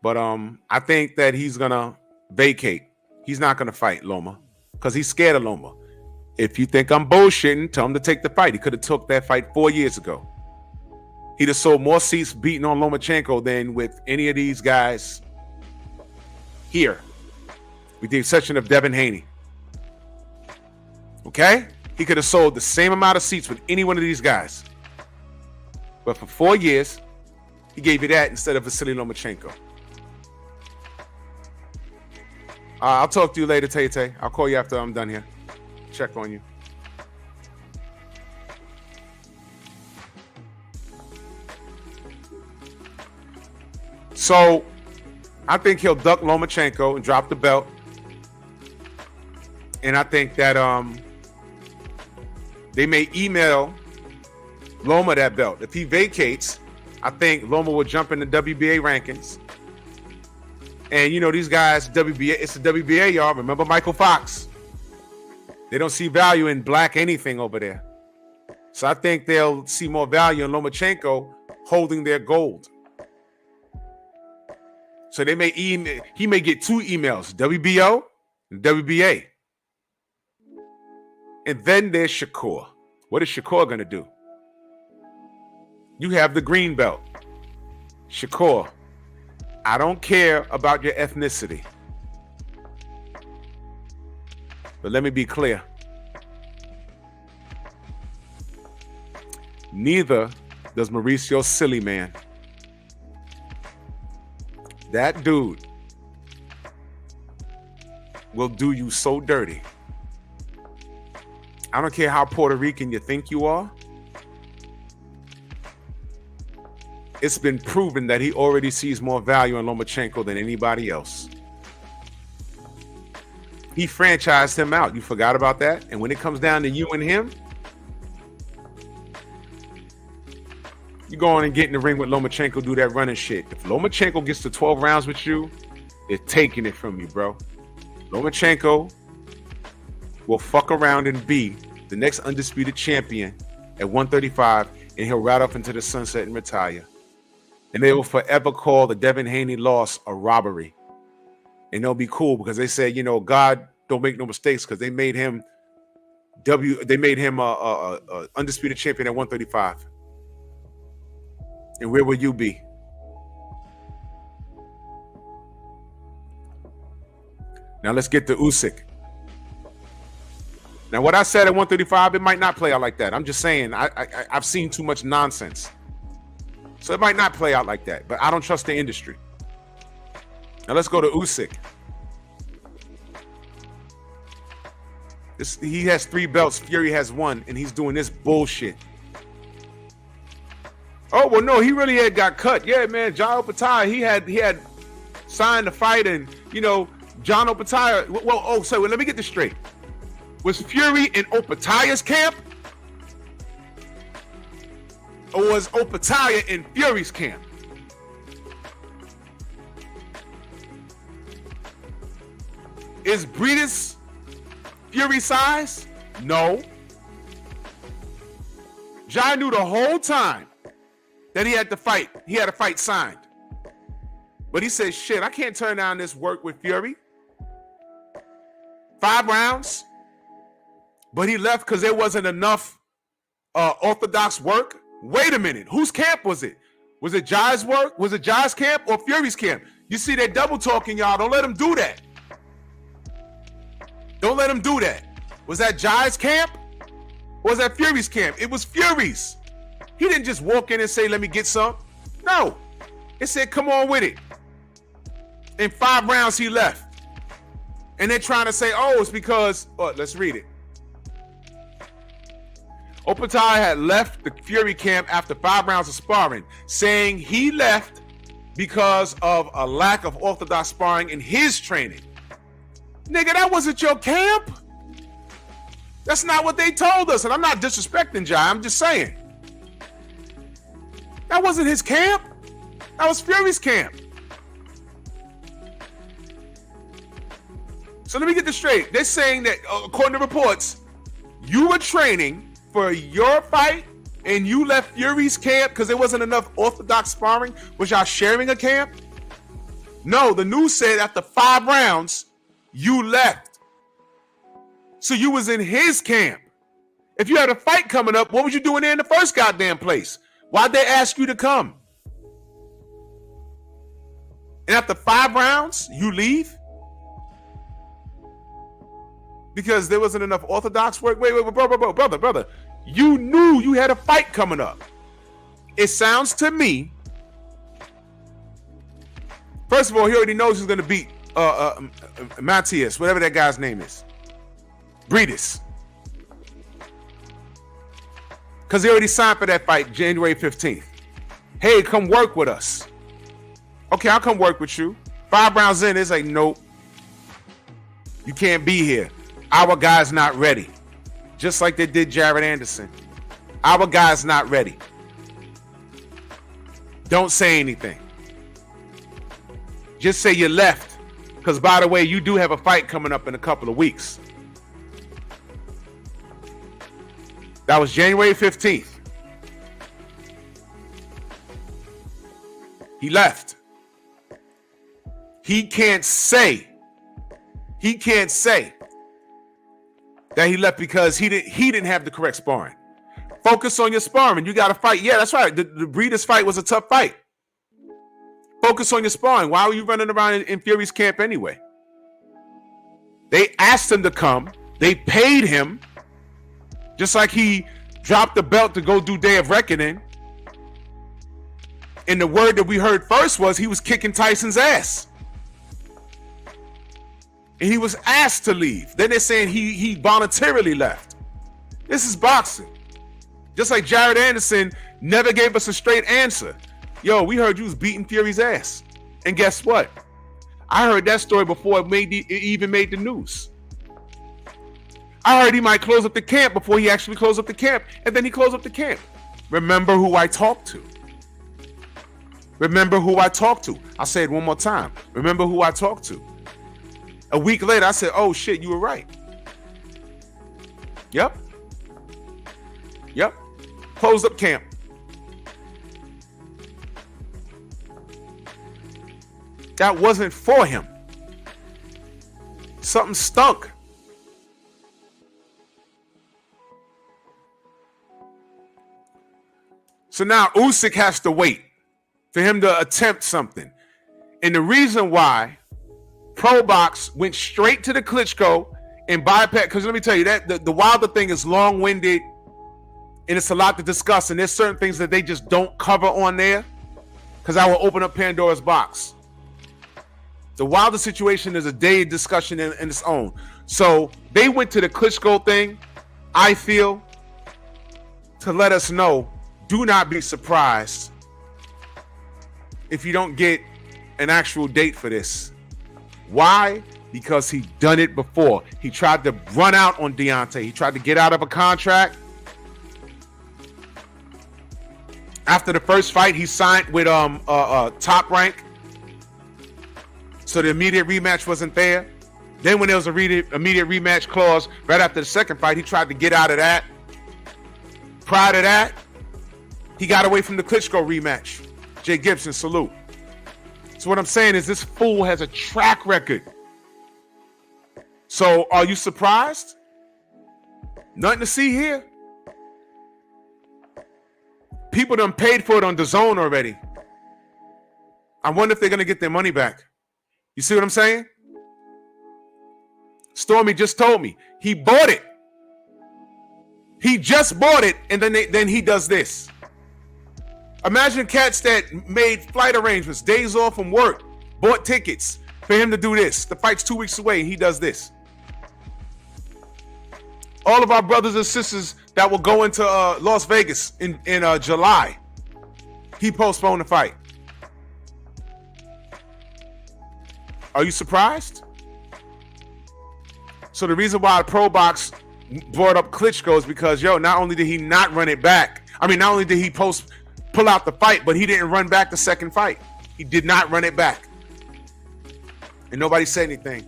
But I think that he's going to vacate. He's not going to fight Loma because he's scared of Loma. If you think I'm bullshitting, tell him to take the fight. He could have took that fight 4 years ago. He'd have sold more seats beating on Lomachenko than with any of these guys here, with the exception of Devin Haney. Okay? He could have sold the same amount of seats with any one of these guys. But for 4 years, he gave you that instead of Vasily Lomachenko. I'll talk to you later, Tay-Tay. I'll call you after I'm done here. Check on you. So I think he'll duck Lomachenko and drop the belt. And I think that they may email Loma that belt. If he vacates, I think Loma will jump in the WBA rankings. And you know, these guys, WBA, it's the WBA, y'all. Remember Michael Fox? They don't see value in black anything over there. So I think they'll see more value in Lomachenko holding their gold. So they may email, he may get two emails, WBO and WBA. And then there's Shakur. What is Shakur going to do? You have the green belt. Shakur, I don't care about your ethnicity. But let me be clear. Neither does Mauricio Silly Man. That dude will do you so dirty. I don't care how Puerto Rican you think you are. It's been proven that he already sees more value in Lomachenko than anybody else. He franchised him out. You forgot about that? And when it comes down to you and him, you go on and get in the ring with Lomachenko, do that running shit. If Lomachenko gets to 12 rounds with you, they're taking it from you, bro. Lomachenko will fuck around and be the next undisputed champion at 135, and he'll ride off into the sunset and retire. And they will forever call the Devin Haney loss a robbery. And they'll be cool because they say, you know, God don't make no mistakes because they made him a undisputed champion at 135. And where will you be? Now let's get to Usyk. Now what I said at 135, it might not play out like that. I'm just saying I've seen too much nonsense. So it might not play out like that, but I don't trust the industry. Now let's go to Usyk. He has 3 belts. Fury has 1, and he's doing this bullshit. Oh well, no, he really had got cut. Yeah, man, John Opataya, he had signed the fight, and you know, John Opataya. Well, so let me get this straight. Was Fury in Opataya's camp? or was Opetaia in Fury's camp? Is Breedis Fury size? No. Jai knew the whole time that he had to fight. He had a fight signed. But he said, shit, I can't turn down this work with Fury. 5 rounds. But he left because there wasn't enough orthodox work. Wait a minute. Whose camp was it? Was it Jai's work? Was it Jai's camp or Fury's camp? You see, they're double talking, y'all. Don't let him do that. Don't let him do that. Was that Jai's camp? Or was that Fury's camp? It was Fury's. He didn't just walk in and say, let me get some. No. It said, come on with it. In 5 rounds, he left. And they're trying to say, oh, it's because, let's read it. Opetaia had left the Fury camp after 5 rounds of sparring, saying he left because of a lack of orthodox sparring in his training. Nigga, that wasn't your camp. That's not what they told us. And I'm not disrespecting Jai. I'm just saying. That wasn't his camp. That was Fury's camp. So let me get this straight. They're saying that, according to reports, you were training for your fight and you left Fury's camp because there wasn't enough orthodox sparring. Was y'all sharing a camp? No, the news said after 5 rounds, you left. So you was in his camp. If you had a fight coming up, what was you doing there in the first goddamn place? Why'd they ask you to come? And after 5 rounds, you leave? Because there wasn't enough orthodox work? Wait, brother. You knew you had a fight coming up. It sounds to me, first of all, he already knows he's going to beat Matthias, whatever that guy's name is. Breedis. Because he already signed for that fight January 15th. Hey, come work with us. Okay, I'll come work with you. 5 rounds in, it's like, nope. You can't be here. Our guy's not ready. Just like they did Jared Anderson. Our guy's not ready. Don't say anything. Just say you left. Because, by the way, you do have a fight coming up in a couple of weeks. That was January 15th. He left. He can't say that he left because he didn't have the correct sparring. Focus on your sparring. You got to fight. Yeah, that's right. The Breeders fight was a tough fight. Focus on your sparring. Why were you running around in Fury's camp anyway? They asked him to come. They paid him. Just like he dropped the belt to go do Day of Reckoning. And the word that we heard first was he was kicking Tyson's ass. And he was asked to leave. Then they're saying he voluntarily left. This is boxing. Just like Jared Anderson never gave us a straight answer. Yo, we heard you was beating Fury's ass. And guess what? I heard that story before it even made the news. I heard he might close up the camp before he actually closed up the camp. And then he closed up the camp. Remember who I talked to. Remember who I talked to. I'll say it one more time. Remember who I talked to. A week later, I said, oh shit, you were right. Yep. Closed up camp. That wasn't for him. Something stunk. So now Usyk has to wait for him to attempt something. And the reason why Pro Box went straight to the Klitschko and bypass, because let me tell you that the Wilder thing is long-winded and it's a lot to discuss, and there's certain things that they just don't cover on there because I will open up Pandora's box. The Wilder situation is a day discussion in its own. So they went to the Klitschko thing, I feel, to let us know, do not be surprised if you don't get an actual date for this. Why? Because he done it before. He tried to run out on Deontay. He tried to get out of a contract. After the first fight, he signed with Top Rank, so the immediate rematch wasn't there. Then when there was a immediate rematch clause right after the second fight, he tried to get out of that. Prior to that, he got away from the Klitschko rematch. Jay Gibson, salute. So what I'm saying is this fool has a track record. So are you surprised? Nothing to see here. People done paid for it on DAZN already. I wonder if they're going to get their money back. You see what I'm saying? Stormy just told me he bought it. He just bought it, and then he does this. Imagine cats that made flight arrangements, days off from work, bought tickets for him to do this. The fight's 2 weeks away, and he does this. All of our brothers and sisters that will go into Las Vegas in July, he postponed the fight. Are you surprised? So the reason why Pro Box brought up Klitschko is because, not only did he not run it back, not only did he pull out the fight, but he didn't run back the second fight. He did not run it back. And nobody said anything.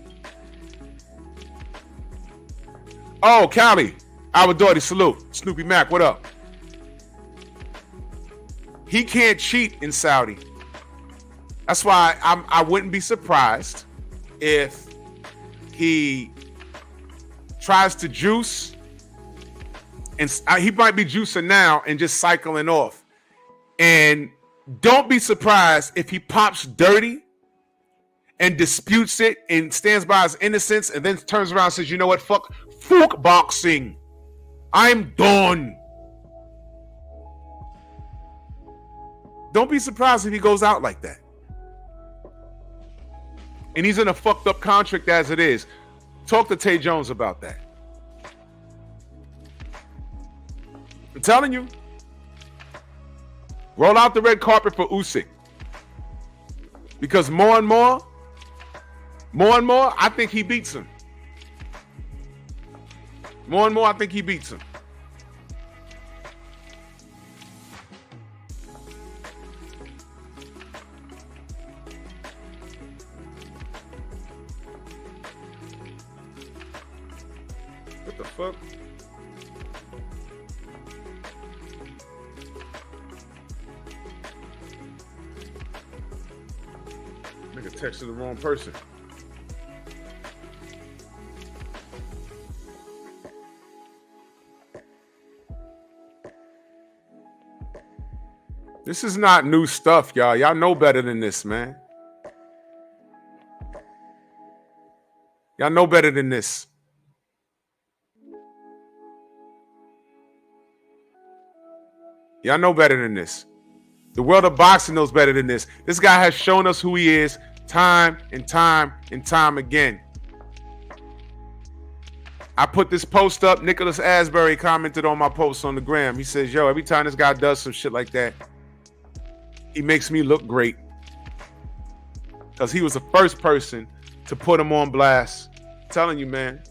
Oh, Cali, our daughter, salute. Snoopy Mac, what up? He can't cheat in Saudi. That's why I wouldn't be surprised if he tries to juice, and he might be juicing now and just cycling off. And don't be surprised if he pops dirty and disputes it and stands by his innocence and then turns around and says, you know what, fuck boxing. I'm done. Don't be surprised if he goes out like that. And he's in a fucked up contract as it is. Talk to Tay Jones about that. I'm telling you. Roll out the red carpet for Usyk. Because more and more, I think he beats him. More and more, I think he beats him. What the fuck? Nigga texted the wrong person. This is not new stuff, y'all. Y'all know better than this, man. Y'all know better than this. Y'all know better than this. The world of boxing knows better than this. This guy has shown us who he is time and time and time again. I put this post up. Nicholas Asbury commented on my post on the gram. He says, yo, every time this guy does some shit like that, he makes me look great. Because he was the first person to put him on blast. I'm telling you, man.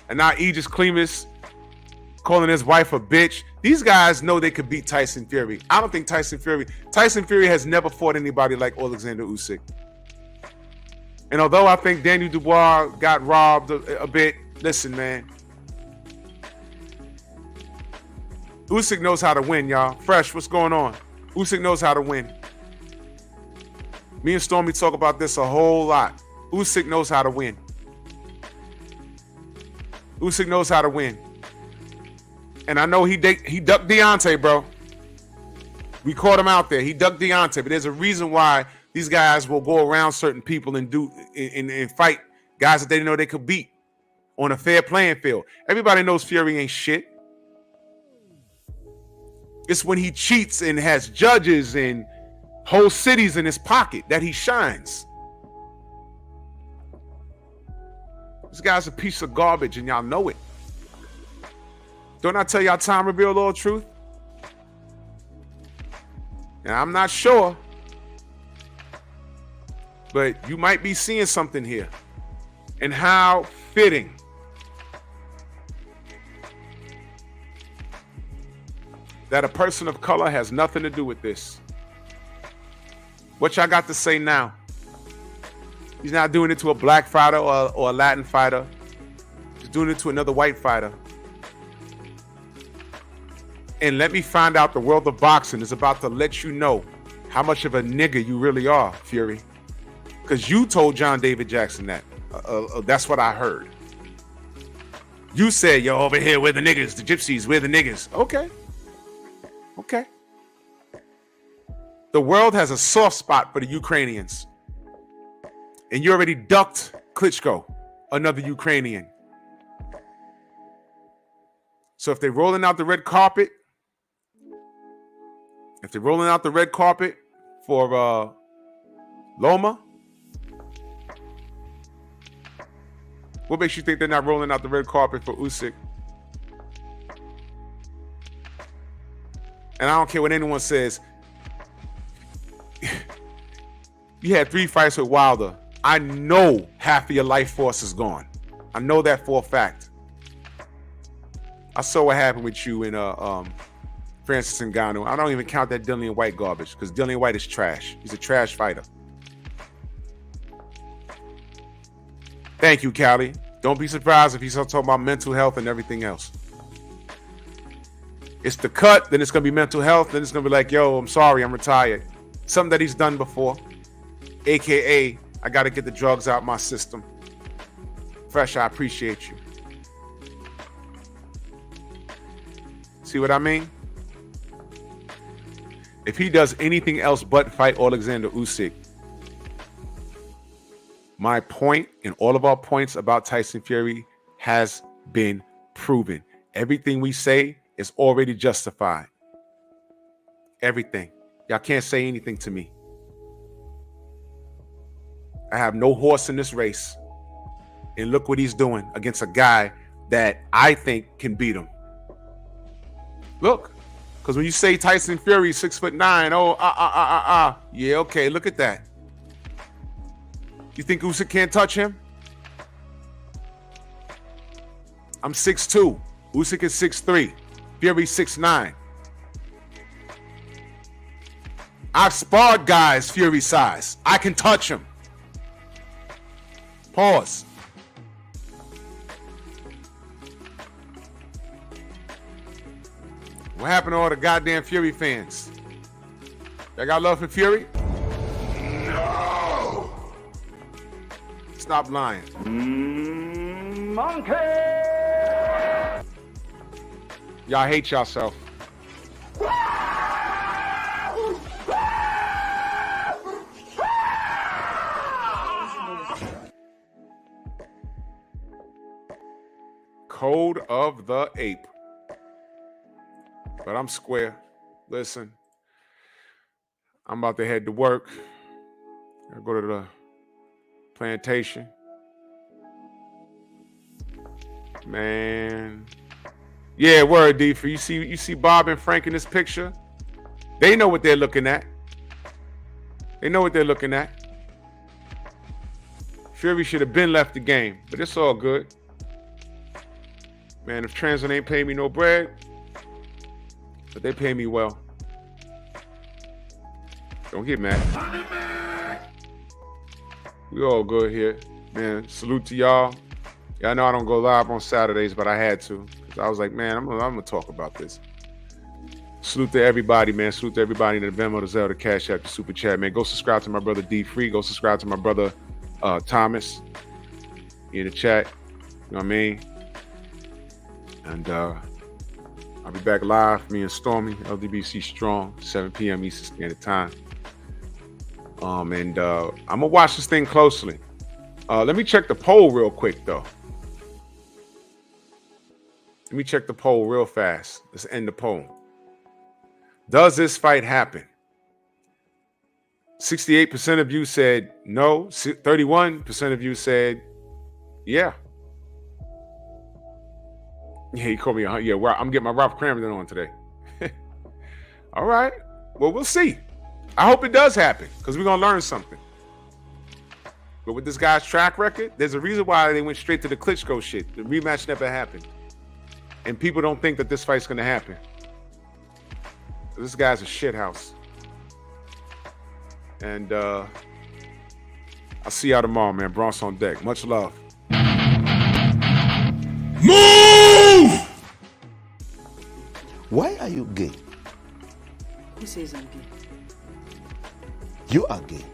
And now Egis Klimas calling his wife a bitch. These guys know they could beat Tyson Fury. I don't think Tyson Fury has never fought anybody like Alexander Usyk. And although I think Daniel Dubois got robbed a bit, listen, man. Usyk knows how to win, y'all. Fresh, what's going on? Usyk knows how to win. Me and Stormy talk about this a whole lot. Usyk knows how to win. Usyk knows how to win. And I know he ducked Deontay, bro. We caught him out there. He ducked Deontay, but there's a reason why these guys will go around certain people and fight guys that they know they could beat on a fair playing field. Everybody knows Fury ain't shit. It's when he cheats and has judges and whole cities in his pocket that he shines. This guy's a piece of garbage and y'all know it. Don't I tell y'all time revealed all truth? Now, I'm not sure, but you might be seeing something here. And how fitting that a person of color has nothing to do with this. What y'all got to say now? He's not doing it to a black fighter or a Latin fighter. He's doing it to another white fighter. And let me find out, the world of boxing is about to let you know how much of a nigga you really are, Fury. Because you told John David Jackson that. That's what I heard. You said, yo, over here, we're the niggas, the gypsies, we're the niggas. Okay. Okay. The world has a soft spot for the Ukrainians. And you already ducked Klitschko, another Ukrainian. So if they're rolling out the red carpet, for Loma, what makes you think they're not rolling out the red carpet for Usyk? And I don't care what anyone says. You had 3 fights with Wilder. I know half of your life force is gone. I know that for a fact. I saw what happened with you in Francis Ngannou. I don't even count that Dillian White garbage because Dillian White is trash. He's a trash fighter. Thank you, Callie. Don't be surprised if he starts talking about mental health and everything else. It's the cut, then it's going to be mental health, then it's going to be like, yo, I'm sorry, I'm retired. Something that he's done before. AKA, I got to get the drugs out my system. Fresh, I appreciate you. See what I mean? If he does anything else but fight Alexander Usyk, my point and all of our points about Tyson Fury has been proven. Everything we say is already justified. Everything. Y'all can't say anything to me. I have no horse in this race. And look what he's doing against a guy that I think can beat him. Look, because when you say Tyson Fury 6'9", yeah, okay, look at that. You think Usyk can't touch him? I'm 6'2". Usyk is 6'3". Fury 6'9". I've sparred guys Fury size. I can touch him. Pause. What happened to all the goddamn Fury fans? Y'all got love for Fury? No. Stop lying. Monkey. Y'all hate yourself. Code of the Ape. But I'm square. Listen, I'm about to head to work. I go to the plantation. Man. Yeah, word, D. For you see Bob and Frank in this picture? They know what they're looking at. They know what they're looking at. Fury should have been left the game, but it's all good. Man, if Transit ain't paying me no bread, but they pay me well. Don't get mad. We all good here. Man, salute to y'all. Y'all know I don't go live on Saturdays, but I had to. Because I was like, man, I'm gonna talk about this. Salute to everybody, man. Salute to everybody in the Venmo, the Zelle, the Cash App, the Super Chat, man. Go subscribe to my brother D Free. Go subscribe to my brother Thomas in the chat. You know what I mean? And I'll be back live, me and Stormy, LDBC Strong, 7 p.m. Eastern Standard Time. I'm gonna watch this thing closely. Let me check the poll real quick, though. Let me check the poll real fast. Let's end the poll. Does this fight happen? 68% of you said no. 31% of you said yeah. Yeah, he called me. Yeah, well, I'm getting my Ralph Cramden on today. All right. Well, we'll see. I hope it does happen because we're going to learn something. But with this guy's track record, there's a reason why they went straight to the Klitschko shit. The rematch never happened. And people don't think that this fight's going to happen. This guy's a shit house. And I'll see y'all tomorrow, man. Bronx on deck. Much love. Move! Why are you gay? Who says I'm gay? You are gay.